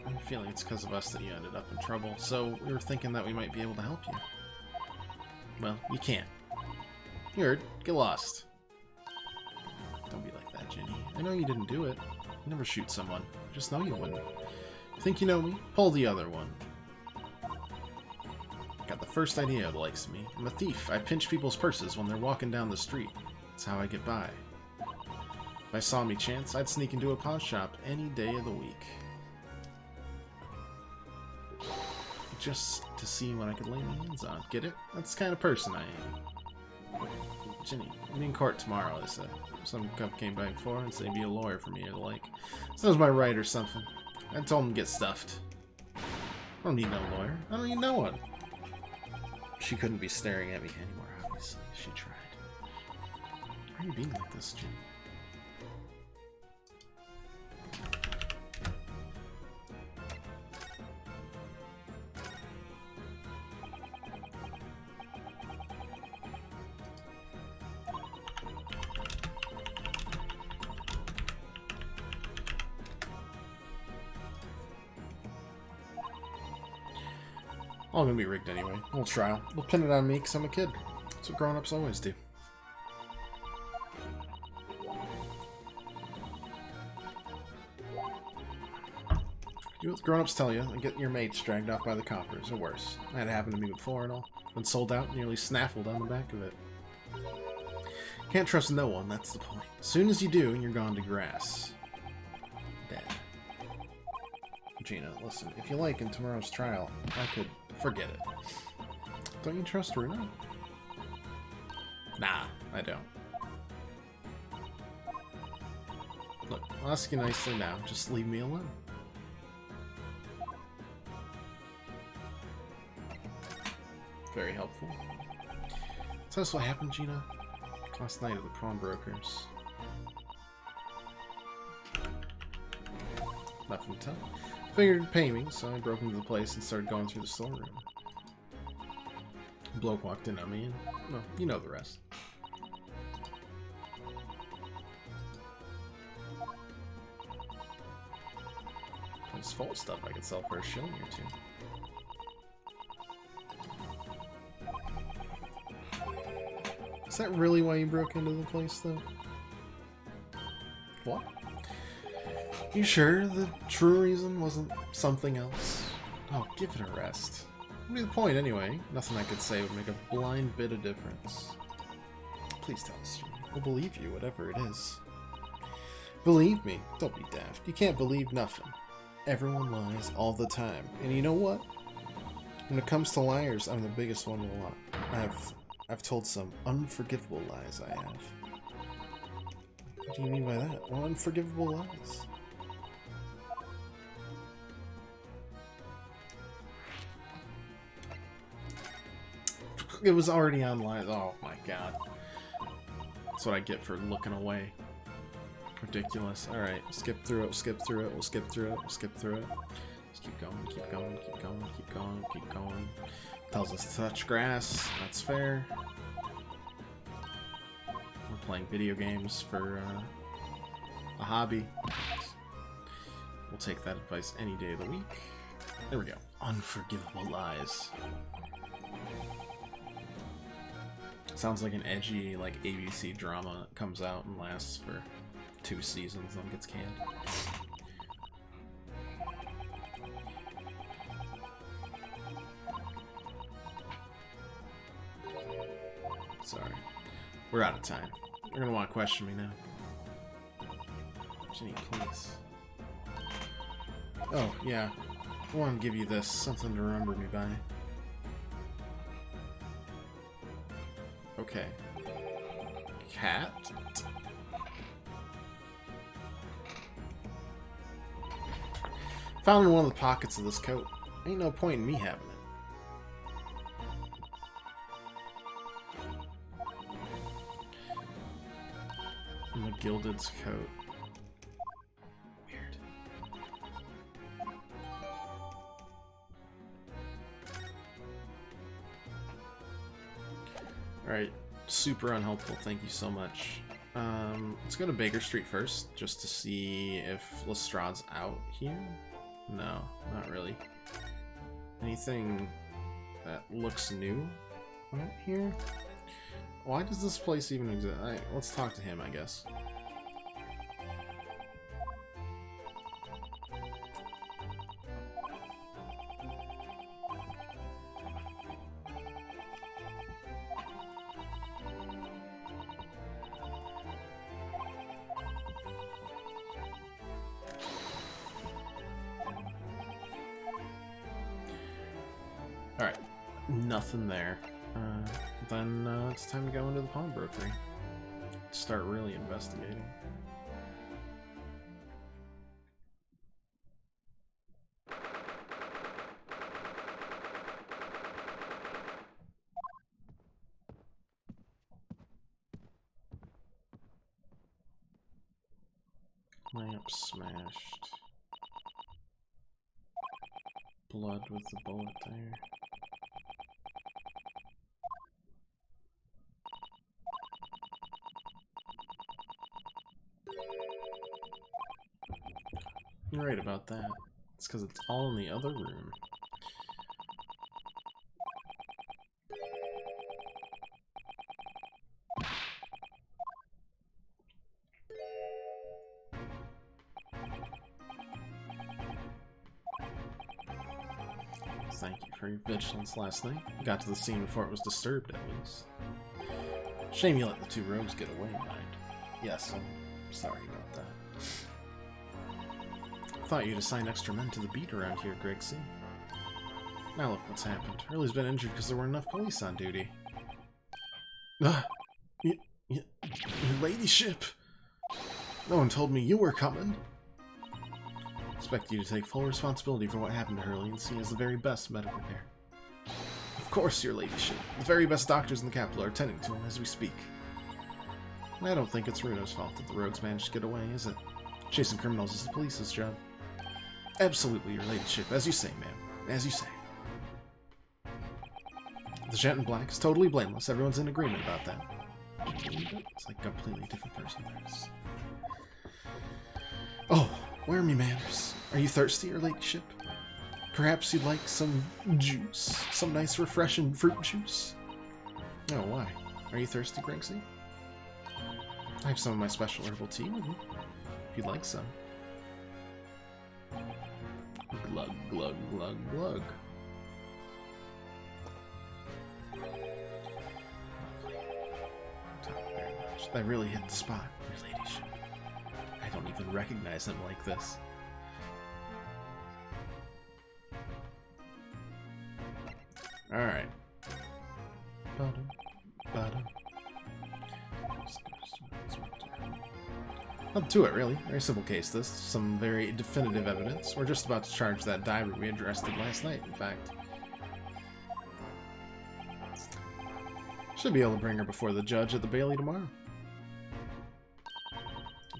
Speaker 1: I have a feeling it's because of us that you ended up in trouble, so we were thinking that we might be able to help you. Well, you can't. You heard. Get lost. Don't be like that, Ginny. I know you didn't do it. You never shoot someone. I just know you wouldn't. Think you know me? Pull the other one. Got the first idea that likes me. I'm a thief. I pinch people's purses when they're walking down the street. That's how I get by. If I saw me chance, I'd sneak into a pawn shop any day of the week. Just to see what I could lay my hands on. Get it? That's the kind of person I am. Ginny, I'm in court tomorrow, they said. Some cop came by before and said he'd be a lawyer for me or the like. So was my right or something. I told him to get stuffed. I don't need no lawyer. I don't need no one. She couldn't be staring at me anymore, obviously. She tried. Why are you being like this, Ginny? All gonna be rigged anyway. We'll trial. They'll pin it on me because I'm a kid. That's what grown-ups always do. Do what grown-ups tell you and get your mates dragged off by the coppers, or worse. That happened to me before and all. Been sold out and nearly snaffled on the back of it. Can't trust no one, that's the point. As soon as you do, you're gone to grass. Dead. Gina, listen, if you like in tomorrow's trial, I could forget it. Don't you trust Runa? Nah, I don't. Look, I'll ask you nicely now, just leave me alone. Very helpful. Tell us what happened, Gina. Last night at the pawnbrokers. Nothing to tell. Figured it'd pay me, so I broke into the place and started going through the storeroom. A bloke walked in on me, and, well, you know the rest. There's full stuff I could sell for a shilling or two. Is that really why you broke into the place, though? What? You sure the true reason wasn't something else? Oh, give it a rest. What'd be the point, anyway? Nothing I could say would make a blind bit of difference. Please tell us, Jimmy. We'll believe you, whatever it is. Believe me. Don't be daft. You can't believe nothing. Everyone lies all the time. And you know what? When it comes to liars, I'm the biggest one of the lot. I've told some unforgivable lies, I have. What do you mean by that? Well, unforgivable lies. It was already online. Oh my god. That's what I get for looking away. Ridiculous. Alright, skip through it, skip through it, we'll skip through it, we'll skip through it. Just keep going, keep going, keep going, keep going, keep going. Tells us to touch grass. That's fair. We're playing video games for a hobby. We'll take that advice any day of the week. There we go. Unforgivable lies. Sounds like an edgy, like, ABC drama that comes out and lasts for 2 seasons and gets canned. Sorry. We're out of time. You're gonna want to question me now. Ginny, please. Oh, yeah. I want to give you this. Something to remember me by. Okay. Cat? Found in one of the pockets of this coat. Ain't no point in me having it. McGilded's coat. Weird. Alright, super unhelpful, thank you so much. Let's go to Baker Street first, just to see if Lestrade's out here. No, not really. Anything that looks new out here? Why does this place even exist? Let's talk to him, I guess. Alright, nothing there. Then it's time to go into the pawnbrokery. Start really investigating. Lamp smashed. Blood with the bullet there. You're right about that. It's because it's all in the other room. Thank you for your vigilance last night. Got to the scene before it was disturbed, at least. Shame you let the two rogues get away, mind. Yes, I'm sorry about that. Thought you'd assign extra men to the beat around here, Griggsy. Now look what's happened. Hurley's been injured because there weren't enough police on duty. Your ladyship! No one told me you were coming. Expect you to take full responsibility for what happened to Hurley and see as the very best medical care. Of course, your ladyship. The very best doctors in the capital are tending to him as we speak. I don't think it's Runo's fault that the rogues managed to get away, is it? Chasing criminals is the police's job. Absolutely, your ladyship. As you say, ma'am. As you say. The gent in black is totally blameless. Everyone's in agreement about that. It's like a completely different person. Oh, where are me manners? Are you thirsty, your ladyship? Perhaps you'd like some juice? Some nice refreshing fruit juice? Oh, why? Are you thirsty, Griggsy? I have some of my special herbal tea with me. If you'd like some. Glug, glug, glug, glug. Very much. That really hit the spot, your ladyship. I don't even recognize him like this. Alright. Nothing to it, really. Very simple case, this. Some very definitive evidence. We're just about to charge that diver we had arrested last night, in fact. Should be able to bring her before the judge at the Bailey tomorrow.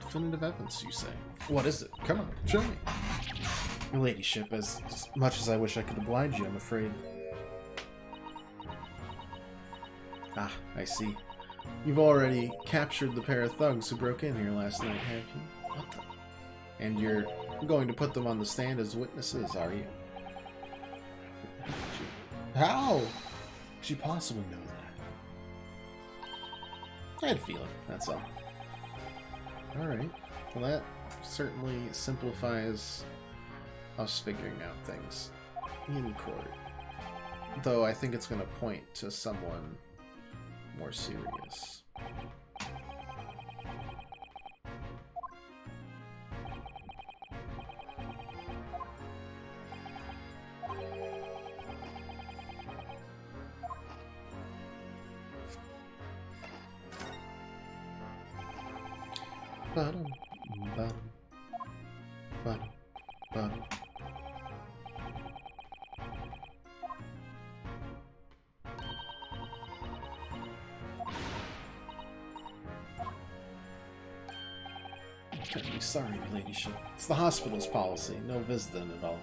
Speaker 1: Definitive evidence, you say? What is it? Come on, show me. Your ladyship, as much as I wish I could oblige you, I'm afraid. Ah, I see. You've already captured the pair of thugs who broke in here last night, have you? What the? And you're going to put them on the stand as witnesses, are you? How? Could she possibly know that? I had a feeling, that's all. Alright. Well, that certainly simplifies us figuring out things in court. Though I think it's going to point to someone more serious. Bottom, bottom, bottom, bottom. Terribly sorry, your ladyship. It's the hospital's policy. No visiting at all.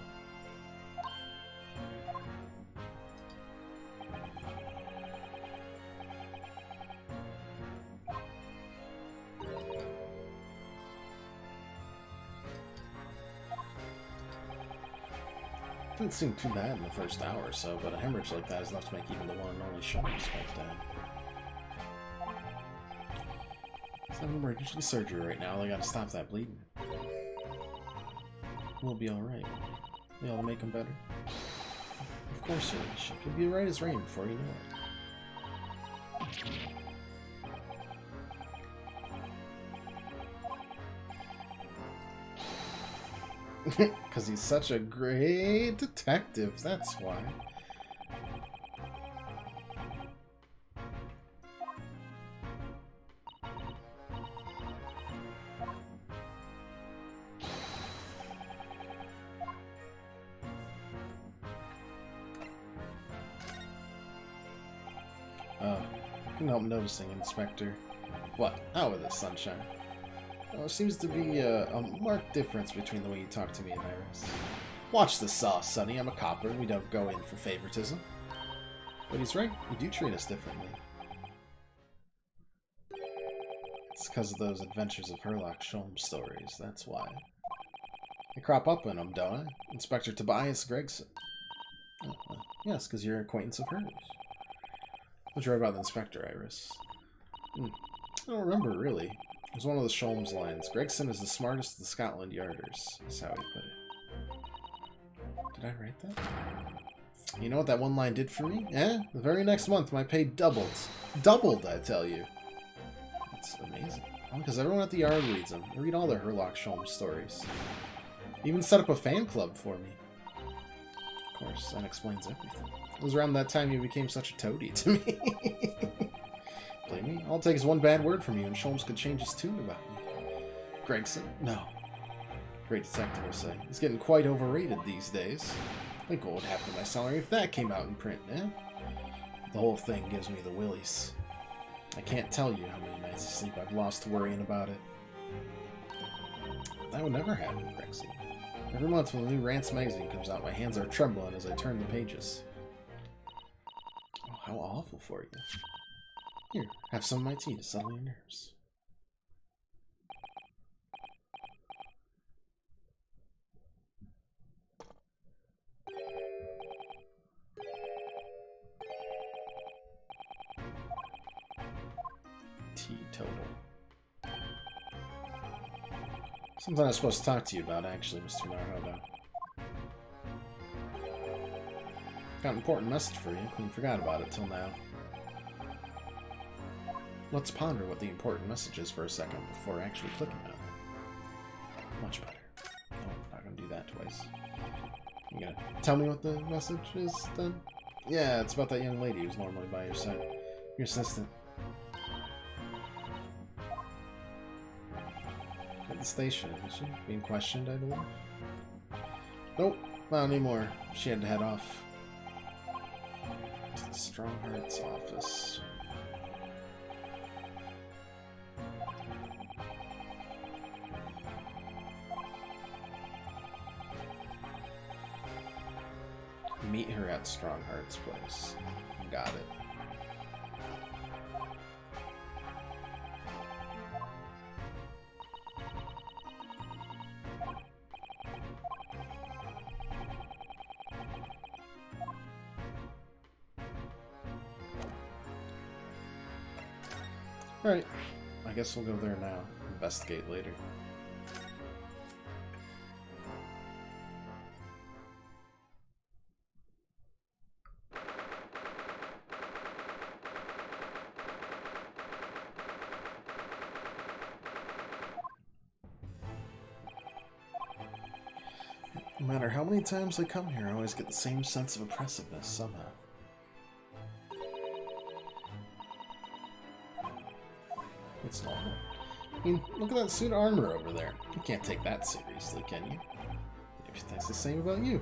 Speaker 1: Didn't seem too bad in the first hour or so, but a hemorrhage like that is enough to make even the one and only Sean spike down. It's having emergency surgery right now. They gotta stop that bleeding. We'll be alright. You able to make him better? Of course you will. He'll be right as rain before you know it. Because he's such a great detective, that's why. I couldn't help noticing, Inspector. What? Out with it, sunshine. Well, there seems to be a marked difference between the way you talk to me and Iris. Watch the sauce, Sonny. I'm a copper. We don't go in for favoritism. But he's right. You do treat us differently. It's because of those Adventures of Herlock Sholmes stories. That's why. I crop up in them, don't I? Inspector Tobias Gregson. Oh, well, yes, because you're an acquaintance of hers. What'd you write about the Inspector, Iris? I don't remember, really. It was one of the Sholmes lines. Gregson is the smartest of the Scotland Yarders, is how he put it. Did I write that? You know what that one line did for me? Eh? The very next month, my pay doubled. Doubled, I tell you. That's amazing. Well, because everyone at the Yard reads them. They read all the Herlock Sholmes stories. They even set up a fan club for me. Of course, that explains everything. It was around that time you became such a toady to me. Blame me? All it takes is one bad word from you and Sholmes could change his tune about me. Gregson? No. Great detective will say. He's getting quite overrated these days. Think what would happen to my salary if that came out in print, eh? The whole thing gives me the willies. I can't tell you how many nights of sleep I've lost worrying about it. That would never happen, Gregson. Every month when the new Rants magazine comes out, my hands are trembling as I turn the pages. Oh, how awful for you. Here, have some of my tea to settle your nerves. Teetotal. Something I'm supposed to talk to you about, actually, Mr. Naruto. Got an important message for you. Clean forgot about it till now. Let's ponder what the important message is for a second before actually clicking on it. Much better. Oh, not gonna do that twice. You gonna tell me what the message is, then? Yeah, it's about that young lady who's normally by your side. Your assistant. At the station, isn't she? Being questioned, I believe? Nope, not anymore. She had to head off. To the Strongheart's office. Meet her at Strongheart's place. Got it. Alright, I guess we'll go there now. Investigate later. No matter how many times I come here, I always get the same sense of oppressiveness somehow. It's normal. I mean, look at that suit of armor over there. You can't take that seriously, can you? Maybe that's the same about you.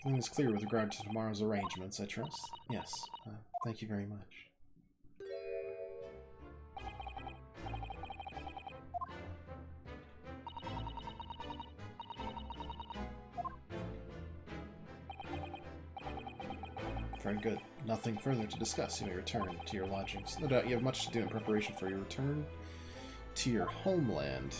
Speaker 1: Everything is clear with regard to tomorrow's arrangements, I trust? Yes. Thank you very much. Very good. Nothing further to discuss. You may return to your lodgings. No doubt you have much to do in preparation for your return to your homeland.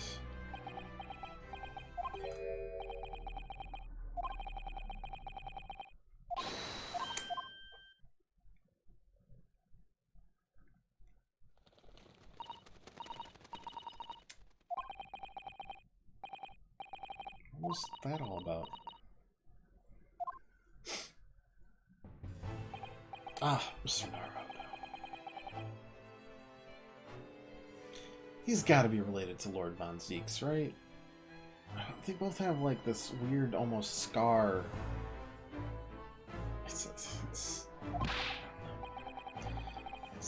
Speaker 1: What's that all about? Ah, Mr. Naruto. He's got to be related to Lord Von Zeeks, right? They both have like this weird, almost scar. What's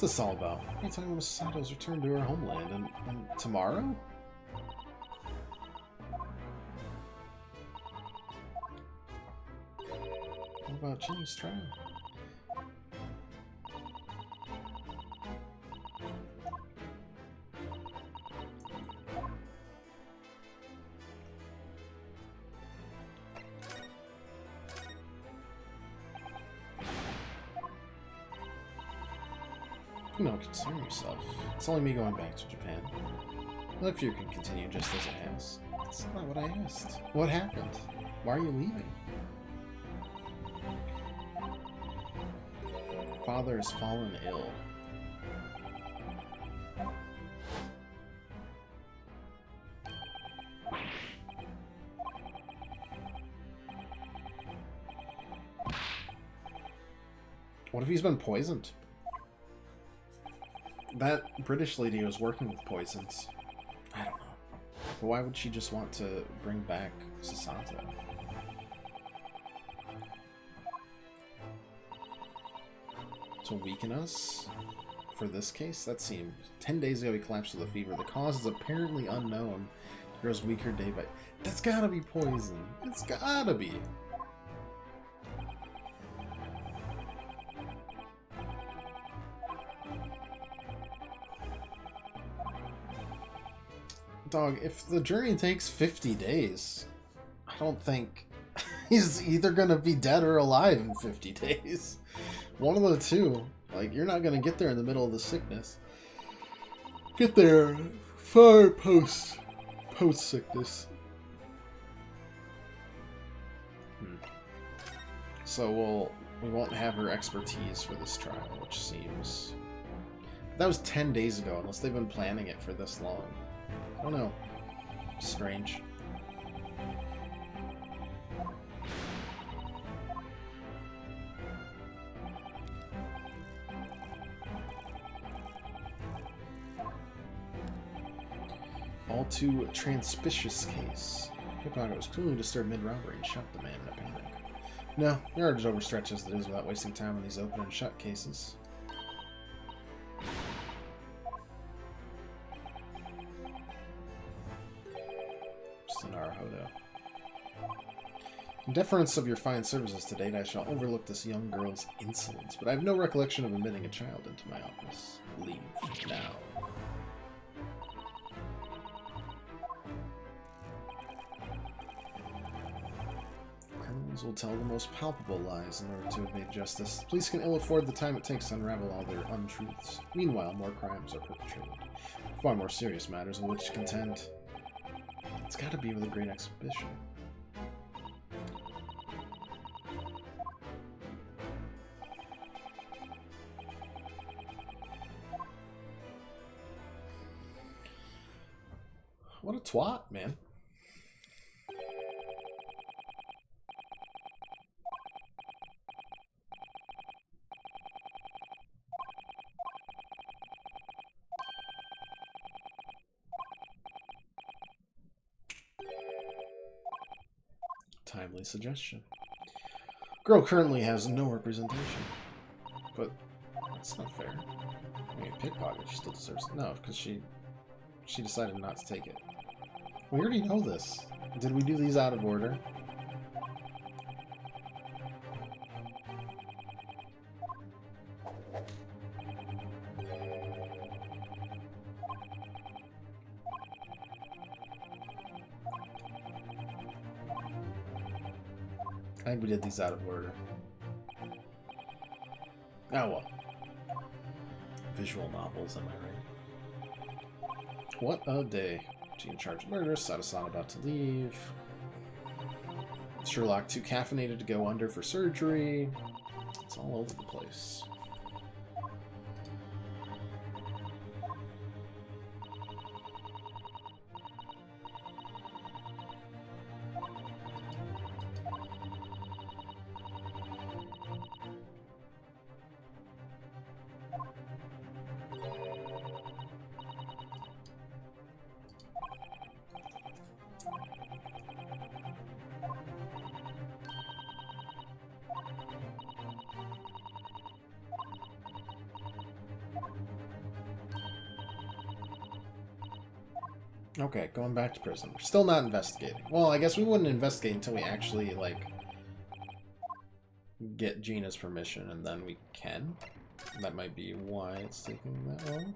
Speaker 1: this all about? You're talking about Misato's return to her homeland, and tomorrow? What about Jenny's trial? No, concern yourself. It's only me going back to Japan. Life here can continue just as it has. That's not what I asked. What happened? Why are you leaving? Father has fallen ill. What if he's been poisoned? That British lady was working with poisons. I don't know. But why would she just want to bring back Sasato? To weaken us? For this case? That seems... 10 days ago he collapsed with a fever. The cause is apparently unknown. He grows weaker day by... That's gotta be poison. It's gotta be. Dog, if the journey takes 50 days, I don't think he's either going to be dead or alive in 50 days. One of the two. Like, you're not going to get there in the middle of the sickness. Get there far post-sickness. So we won't have her expertise for this trial, which seems... That was 10 days ago, unless they've been planning it for this long. I don't know. Strange. All too transpicious case. Pickpocket was clearly disturbed mid-robbery and shot the man in a panic. No, there are just overstretched as it is without wasting time on these open and shut cases. In deference of your fine services to date, I shall overlook this young girl's insolence, but I have no recollection of admitting a child into my office. Leave now. Criminals will tell the most palpable lies in order to evade justice. Police can ill afford the time it takes to unravel all their untruths. Meanwhile, more crimes are perpetrated. Far more serious matters in which to contend. It's gotta be with a great exhibition. What a twat, man. Timely suggestion. Girl currently has no representation. But that's not fair. I mean, pickpocket, she still deserves it. No, because she decided not to take it. We already know this. Did we do these out of order? I think we did these out of order. Oh well. Visual novels, am I right? What a day. She in charge of murder, Sato-san about to leave. Sherlock too caffeinated to go under for surgery. It's all over the place. Okay, going back to prison. We're still not investigating. Well, I guess we wouldn't investigate until we actually, like, get Gina's permission, and then we can. That might be why it's taking that long.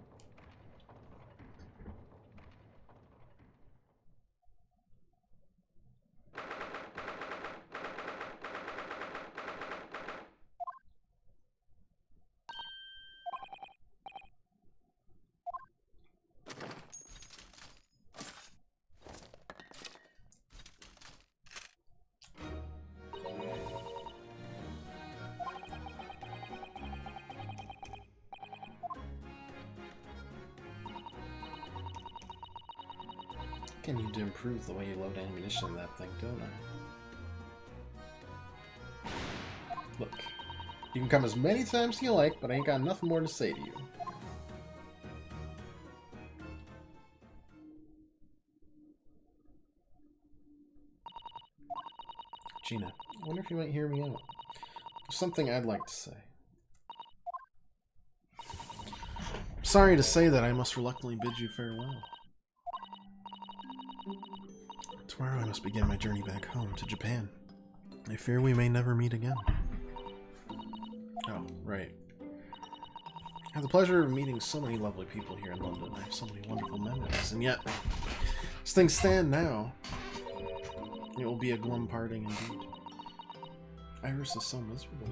Speaker 1: I need to improve the way you load ammunition in that thing, don't I? Look, you can come as many times as you like, but I ain't got nothing more to say to you. Gina, I wonder if you might hear me out. There's something I'd like to say. Sorry to say that I must reluctantly bid you farewell. Tomorrow I must begin my journey back home to Japan. I fear we may never meet again. Oh, right. I have the pleasure of meeting so many lovely people here in London. I have so many wonderful memories, and yet, as things stand now, it will be a glum parting indeed. Iris is so miserable.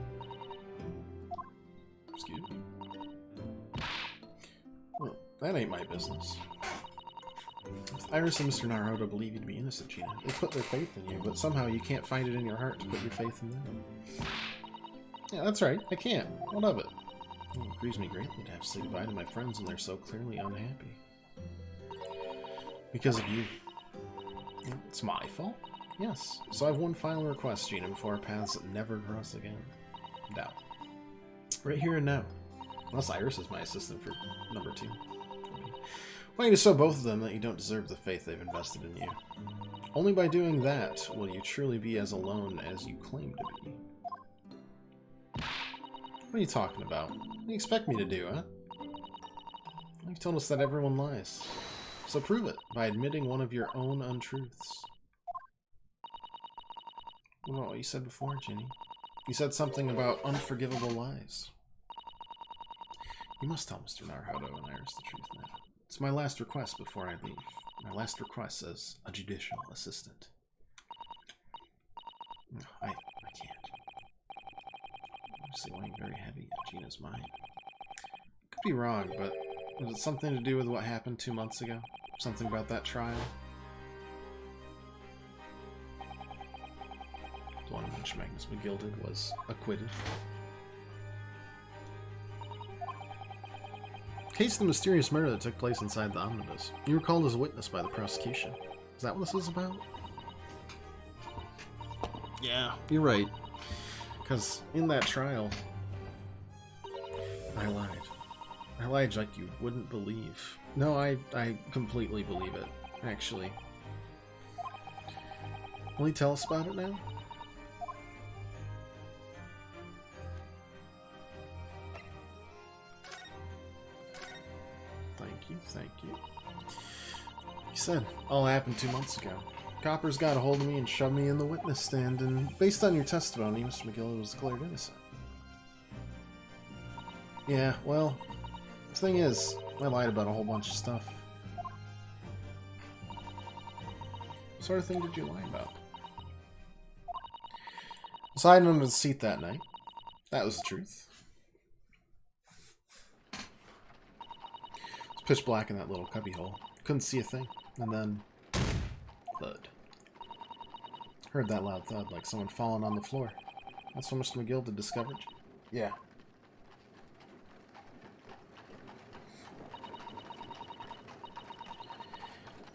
Speaker 1: Excuse me. Well, that ain't my business. If Iris and Mr. Naruto believe you to be innocent, Gina, they put their faith in you, but somehow you can't find it in your heart to put your faith in them. Yeah, that's right. I can't. What of it? It grieves me greatly to have to say goodbye to my friends, and they're so clearly unhappy. Because of you. It's my fault? Yes. So I have one final request, Gina, before our paths never cross again. Now. Right here and now. Unless Iris is my assistant for number 2. I want you to show both of them that you don't deserve the faith they've invested in you. Only by doing that will you truly be as alone as you claim to be. What are you talking about? What do you expect me to do, huh? You've told us that everyone lies. So prove it by admitting one of your own untruths. What about what you said before, Ginny? You said something about unforgivable lies. You must tell Mr. Naruto and Iris the truth now. It's my last request before I leave. My last request as a judicial assistant. No, I can't. Obviously weighing very heavy on Gina's mind. Could be wrong, but was it something to do with what happened 2 months ago? Something about that trial? The one in which Magnus McGilded was acquitted. Case of the mysterious murder that took place inside the omnibus. You were called as a witness by the prosecution. Is that what this is about? Yeah, you're right. Because in that trial, I lied. I lied like you wouldn't believe. No, I completely believe it, actually. Will you tell us about it now? Thank you. He said, all happened 2 months ago. Coppers got a hold of me and shoved me in the witness stand, and based on your testimony, Mr. McGill was declared innocent. Yeah, well, the thing is, I lied about a whole bunch of stuff. What sort of thing did you lie about? I was hiding under the seat that night. That was the truth. Pitch black in that little cubbyhole. Couldn't see a thing. And then... thud. Heard that loud thud, like someone falling on the floor. That's when Mr. McGill discovered you. Yeah.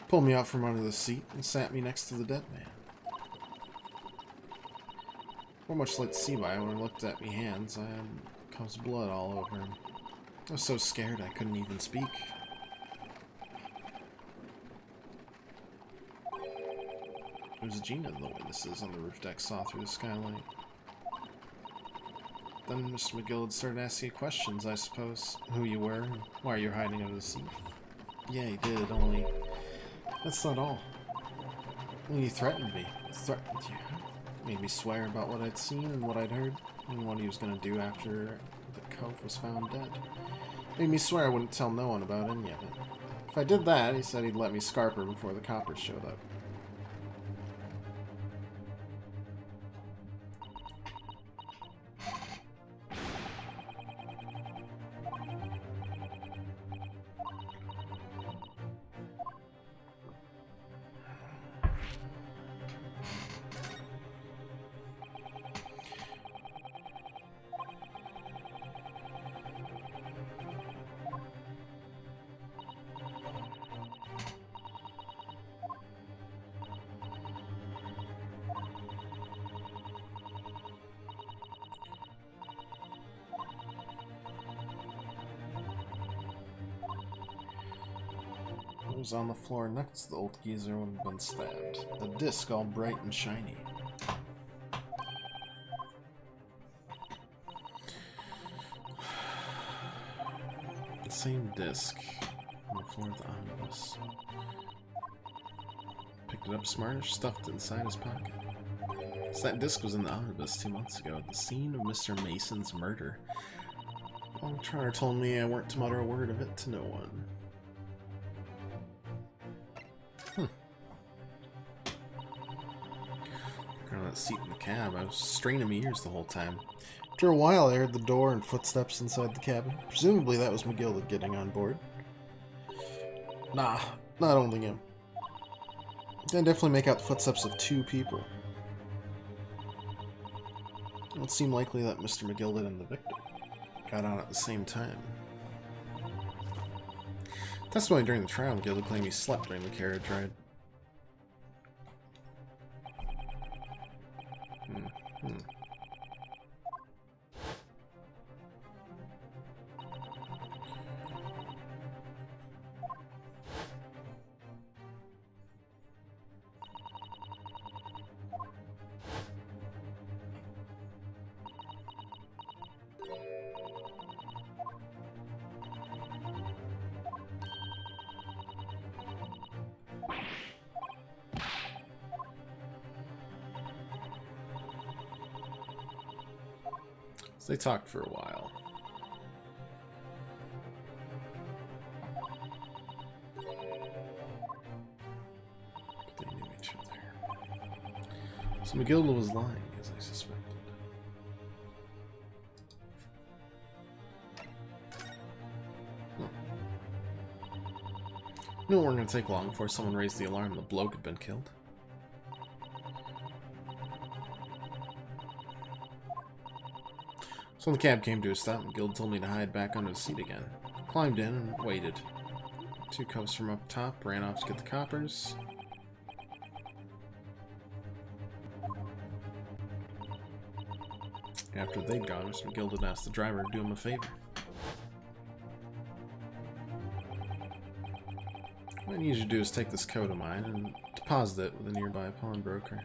Speaker 1: Pulled me out from under the seat and sat me next to the dead man. Not much light to see by when I looked at me hands. I had caused blood all over him. I was so scared I couldn't even speak. It was Gina the witnesses on the roof deck saw through the skylight. Then Mr. McGill started asking questions, I suppose. Who you were, why you're hiding under the seat. Yeah, he did, only That's not all. He threatened me. Threatened you. Made me swear about what I'd seen and what I'd heard, and what he was going to do after the cove was found dead. Made me swear I wouldn't tell no one about any of it. If I did that, he said he'd let me scarper before the coppers showed up. It was on the floor next to the old geezer when he'd been stabbed. The disc all bright and shiny. The same disc on the floor of the omnibus. Picked it up smartish, stuffed it inside his pocket. So that disc was in the omnibus 2 months ago at the scene of Mr. Mason's murder. Old Trotter told me I weren't to mutter a word of it to no one. On that seat in the cab, I was straining my ears the whole time. After a while, I heard the door and footsteps inside the cabin. Presumably, that was McGilda getting on board. Nah, not only him. I can definitely make out the footsteps of 2 people. It would seem likely that Mr. McGilda and the victim got on at the same time. Testimony during the trial, McGilda claimed he slept during the carriage ride. So they talked for a while. But they knew each other. So McGilda was lying, as I suspected. Knew it weren't going to take long before someone raised the alarm the bloke had been killed. So when the cab came to a stop, McGilda told me to hide back under the seat again. Climbed in and waited. 2 cops from up top ran off to get the coppers. After they'd gone, Mr. McGilda asked the driver to do him a favor. What I need you to do is take this coat of mine and deposit it with a nearby pawnbroker.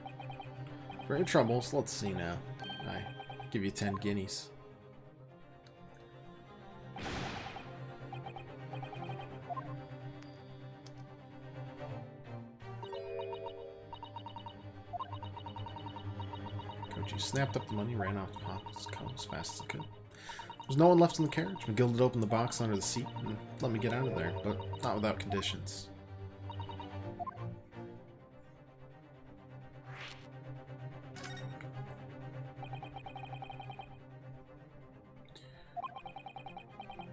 Speaker 1: For any troubles, let's see now. I give you 10 guineas. Snapped up the money, ran off to pop his coat as fast as he could. There was no one left in the carriage. McGilda had opened the box under the seat and let me get out of there, but not without conditions.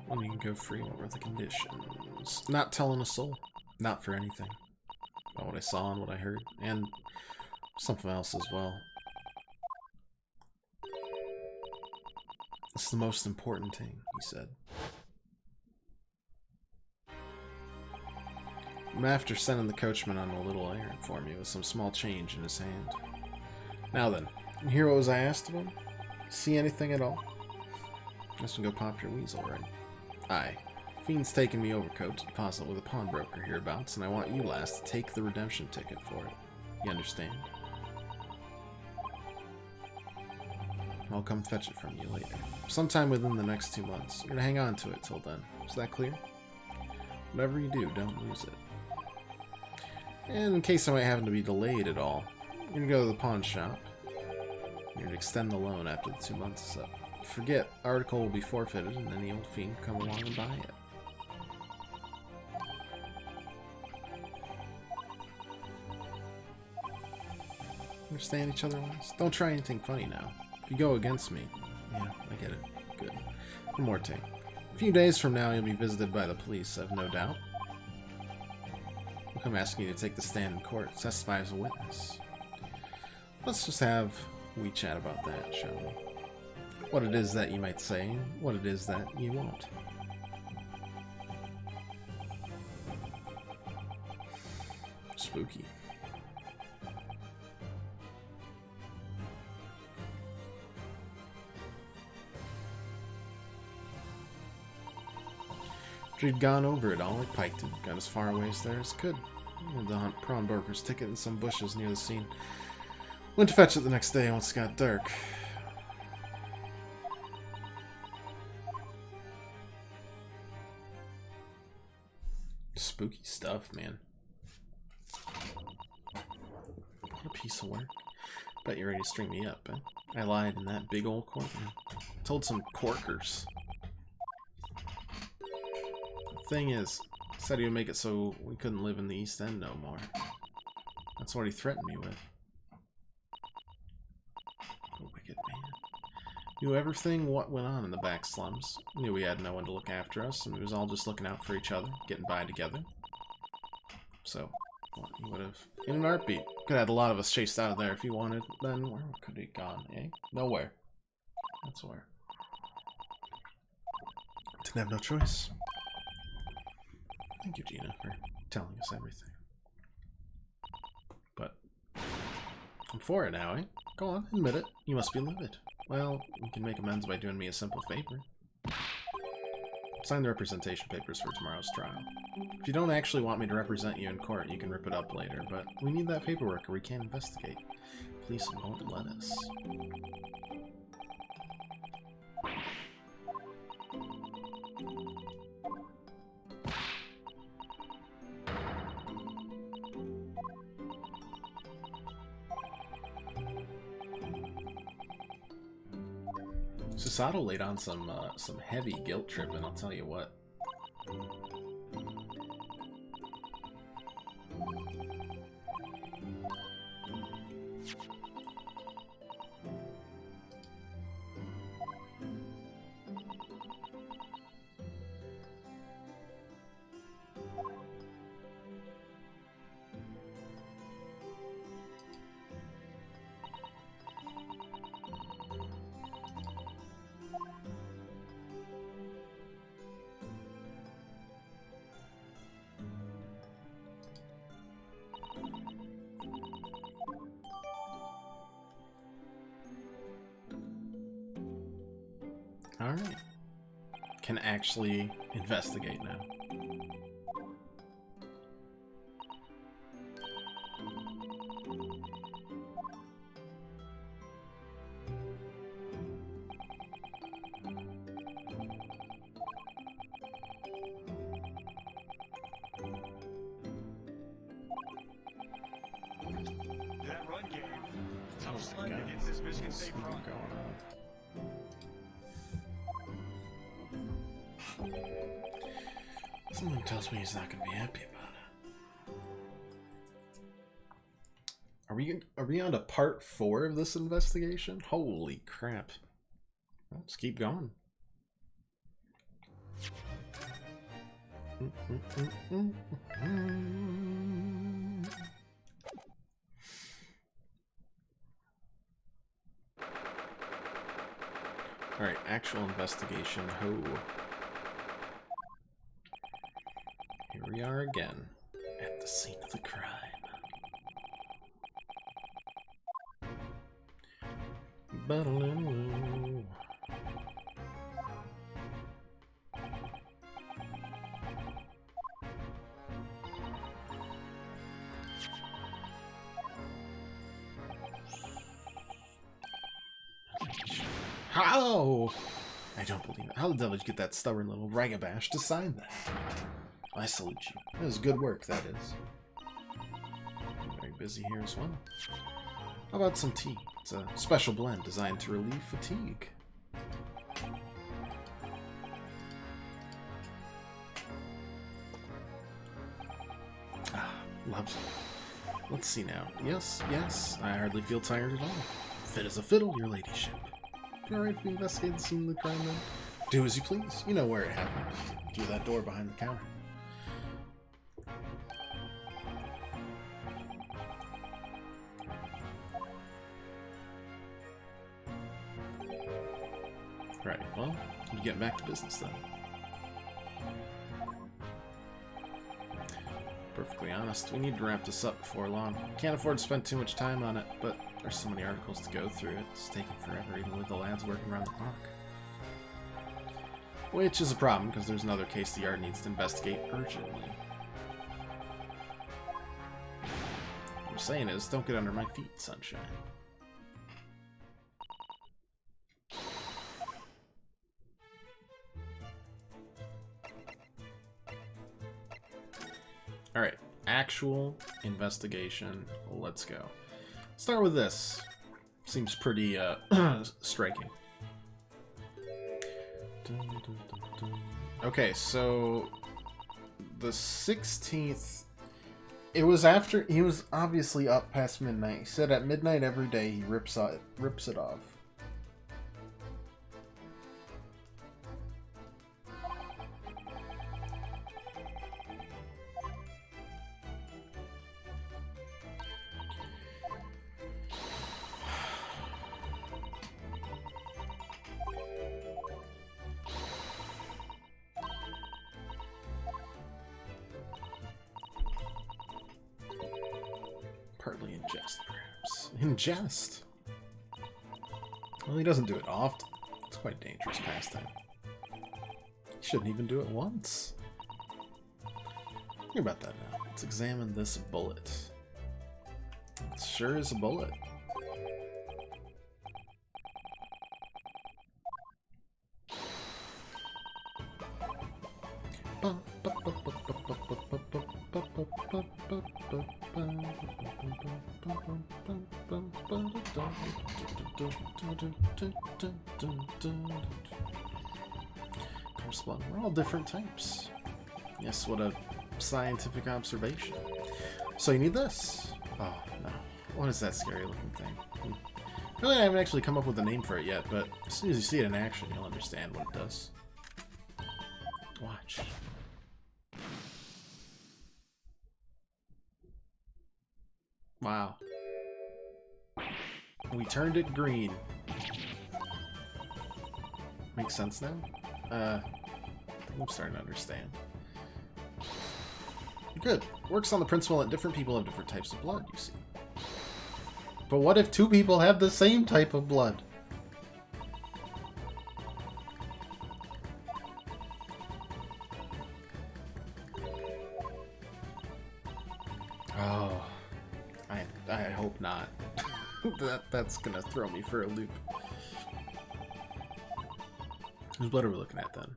Speaker 1: When you can go free, what were the conditions? Not telling a soul. Not for anything. About what I saw and what I heard. And something else as well. It's the most important thing, he said. After sending the coachman on a little errand for me with some small change in his hand. Now then, you hear what was I asked of him? See anything at all? Guess we'll go pop your weasel, right? Aye. Fiend's taking me overcoat to deposit with a pawnbroker hereabouts, and I want you last to take the redemption ticket for it. You understand? I'll come fetch it from you later. Sometime within the next 2 months. You're gonna hang on to it till then. Is that clear? Whatever you do, don't lose it. And in case I might happen to be delayed at all, you're gonna go to the pawn shop. You're gonna extend the loan after the 2 months is up. Forget, article will be forfeited and any old fiend can come along and buy it. Understand each other less? Don't try anything funny now. If you go against me, yeah, I get it. Good. One more thing. A few days from now, you'll be visited by the police, I've no doubt. They'll come asking you to take the stand in court, testify as a witness. Let's just have a wee chat about that, shall we? What it is that you might say, what it is that you won't. Spooky. After he'd gone over it all, I piked him, got as far away as there as could. I had the hunt pawnbroker's ticket in some bushes near the scene. Went to fetch it the next day once it got dark. Spooky stuff, man. What a piece of work. Bet you're ready to string me up, eh? I lied in that big old courtroom. Told some corkers. The thing is, said he would make it so we couldn't live in the East End no more. That's what he threatened me with. A wicked man. Knew everything what went on in the back slums. Knew we had no one to look after us, and we was all just looking out for each other, getting by together. So, well, he would have, in an heartbeat, could have had a lot of us chased out of there if he wanted. Then where could he have gone, eh? Nowhere. That's where. Didn't have no choice. Thank you, Gina, for telling us everything. But I'm for it now, eh? Go on, admit it. You must be livid. Well, you can make amends by doing me a simple favor. Sign the representation papers for tomorrow's trial. If you don't actually want me to represent you in court, you can rip it up later, but we need that paperwork or we can't investigate. Police won't let us. Sato laid on some heavy guilt tripping, I'll tell you what. Alright. Can actually investigate now.
Speaker 4: That run game. Tough
Speaker 1: Oh
Speaker 4: slug
Speaker 1: my God.
Speaker 4: against this Michigan State
Speaker 1: What's
Speaker 4: front.
Speaker 1: going on? Something tells me he's not going to be happy about it. Are we on to part 4 of this investigation? Holy crap. Let's keep going. Alright, actual investigation. Ho. Here we are again, at the scene of the crime. Ba-da-la-la. How? I don't believe it. How the devil did you get that stubborn little ragabash to sign that? I salute you. That was good work, that is. busy here as well. How about some tea? It's a special blend designed to relieve fatigue. Ah, lovely. Let's see now. Yes, yes, I hardly feel tired at all. Fit as a fiddle, your ladyship. Alright if we investigate the scene of the crime then? Do as you please. You know where it happened. Through that door behind the counter. Right, well, we're getting back to business then. Perfectly honest, we need to wrap this up before long. Can't afford to spend too much time on it, but there's so many articles to go through, it's taking forever even with the lads working around the clock. Which is a problem, because there's another case the yard needs to investigate urgently. What I'm saying is, don't get under my feet, sunshine. Alright, actual investigation. Let's go. Start with this. Seems pretty striking. Okay, so the 16th, it was after, he was obviously up past midnight. He said at midnight every day he rips it off. Partly in jest, perhaps. In jest? Well, he doesn't do it often. It's quite a dangerous pastime. He shouldn't even do it once. Think about that now. Let's examine this bullet. It sure is a bullet. We're all different types. Yes, what a scientific observation. So you need this. Oh, no. What is that scary looking thing? Really, I haven't actually come up with a name for it yet, but as soon as you see it in action, you'll understand what it does. Watch. Wow. We turned it green. Makes sense now? I'm starting to understand. Good. Works on the principle that different people have different types of blood, you see. But what if two people have the same type of blood? Oh. I hope not. That's gonna throw me for a loop. Whose blood are we looking at then?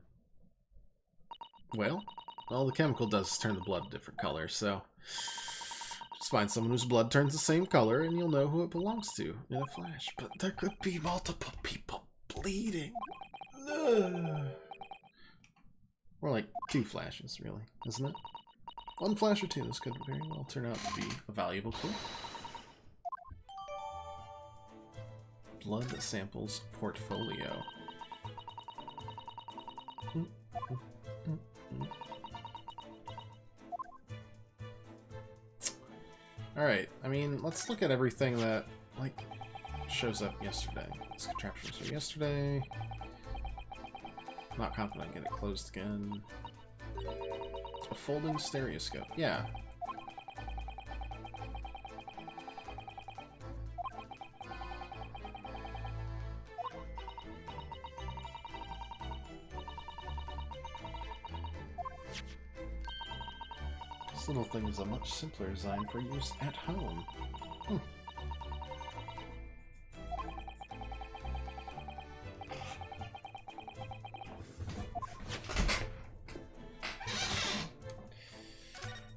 Speaker 1: Well, all the chemical does is turn the blood a different color, so just find someone whose blood turns the same color and you'll know who it belongs to in a flash. But there could be multiple people bleeding. Ugh. Or like 2 flashes, really, isn't it? 1 flash or 2, this could very well turn out to be a valuable clue. Blood samples portfolio. Alright, I mean, let's look at everything that, like, shows up yesterday. This contraption was here yesterday. Not confident I can get it closed again. A folding stereoscope. Yeah. This little thing is a much simpler design for use at home.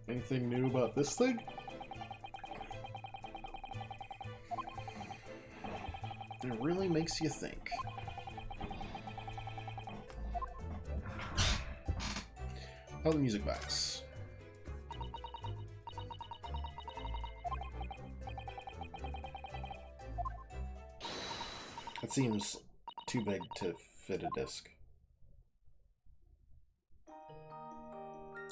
Speaker 1: Anything new about this thing? It really makes you think. Oh, the music box. It seems too big to fit a disc.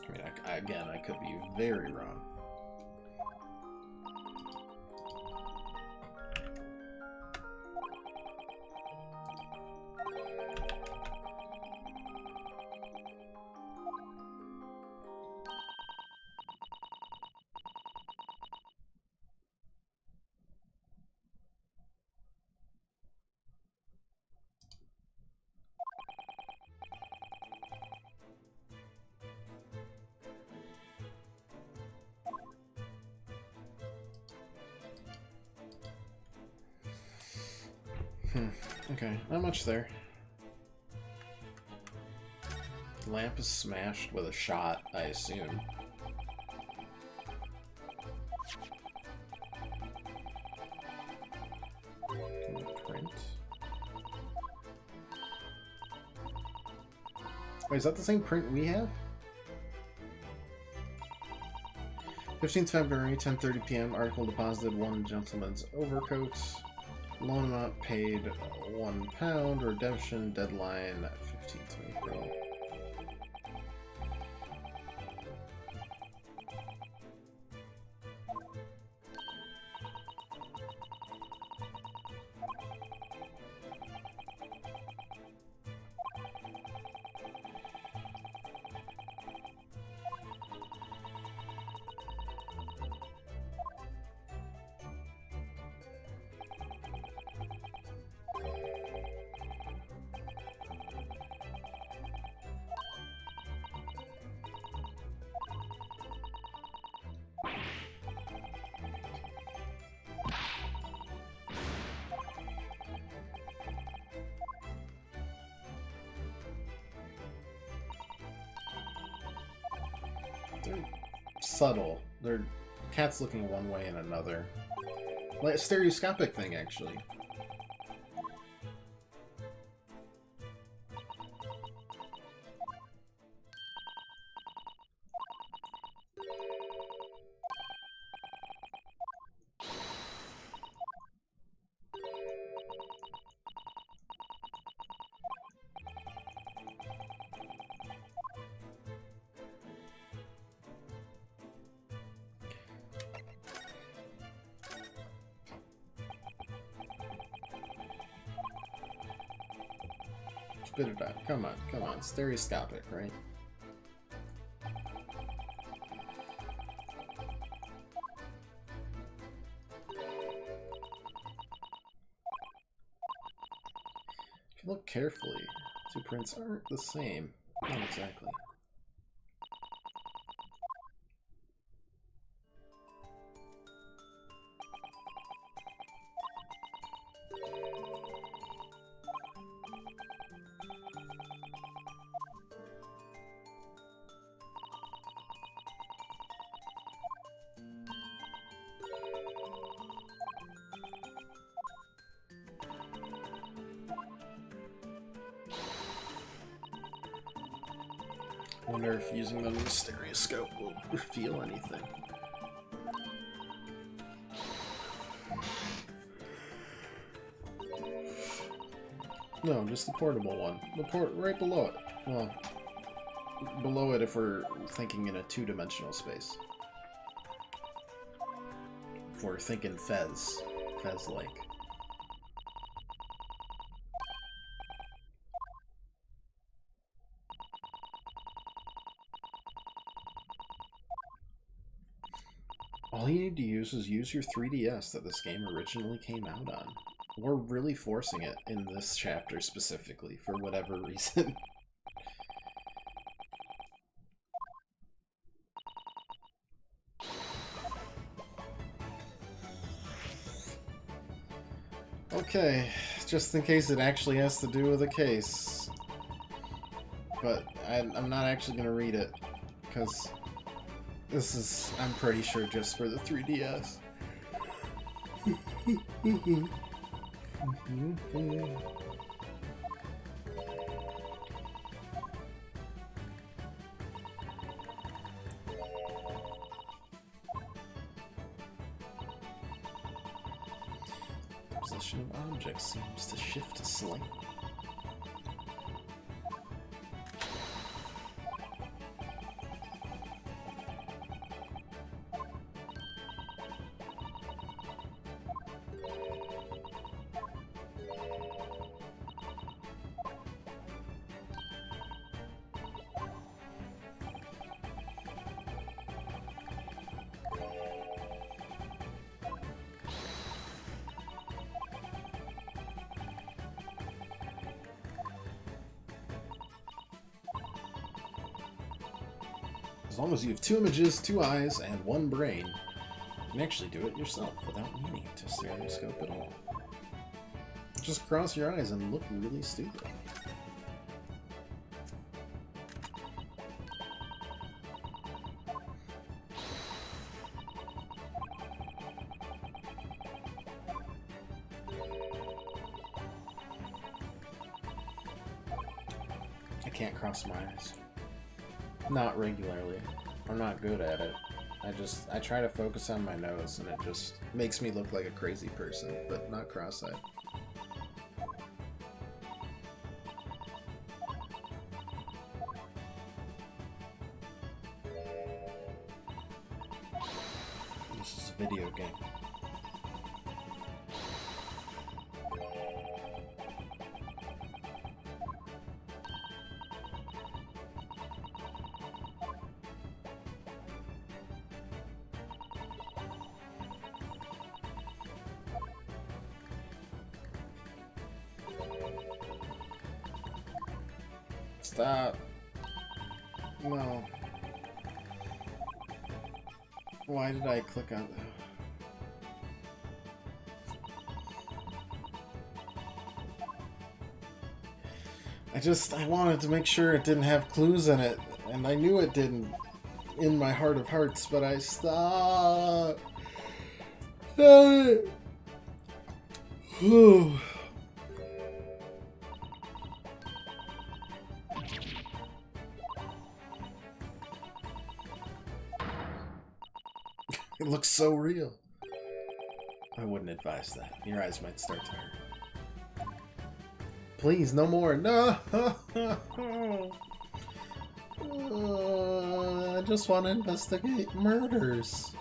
Speaker 1: I mean, again, I could be very wrong. Okay, not much there. Lamp is smashed with a shot, I assume. Print. Wait, is that the same print we have? 15th February, 10:30 p.m. Article deposited 1 gentleman's overcoat. Loan amount paid £1. Redemption deadline 15th April. They're subtle. Their cat's looking one way and another. Like a stereoscopic thing, actually. Spit it out. Come on, come on. Stereoscopic, right? If you look carefully, two prints aren't the same. Not exactly. I wonder if using them in the stereoscope will reveal anything. No, just the portable one. The right below it. Well, below it if we're thinking in a two-dimensional space. If we're thinking Fez-like. All you need to use is use your 3DS that this game originally came out on. We're really forcing it in this chapter specifically, for whatever reason. Okay, just in case it actually has to do with a case. But I'm not actually going to read it, because this is, I'm pretty sure, just for the 3DS. Position of objects seems to shift slightly. As long as you have 2 images, 2 eyes, and 1 brain, you can actually do it yourself without needing to stereoscope at all. Just cross your eyes and look really stupid. I can't cross my eyes. Not regularly. I'm not good at it. I try to focus on my nose and it just makes me look like a crazy person, but not cross-eyed. This is a video game. Stop. No. Why did I click on that? I wanted to make sure it didn't have clues in it, and I knew it didn't in my heart of hearts, but I stopped. It looks so real. I wouldn't advise that. Your eyes might start to hurt. Please, no more. No! I just want to investigate murders.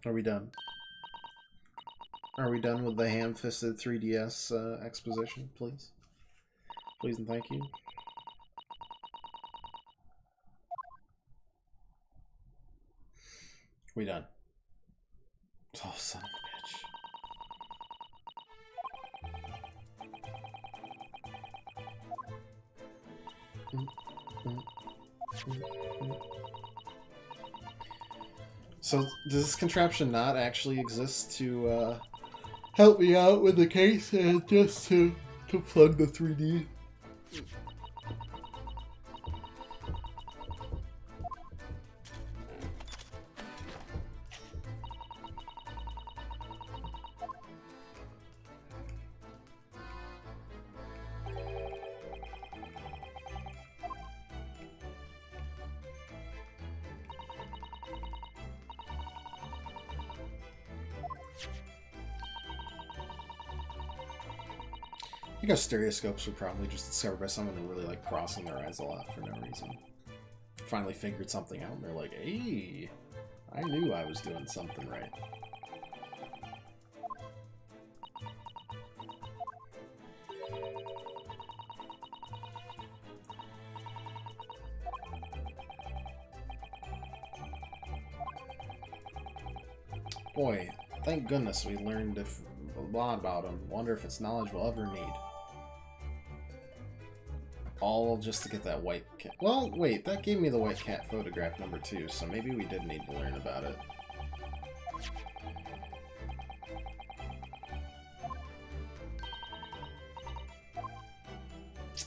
Speaker 1: Are we done? Are we done with the ham-fisted 3DS exposition, please? Please and thank you. We done. Oh, son of a bitch. So, does this contraption not actually exist to help me out with the case and just to plug the 3D? I guess stereoscopes were probably just discovered by someone who really liked crossing their eyes a lot for no reason. Finally figured something out and they're like, hey, I knew I was doing something right. Boy, thank goodness we learned a lot about him. Wonder if it's knowledge we'll ever need. All just to get that white cat. Well, wait, that gave me the white cat photograph number 2, so maybe we did need to learn about it.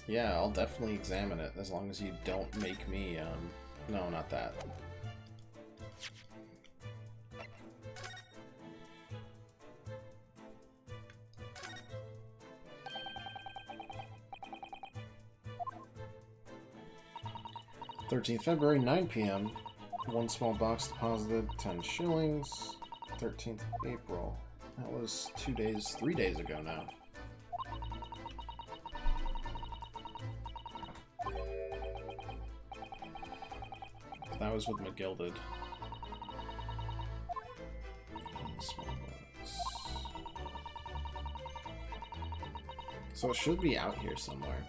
Speaker 1: Yeah, I'll definitely examine it, as long as you don't make me, No, not that. February, 9 p.m. One small box deposited, 10 shillings. 13th April. That was 3 days ago now. That was with McGilded. Small box. So it should be out here somewhere.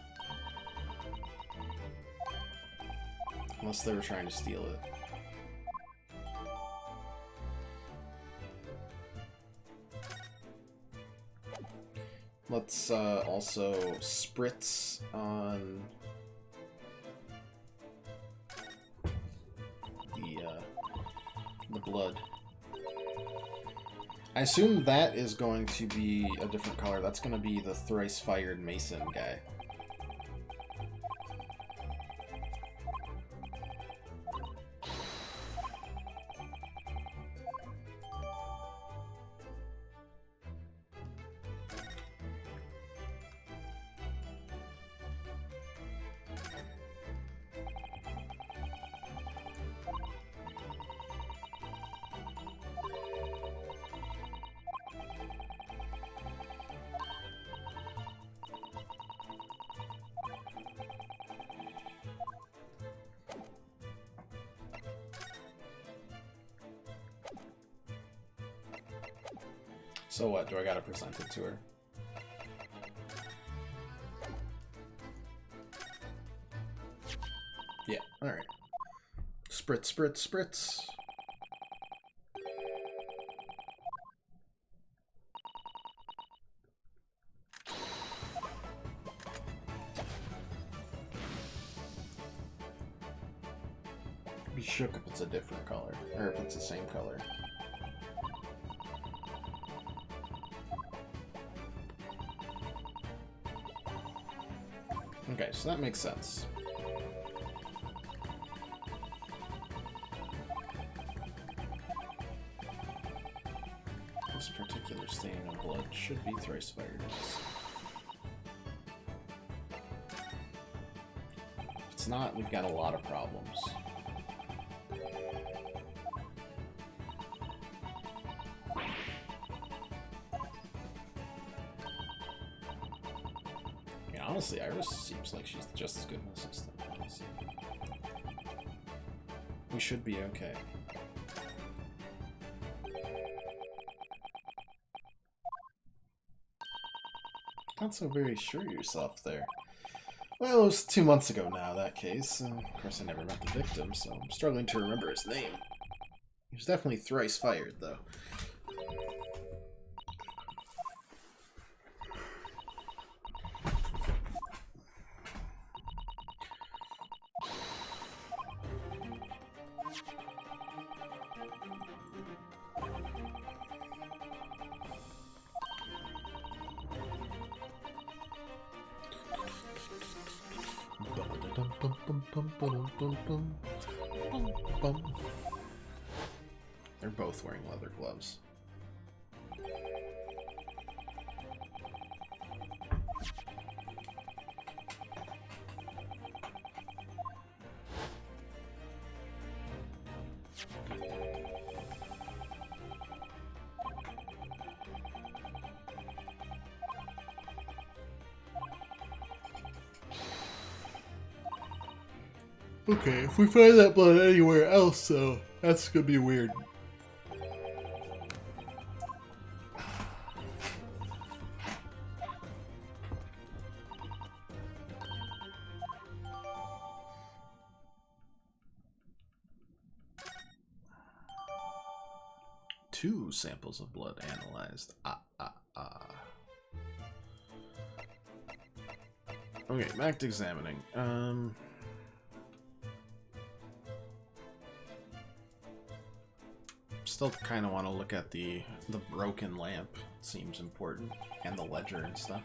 Speaker 1: Unless they were trying to steal it. Let's also spritz on the blood. I assume that is going to be a different color. That's going to be the thrice fired mason guy. So what, do I gotta present it to her? Yeah, alright. Spritz, spritz, spritz. Be shook if it's a different color, or if it's the same color. Okay, so that makes sense. This particular stain of blood should be thrice fired. If it's not, we've got a lot of problems. Honestly, Iris seems like she's just as good an assistant. Honestly. We should be okay. Not so very sure of yourself there. Well, it was 2 months ago now, that case. Of course, I never met the victim, so I'm struggling to remember his name. He was definitely thrice fired, though. They're both wearing leather gloves. Okay, if we find that blood anywhere else, though, that's gonna be weird. Two samples of blood analyzed. Okay, back to examining. Still kind of want to look at the broken lamp. Seems important, and the ledger and stuff.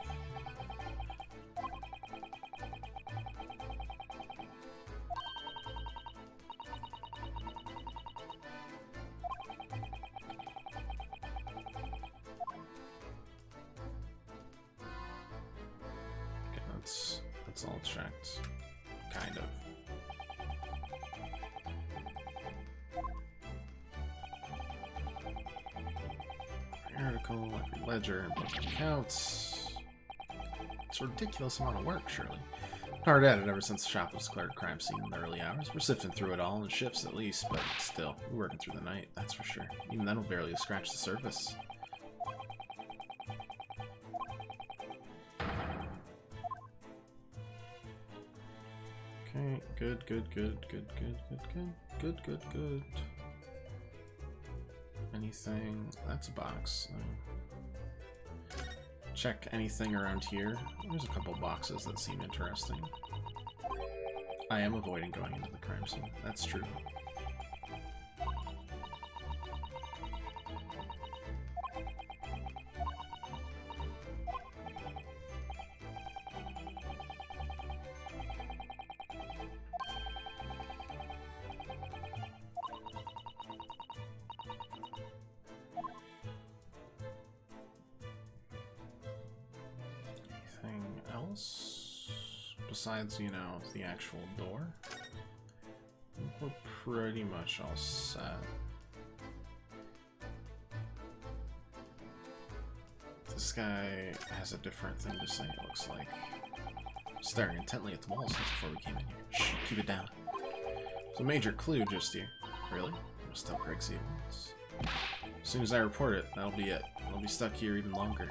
Speaker 1: it's all checked. Kind of. Article, every ledger, and book of accounts. It's a ridiculous amount of work, surely. Hard at it ever since the shop was declared a crime scene in the early hours. We're sifting through it all in shifts at least, but still, we're working through the night, that's for sure. Even then, we'll barely scratch the surface. Okay, good. Anything? That's a box. Check anything around here. There's a couple boxes that seem interesting. I am avoiding going into the crime scene. That's true. Besides, you know, the actual door, I think we're pretty much all set. This guy has a different thing to say, it looks like. Staring intently at the walls since before we came in here. Shh, keep it down. It's a major clue just here. Really? I'll tell Griggsy at once. As soon as I report it, that'll be it. I'll be stuck here even longer.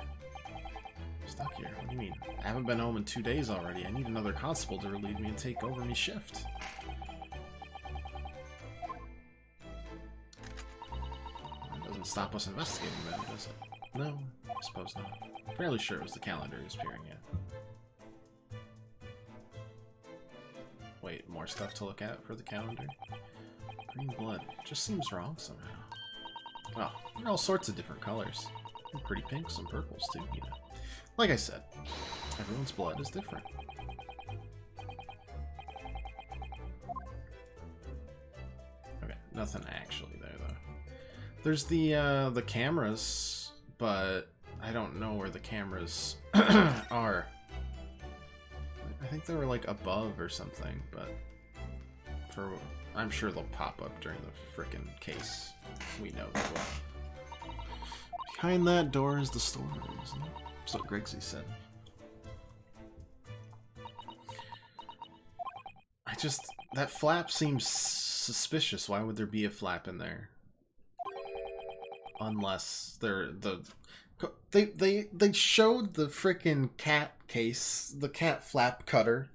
Speaker 1: Stuck here? What do you mean? I haven't been home in 2 days already. I need another constable to relieve me and take over me shift. That doesn't stop us investigating then, does it? No, I suppose not. I'm fairly sure it was the calendar he was peering at. Wait, more stuff to look at for the calendar? Green blood. Just seems wrong somehow. Oh, there are all sorts of different colors. And pretty pinks and purples too, you know. Like I said, everyone's blood is different. Okay, nothing actually there though. There's the cameras, but I don't know where the cameras are. I think they were like above or something, but I'm sure they'll pop up during the frickin' case. We know that well. Behind that door is the storeroom, isn't it? That's what Griggsy said. That flap seems suspicious. Why would there be a flap in there? Unless they showed the frickin' cat case, the cat flap cutter.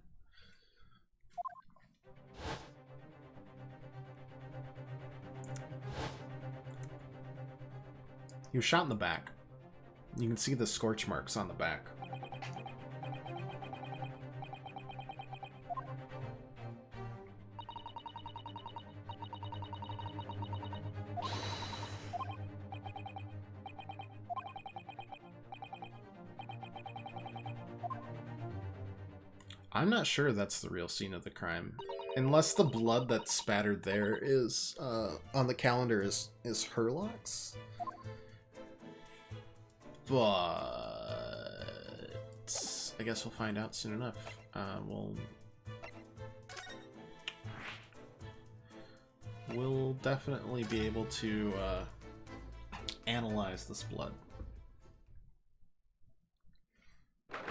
Speaker 1: He was shot in the back. You can see the scorch marks on the back. I'm not sure that's the real scene of the crime. Unless the blood that's spattered there is, on the calendar is Herlock's. But I guess we'll find out soon enough. We'll definitely be able to analyze this blood.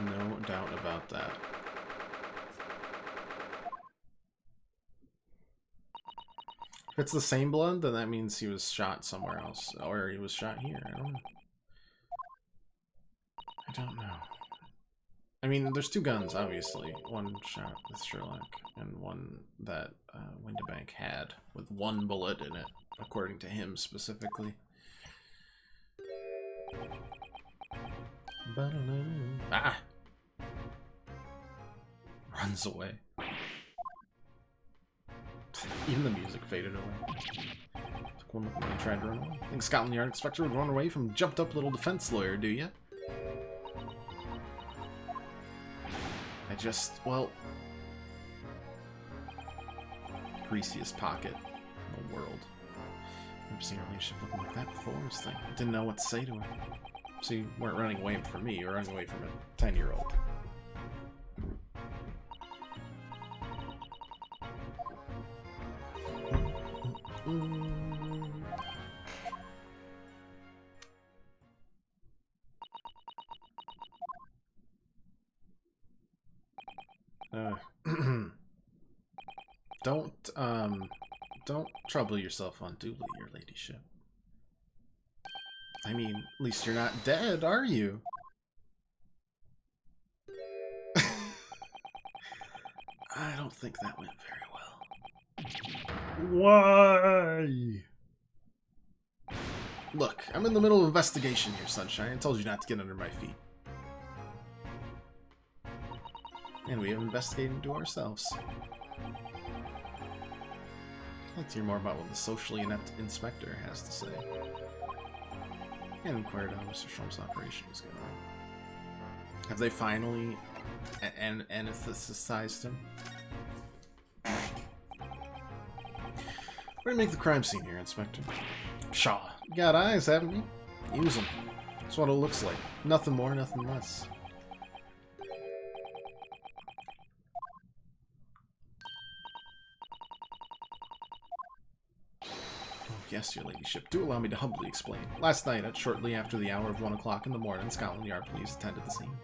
Speaker 1: No doubt about that. If it's the same blood, then that means he was shot somewhere else, or he was shot here. I don't know. I don't know. I mean, there's two guns, obviously. One shot with Sherlock, and one that Windibank had, with one bullet in it, according to him specifically. Ah! Runs away. Even the music faded away. Took one look and then tried to run away. Think Scotland Yard Inspector would run away from jumped up little defense lawyer, do ya? Well... Greasiest pocket in the world. Never seen a relationship looking like that before. Didn't know what to say to him. So you weren't running away from me, you were running away from a 10-year-old. Don't trouble yourself unduly, your ladyship. I mean, at least you're not dead, are you? I don't think that went very well. Why? Look, I'm in the middle of investigation here, Sunshine. I told you not to get under my feet. And we have investigated into ourselves. I'd like to hear more about what the socially inept inspector has to say. And inquired how Mr. Schrump's operation was going on. Have they finally anesthetized him? We're gonna make the crime scene here, Inspector. Pshaw. You got eyes, haven't you? Use them. That's what it looks like. Nothing more, nothing less. Yes, your ladyship. Do allow me to humbly explain. Last night, at shortly after the hour of 1 o'clock in the morning, Scotland Yard police attended the scene.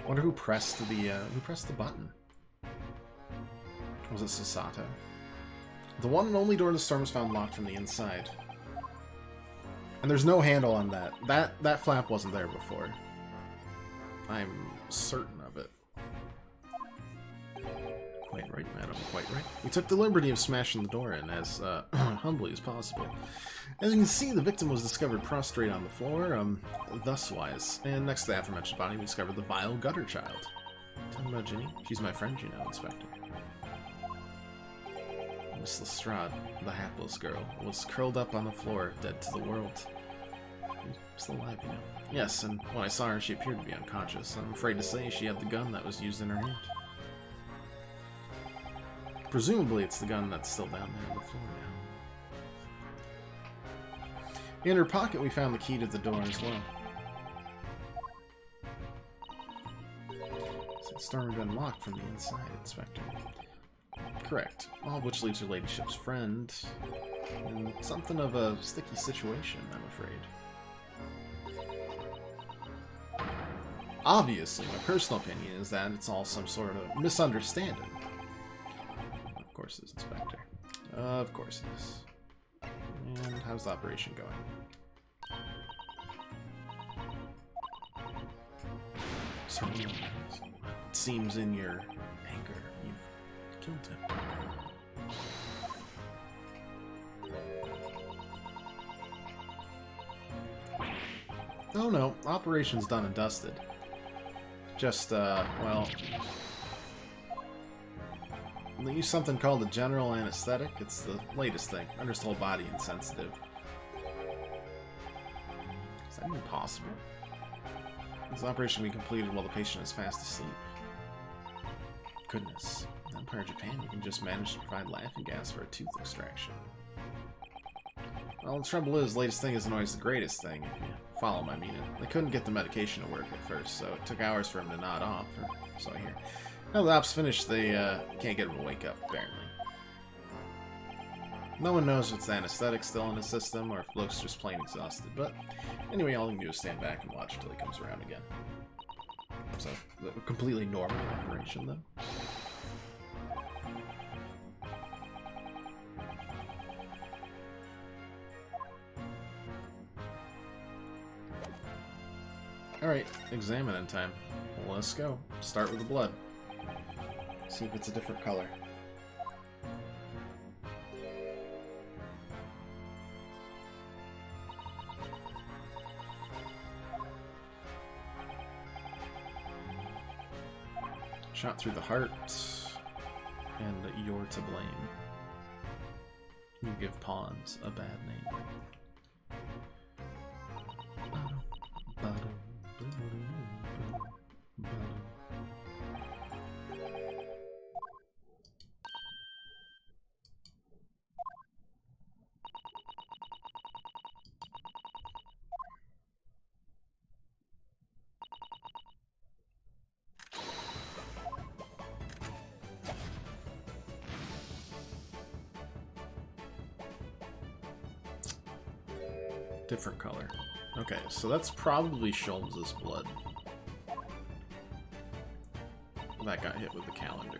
Speaker 1: Wonder who pressed the button. Was it Sasato? The one and only door to the storm was found locked from the inside. And there's no handle on that. That flap wasn't there before. I'm certain of it. Quite right, madam, quite right. We took the liberty of smashing the door in as humbly as possible. As you can see, the victim was discovered prostrate on the floor, thus-wise. And next to the aforementioned body, we discovered the vile gutter child. Tell me about Ginny. She's my friend, you know, Inspector. Miss Lestrade, the hapless girl, was curled up on the floor, dead to the world. Still alive, you know. Yes, and when I saw her, she appeared to be unconscious. I'm afraid to say she had the gun that was used in her hand. Presumably, it's the gun that's still down there on the floor now. In her pocket, we found the key to the door as well. So the storm had been locked from the inside, Inspector. Correct. All of which leaves her ladyship's friend in something of a sticky situation, I'm afraid. Obviously, my personal opinion is that it's all some sort of misunderstanding. Of course it is, Inspector. Of course it is. And how's the operation going? Certainly. It seems in your anger, you've killed him. Oh no, operation's done and dusted. Just, well... they use something called a general anesthetic. It's the latest thing. Renders the whole body insensitive. Is that even possible? This operation will be completed while the patient is fast asleep. Goodness. In Empire Japan, we can just manage to provide laughing gas for a tooth extraction. Well, the trouble is, the latest thing isn't always the greatest thing, if you follow my meaning. They couldn't get the medication to work at first, so it took hours for him to nod off, or so I hear. Now the op's finished, they can't get him to wake up, apparently. No one knows if it's the anesthetic still in his system, or if Luke's just plain exhausted, but anyway, all you can do is stand back and watch until he comes around again. So, a completely normal operation, though. Alright, examining time. Well, let's go. Start with the blood. See if it's a different color. Shot through the heart, and you're to blame. You give pawns a bad name. Different color. Okay, so that's probably Sholmes' blood. That got hit with the calendar.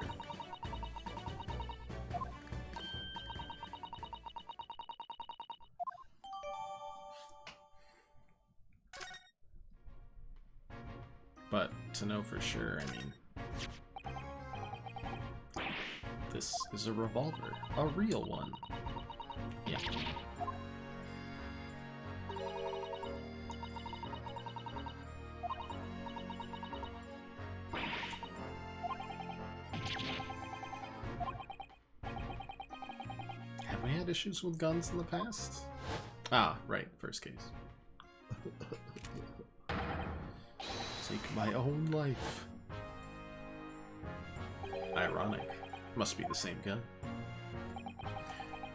Speaker 1: But to know for sure, I mean, this is a revolver, a real one. Yeah. Have we had issues with guns in the past? Ah, right, first case. Take my own life. Ironic. Must be the same gun.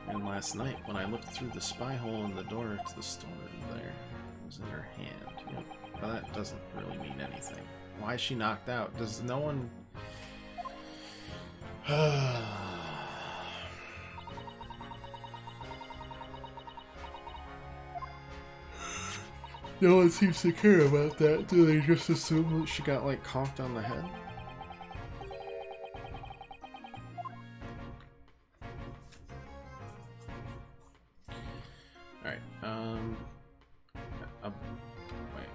Speaker 1: And last night, when I looked through the spy hole in the door to the store there, it was in her hand. Yep. But that doesn't really mean anything. Why is she knocked out? Does no one... No one seems to care about that. Do they just assume that she got, like, conked on the head? Alright, wait.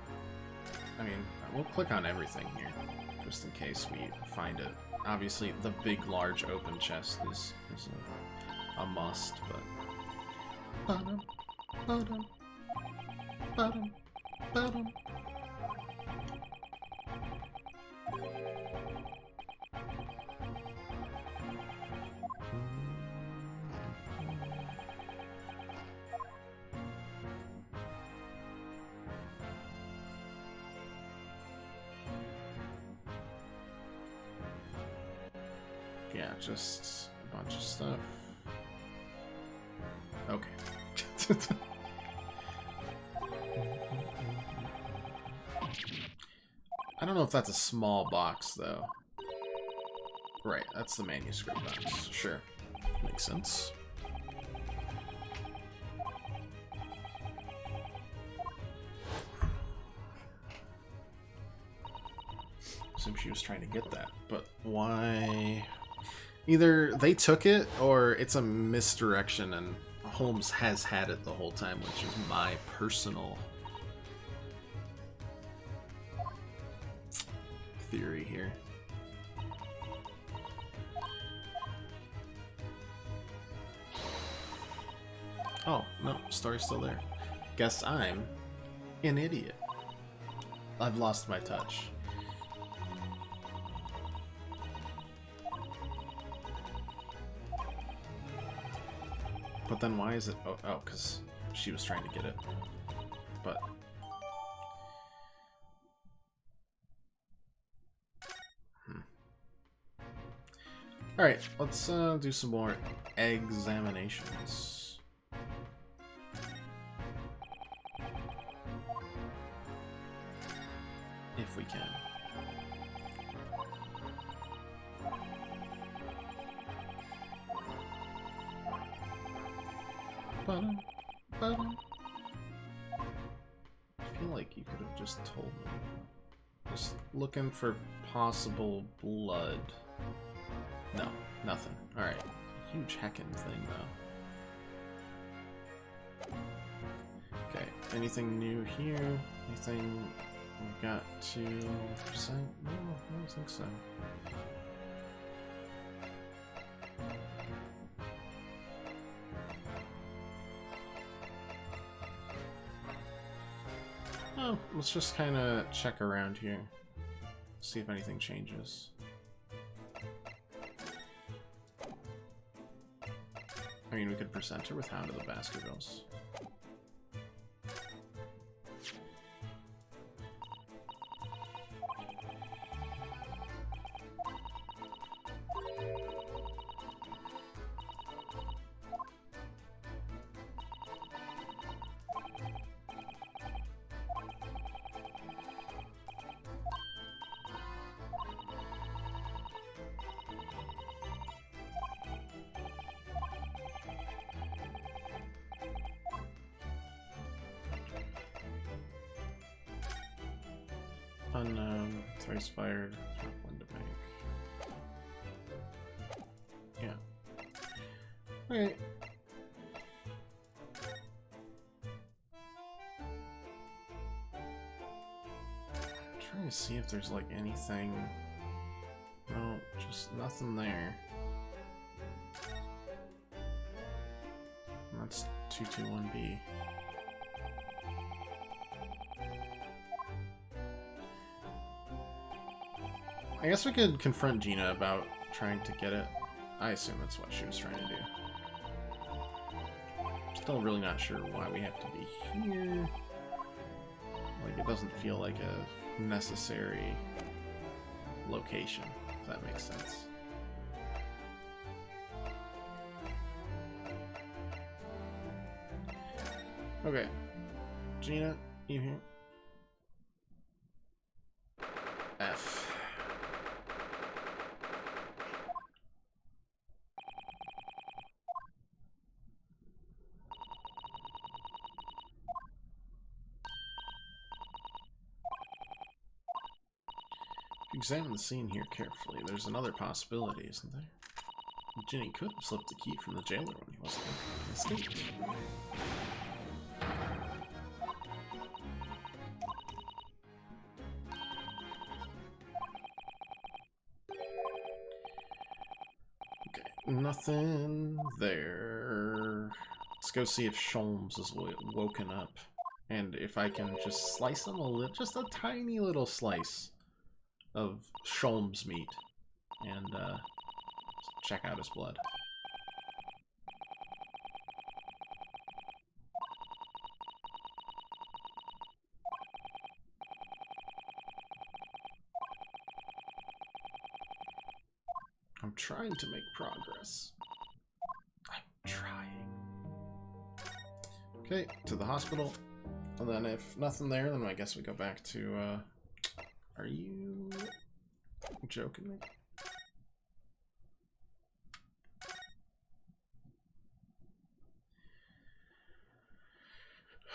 Speaker 1: I mean, we'll click on everything here, just in case we find it. Obviously, the big, large, open chest is a must, but... Bottom, bottom, bottom. Bottom. Yeah, just a bunch of stuff. Okay. I don't know if that's a small box, though. Right, that's the manuscript box. Sure. Makes sense. Assume she was trying to get that, but why? Either they took it, or it's a misdirection, and Holmes has had it the whole time, which is my personal theory here. Oh, no, story's still there. Guess I'm an idiot. I've lost my touch. But then why is it... Oh, because she was trying to get it. But... Alright, let's do some more examinations. If we can. Bottom, bottom. I feel like you could have just told me. Just looking for possible blood. No, nothing. Alright. Huge heckin' thing, though. Okay, anything new here? Anything we've got to present? No, I don't think so. Oh, let's just kind of check around here. See if anything changes. I mean, we could present her with Hound of the Baskervilles. Unknown. Thrice fired. Top one to make. Yeah. Alright. Trying to see if there's like anything. No, just nothing there. That's 221B. I guess we could confront Gina about trying to get it. I assume that's what she was trying to do. Still really not sure why we have to be here. Like, it doesn't feel like a necessary location, if that makes sense. Okay. Gina, you here? F. Examine the scene here carefully. There's another possibility, isn't there? Ginny could have slipped the key from the jailer when he wasn't there and escaped. Okay, nothing there. Let's go see if Sholmes is woken up. And if I can just slice him just a tiny little slice of Sholmes meat and check out his blood. I'm trying to make progress. I'm trying. Okay, to the hospital. And then if nothing there, then I guess we go back to, are you joking me?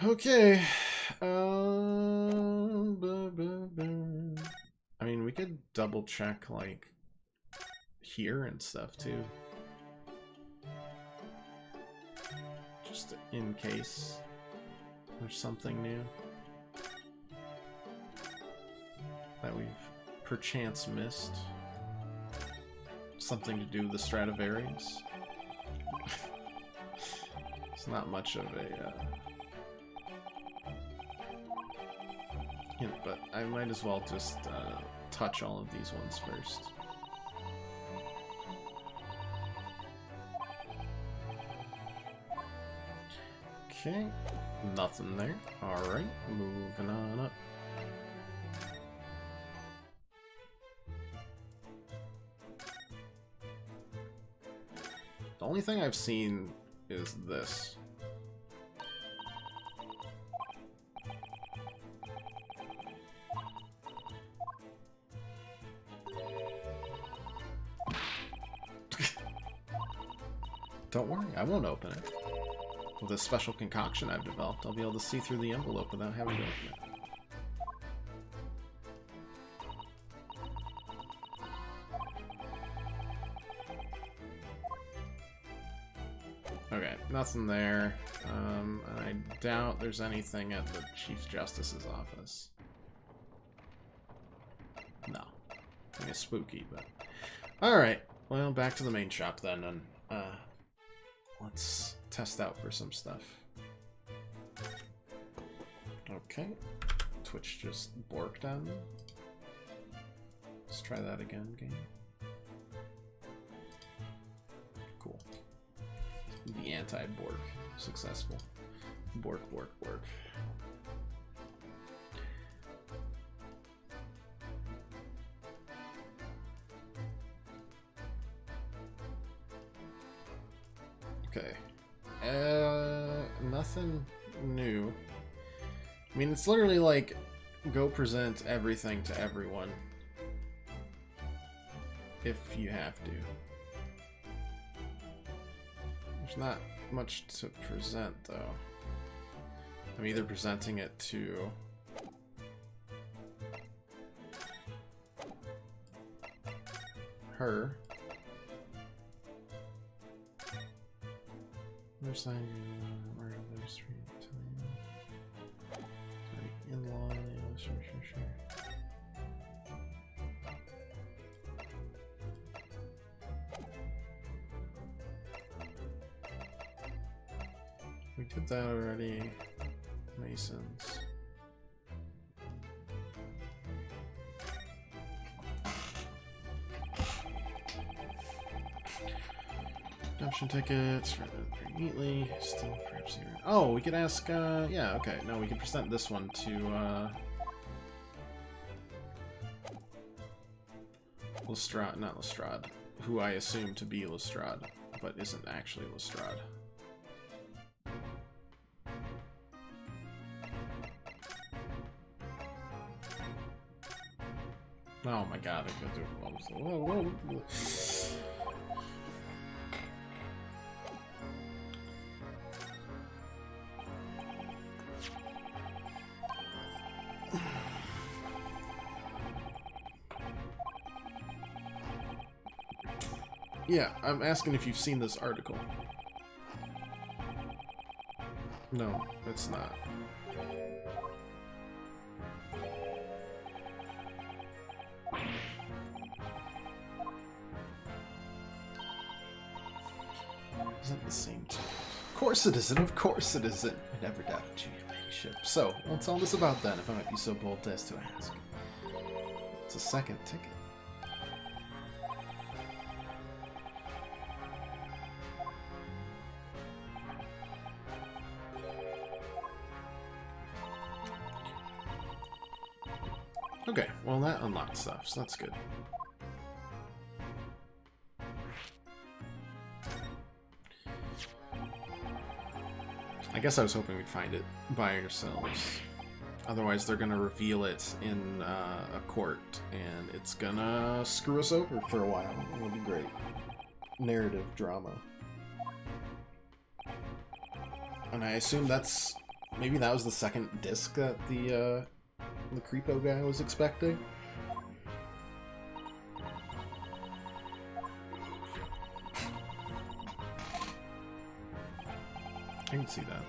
Speaker 1: Okay. I mean, we could double check, like, here and stuff, too. Just in case there's something new that we've perchance missed. Something to do with the Stradivarius. It's not much of a hint, but I might as well just touch all of these ones first. Okay, nothing there. Alright, moving on up. The only thing I've seen is this. Don't worry, I won't open it. With a special concoction I've developed, I'll be able to see through the envelope without having to open it. Okay, nothing there. I doubt there's anything at the Chief Justice's office. No. I guess spooky, but... Alright, well, back to the main shop then, and, let's test out for some stuff. Okay. Twitch just borked on me. Let's try that again, game. Cool. The anti-bork. Successful. Bork, bork, bork. Okay. Nothing new. I mean, it's literally like, go present everything to everyone. If you have to. There's not much to present, though. I'm either presenting it to her. Other side, or other street. In line, sure. We did that already. Masons. Redemption tickets, very neatly. Still perhaps even. Oh, we could ask, yeah, okay. No, we can present this one to, Lestrade, not Lestrade, who I assume to be Lestrade, but isn't actually Lestrade. Oh my god, I got to whoa. Yeah, I'm asking if you've seen this article. No, it's not. Isn't the same ticket? Of course it isn't, of course it isn't. I never doubted you, your ladyship. So, what's all this about then, if I might be so bold as to ask? It's a second ticket. Okay, well that unlocked stuff, so that's good. I guess I was hoping we'd find it by ourselves. Otherwise they're gonna reveal it in a court, and it's gonna screw us over for a while. It'll be great. Narrative drama. And I assume that's... maybe that was the second disc that the creepo guy was expecting. I can see that.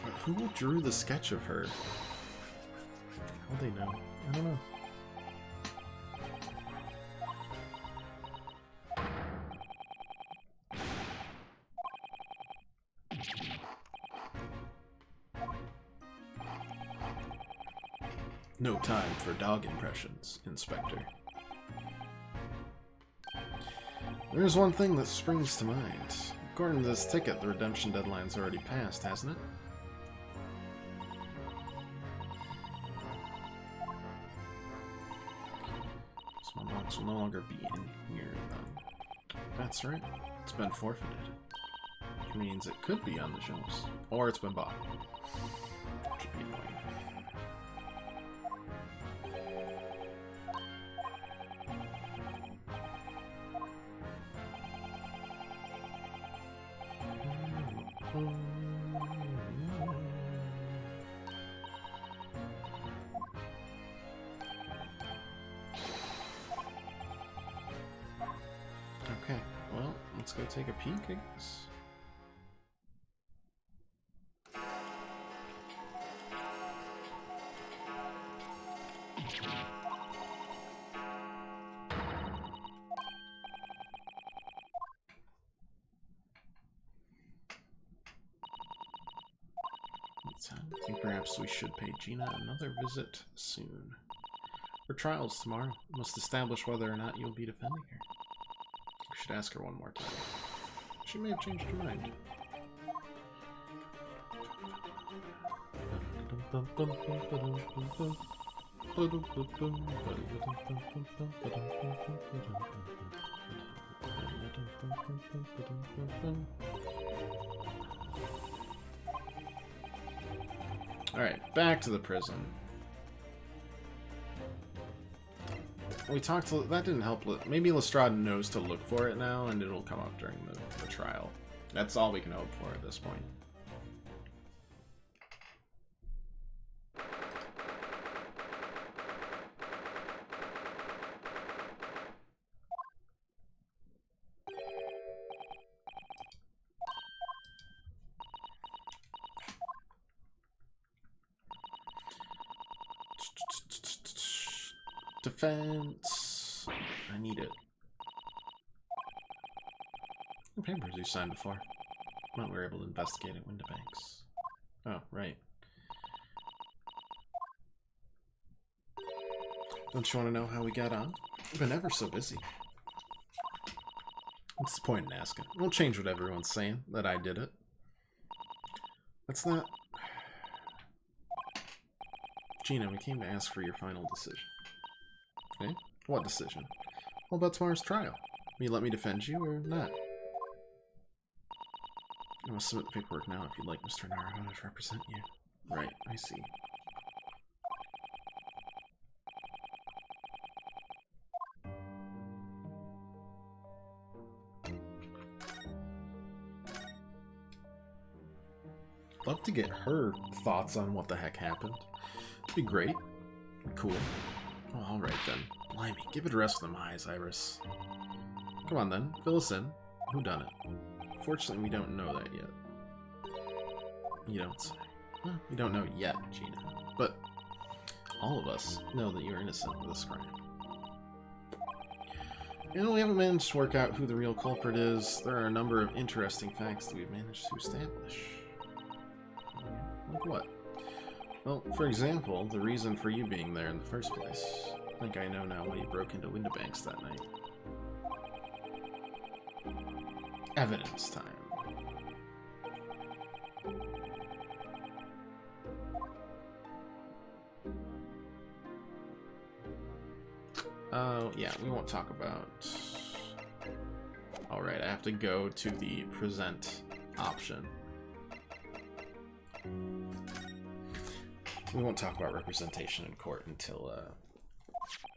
Speaker 1: But who drew the sketch of her? How'd they know? I don't know. No time for dog impressions, Inspector. There's one thing that springs to mind. According to this ticket, the redemption deadline's already passed, hasn't it? Small box will no longer be in here, then. That's right. It's been forfeited. Which means it could be on the shelves. Or it's been bought. Which would be annoying. Okay, well, let's go take a peek, I guess. I think perhaps we should pay Gina another visit soon. Her trial's tomorrow. Must establish whether or not you'll be defending her. We should ask her one more time. She may have changed her mind. Alright, back to the prison. We talked to... that didn't help. Maybe Lestrade knows to look for it now, and it'll come up during the trial. That's all we can hope for at this point. Defense. I need it. What papers you signed before? Well, we were able to investigate at Windibanks. Oh, right. Don't you want to know how we got on? We've been ever so busy. What's the point in asking? We'll change what everyone's saying, that I did it. That's not... Gina, we came to ask for your final decision. Okay? What decision? What about tomorrow's trial? Will you let me defend you or not? I must submit the paperwork now if you'd like Mr. Naruto to represent you. Right, I see. Love to get her thoughts on what the heck happened. It'd be great. Cool. Oh, alright then. Blimey, give it a rest for them eyes, Iris. Come on then, fill us in. Who done it? Fortunately, we don't know that yet. You don't say. Well, we don't know yet, Gina. But all of us know that you're innocent of this crime. And we haven't managed to work out who the real culprit is. There are a number of interesting facts that we've managed to establish. Like what? Well, for example, the reason for you being there in the first place. I think I know now why you broke into Windibanks that night. Evidence time. Oh, yeah, we won't talk about... Alright, I have to go to the present option. We won't talk about representation in court until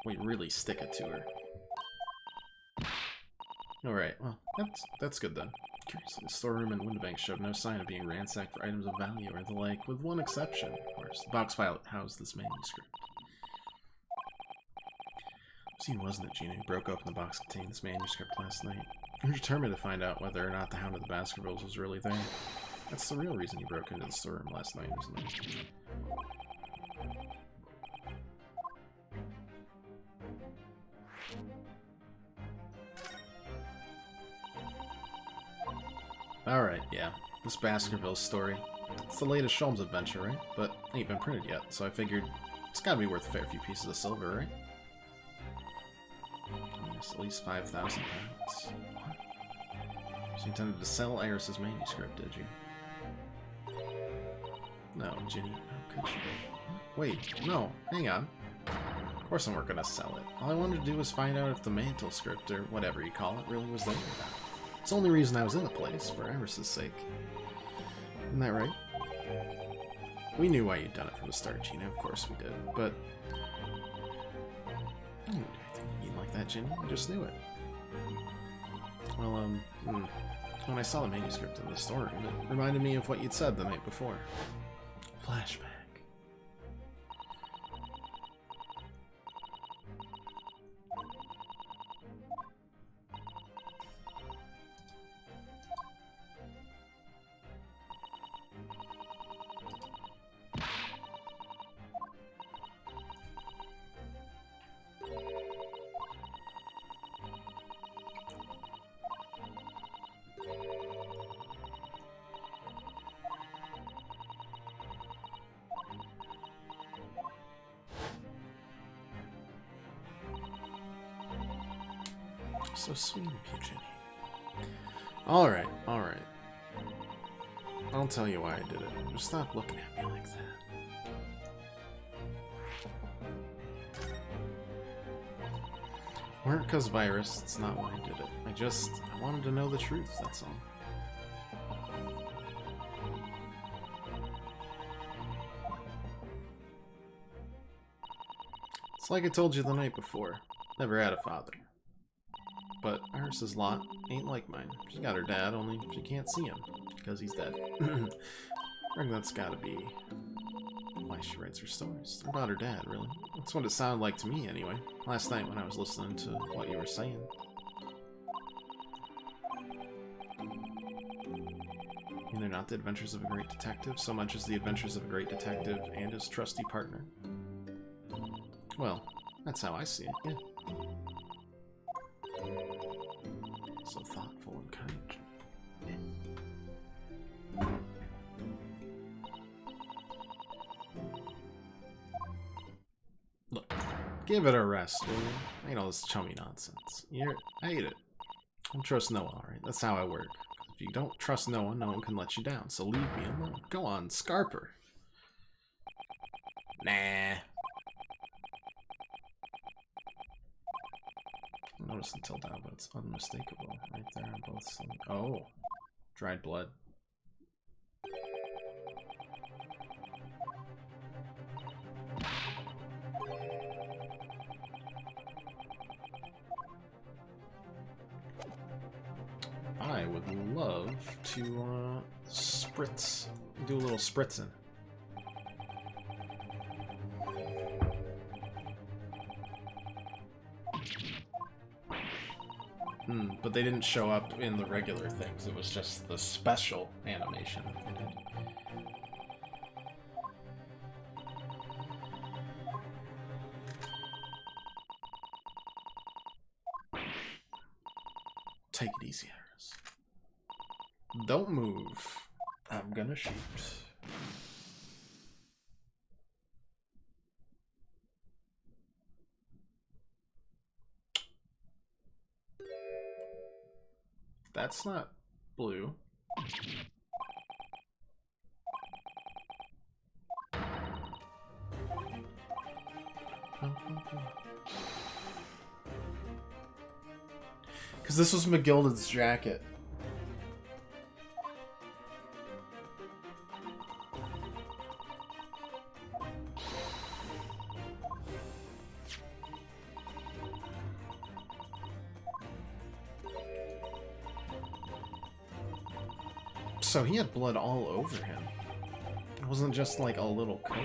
Speaker 1: we really stick it to her. Alright, well, that's good then. Curiously, the storeroom in Windibanks showed no sign of being ransacked for items of value or the like, with one exception, of course. The box file housed this manuscript. It was you, wasn't it, Gina, who broke open the box containing this manuscript last night? You were determined to find out whether or not the Hound of the Baskervilles was really there. That's the real reason you broke into the storeroom last night, isn't it? Alright, yeah. This Baskervilles story. It's the latest Sholmes adventure, right? But it ain't been printed yet, so I figured it's gotta be worth a fair few pieces of silver, right? It's at least 5,000 pounds. What? She intended to sell Iris's manuscript, did you? No, Ginny. How could she? Wait, no. Hang on. Of course I'm not gonna sell it. All I wanted to do was find out if the mantle script, or whatever you call it, really was there or not. It's the only reason I was in the place, for Iris's sake. Isn't that right? We knew why you'd done it from the start, Gina. Of course we did, but... I didn't do anything like that, Ginny. I just knew it. Well, when I saw the manuscript in the storeroom, it reminded me of what you'd said the night before. Flashback. So sweet of you, Ginny. Alright, alright. I'll tell you why I did it. Just stop looking at me like that. Weren't because of Iris, it's not why I did it. I wanted to know the truth, that's all. It's like I told you the night before. Never had a father. But Iris's lot ain't like mine. She got her dad, only she can't see him, because he's dead. I reckon that's gotta be why she writes her stories. They're about her dad, really. That's what it sounded like to me, anyway, last night when I was listening to what you were saying. And they're not the adventures of a great detective, so much as the adventures of a great detective and his trusty partner. Well, That's how I see it, yeah. So thoughtful and kind. Look, give it a rest, will you? Ain't all this chummy nonsense. I hate it. Don't trust no one, alright? That's how I work. If you don't trust no one can let you down. So leave me alone. Go on, Scarper. Nah. I noticed until now, but it's unmistakable. Right there on both sides. Oh. Dried blood. I would love to spritz, do a little spritzing. But they didn't show up in the regular things. It was just the special animation. Take it easy, Harris. Don't move. I'm gonna shoot. That's not blue. Because this was McGilded's jacket. So he had blood all over him. It wasn't just like a little coat.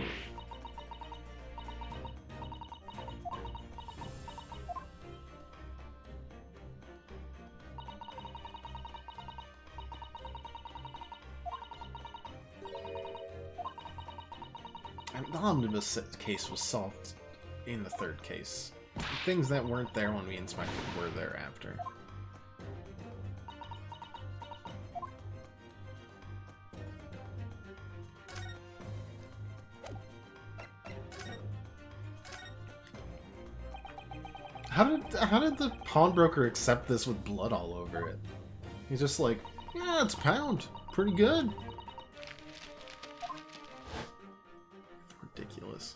Speaker 1: And the omnibus case was solved in the third case. Things that weren't there when we inspected were there after. How did the pawnbroker accept this with blood all over it? He's just like, yeah, it's a pound. Pretty good. Ridiculous.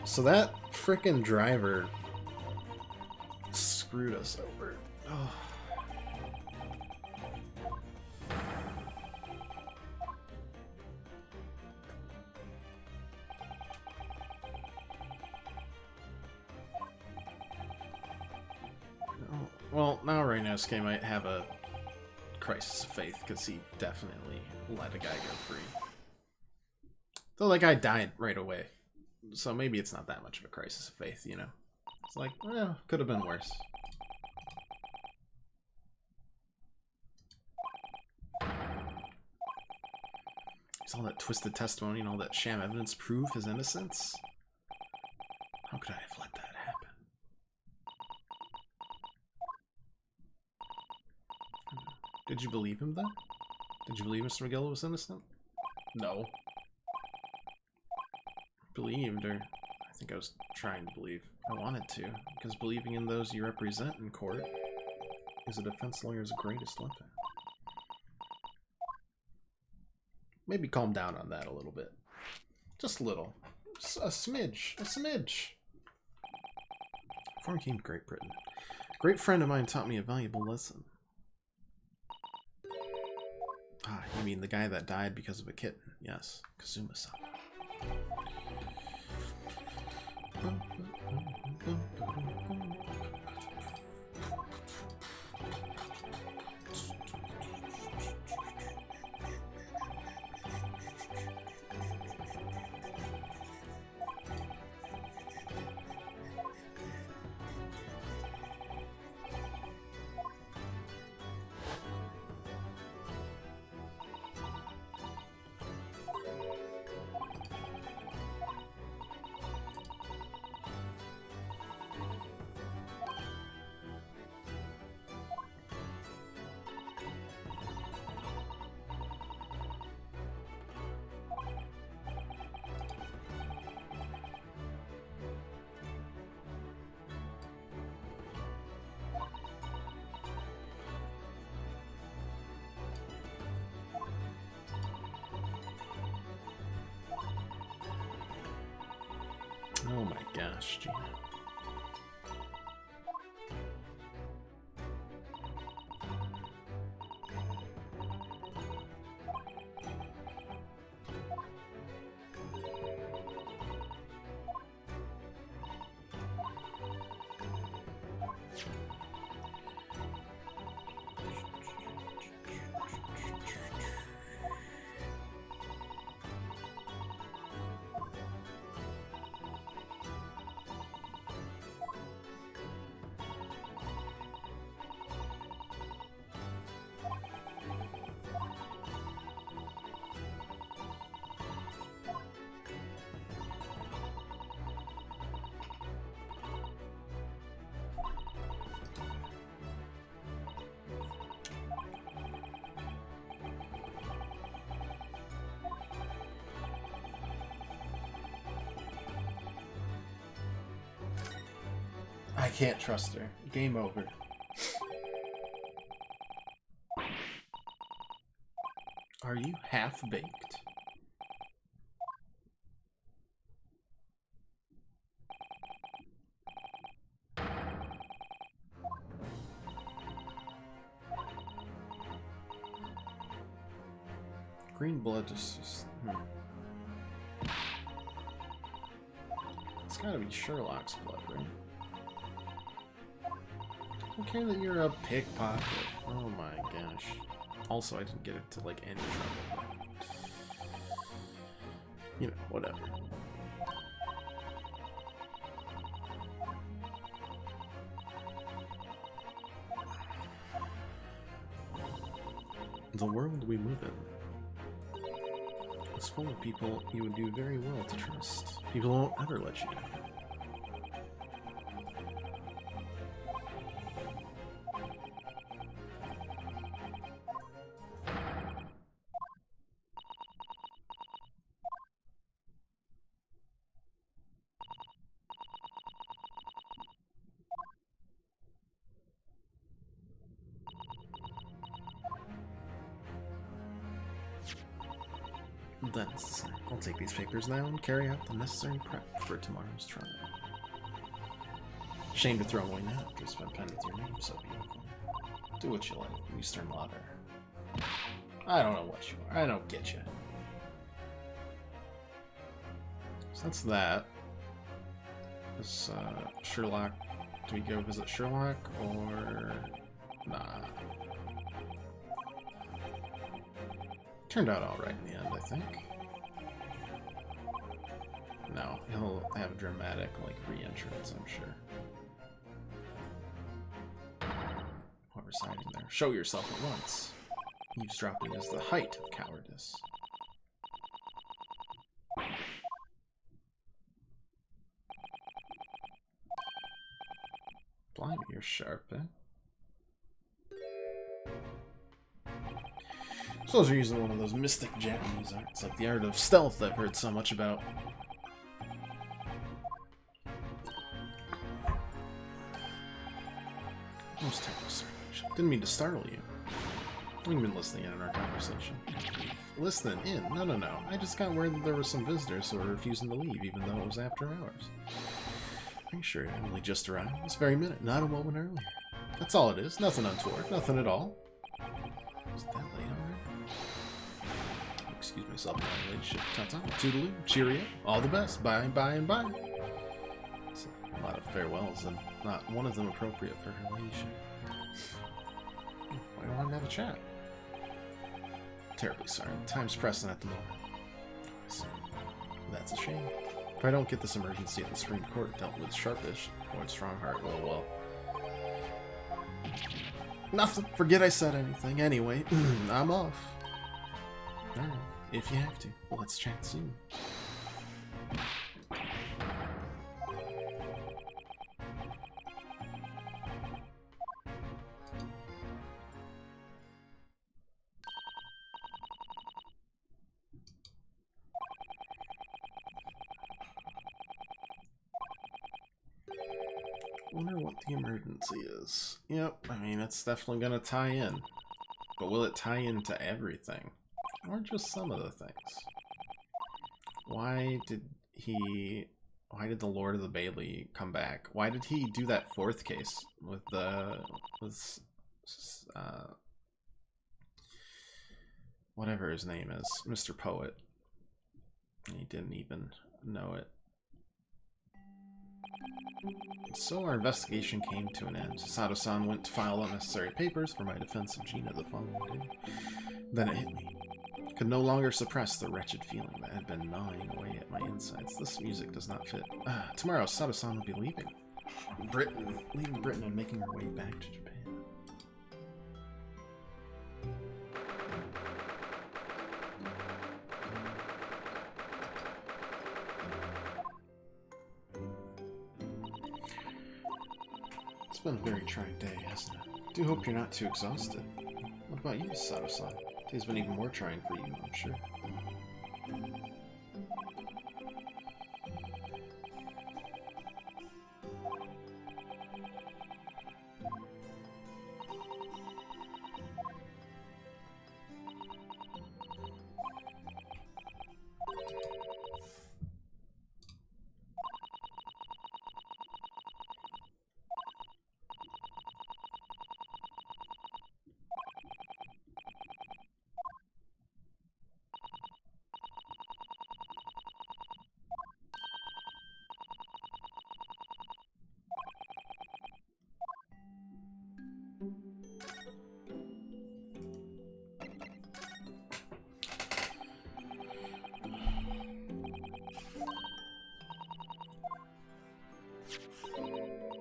Speaker 1: So that frickin' driver screwed us over. Oh. Well, now Reynosuke might have a crisis of faith because he definitely let a guy go free. Though that guy died right away. So maybe it's not that much of a crisis of faith, you know? It's like, well, could have been worse. Is all that twisted testimony and all that sham evidence prove his innocence? How could I have let that happen? Did you believe him, then? Did you believe Mr. McGill was innocent? No. Believed, or I think I was trying to believe. I wanted to, because believing in those you represent in court is a defense lawyer's greatest weapon. Maybe calm down on that a little bit. Just a little. Just a smidge. A smidge. Before I came to Great Britain, a great friend of mine taught me a valuable lesson. Ah, you mean the guy that died because of a kitten? Yes, Kazuma-san. gosh, Gina. I can't trust her. Game over. Are you half-baked? Green blood just... It's gotta be Sherlock's blood, right? I don't care that you're a pickpocket. Oh my gosh. Also, I didn't get into, like, any trouble. You know, whatever. The world we live in is full of people you would do very well to trust. People won't ever let you down. That's the I'll take these papers now and carry out the necessary prep for tomorrow's trial. Shame to throw away now after it's been penned with your name so beautiful. Do what you like, Eastern Lauder. I don't know what you are. I don't get you. So that's that. Is Sherlock... Do we go visit Sherlock or... Nah. Turned out alright in the end, I think. No, he'll have a dramatic, like, re-entrance, I'm sure. Whoever's hiding there. Show yourself at once. Eavesdropping is the height of cowardice. Blimey, you're sharp, eh? Suppose you're using one of those mystic Japanese arts, like the art of stealth I've heard so much about. Most terrible, sir. Didn't mean to startle you. You've been listening in on our conversation. Listening in? No. I just got word that there were some visitors who were refusing to leave, even though it was after hours. Are you sure you only just arrived? This very minute, not a moment earlier. That's all it is. Nothing untoward. Nothing at all. Is it that late already? Excuse myself, my ladyship. Ta-ta. Toodaloo. Cheerio. All the best. Bye, bye, and bye. It's a lot of farewells, and not one of them appropriate for her ladyship. Why don't I have a chat? Terribly sorry. Time's pressing at the moment. That's a shame. If I don't get this emergency at the Supreme Court dealt with sharpish, Lord Strongheart will, well... Nothing. Forget I said anything. Anyway, I'm off. Alright, if you have to. Well, let's chat soon. Wonder what the emergency is. Yep, I mean, it's definitely gonna tie in. But will it tie into everything? Or just some of the things? Why did he Why did the Lord of the Bailey come back? Why did he do that fourth case with the whatever his name is, Mr. Poet? He didn't even know it. So our investigation came to an end. Sato-san went to file unnecessary papers for my defense of Gina the following day. Then it hit me. I could no longer suppress the wretched feeling that had been gnawing away at my insides. This music does not fit. Tomorrow, Sato-san will be leaving Britain and making her way back to Japan. It's been a very trying day, hasn't it? I do hope you're not too exhausted. What about you, Sato-san? Today's been even more trying for you, I'm sure.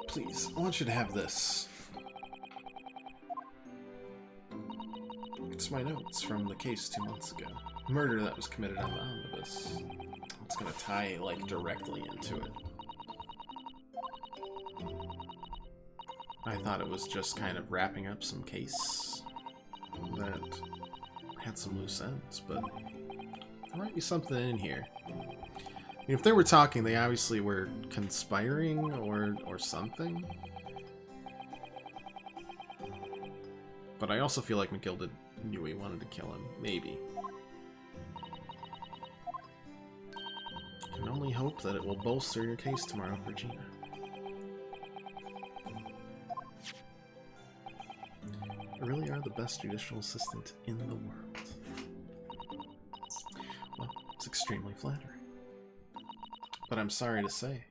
Speaker 1: Please, I want you to have this. It's my notes from the case 2 months ago. Murder that was committed on the omnibus. It's gonna tie, like, directly into it. I thought it was just kind of wrapping up some case that had some loose ends, but there might be something in here. I mean, if they were talking, they obviously were conspiring or something. But I also feel like McGilda knew he wanted to kill him. Maybe. I can only hope that it will bolster your case tomorrow for Gina. You really are the best judicial assistant in the world. Well, it's extremely flattering. But I'm sorry to say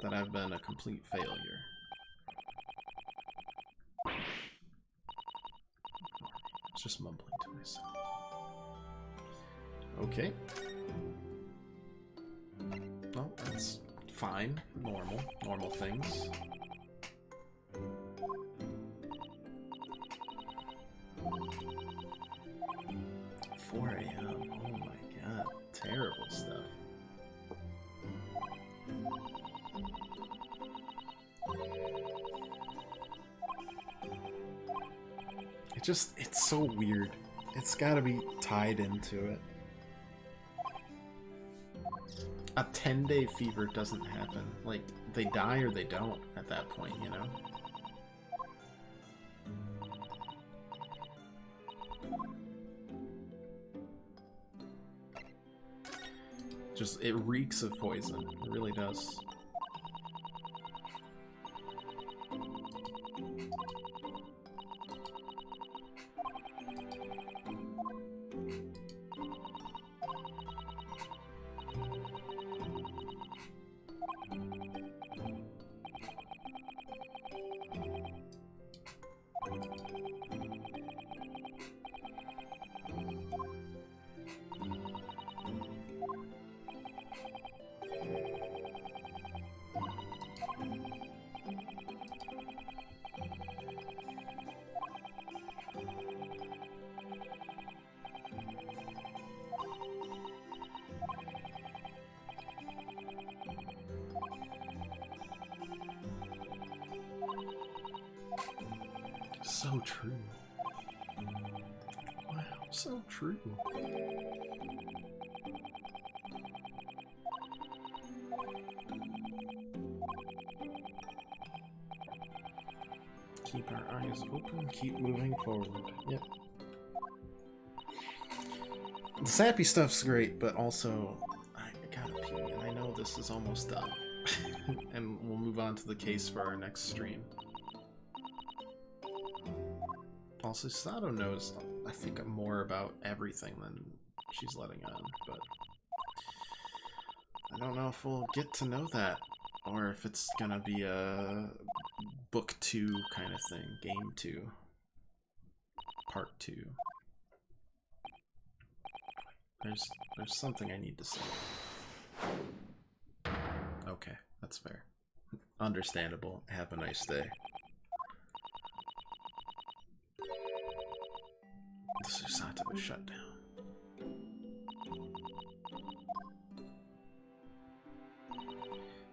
Speaker 1: that I've been a complete failure. I was just mumbling to myself. Okay. Well, that's fine. Normal things. 4 a.m. Oh my god. Terrible stuff. It's so weird. It's gotta be tied into it. A 10-day fever doesn't happen. Like, they die or they don't at that point, you know? Just, it reeks of poison. It really does. So true. Wow, so true. Keep our eyes open, keep moving forward. Yep. The sappy stuff's great, but also, this is almost done. And we'll move on to the case for our next stream. Also, Sato knows, I think, more about everything than she's letting on, but I don't know if we'll get to know that, or if it's gonna be a book 2 kind of thing, game 2, part 2. There's something I need to say. Okay, that's fair. Understandable. Have a nice day. The Susato is shut down.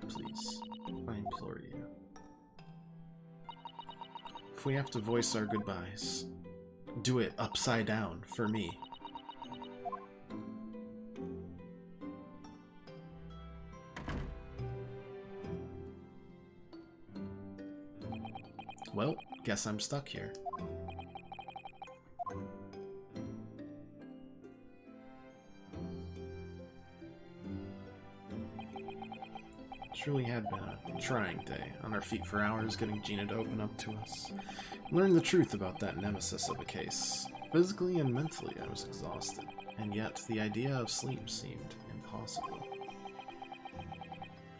Speaker 1: Please, I implore you. If we have to voice our goodbyes, do it upside down for me. Well, guess I'm stuck here. Truly had been a trying day, on our feet for hours, getting Gina to open up to us. Learn the truth about that nemesis of a case. Physically and mentally, I was exhausted, and yet the idea of sleep seemed impossible.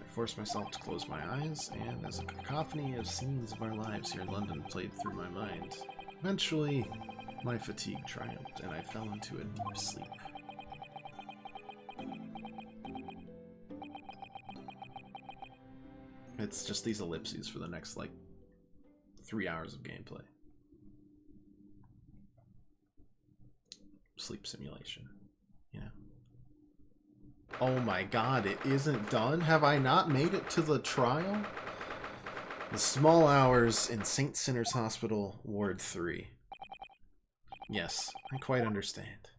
Speaker 1: I forced myself to close my eyes, and as a cacophony of scenes of our lives here in London played through my mind, eventually my fatigue triumphed, and I fell into a deep sleep. It's just these ellipses for the next, like, 3 hours of gameplay. Sleep simulation, you know. Oh my god, it isn't done? Have I not made it to the trial? The small hours in St. Sinner's Hospital, Ward 3. Yes, I quite understand.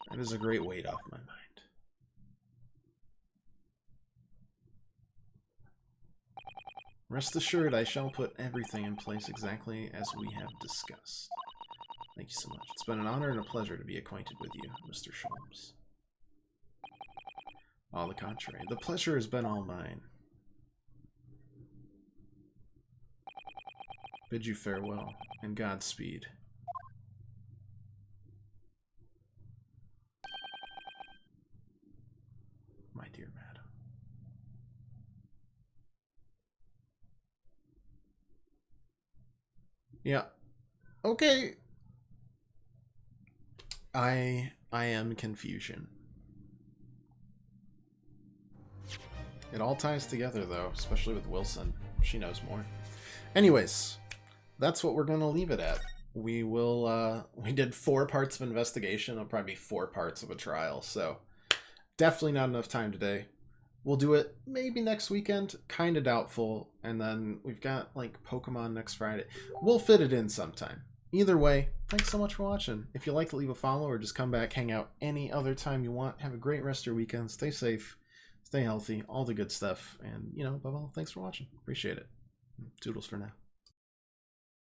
Speaker 1: That is a great weight off my mind. Rest assured, I shall put everything in place exactly as we have discussed. Thank you so much. It's been an honor and a pleasure to be acquainted with you, Mr. Sholmes. On the contrary, the pleasure has been all mine. Bid you farewell, and Godspeed. My dear madam. Yeah. Okay. I am confusion. It all ties together though, especially with Wilson. She knows more. Anyways, that's what we're going to leave it at. We will we did 4 parts of investigation. It'll probably be 4 parts of a trial, so definitely not enough time today. We'll do it maybe next weekend, kind of doubtful, and then we've got like Pokemon next Friday. We'll fit it in sometime. Either way, thanks so much for watching. If you like to leave a follow or just come back, hang out any other time you want. Have a great rest of your weekend. Stay safe, stay healthy, all the good stuff. And, you know, above all, thanks for watching. Appreciate it. Toodles for now.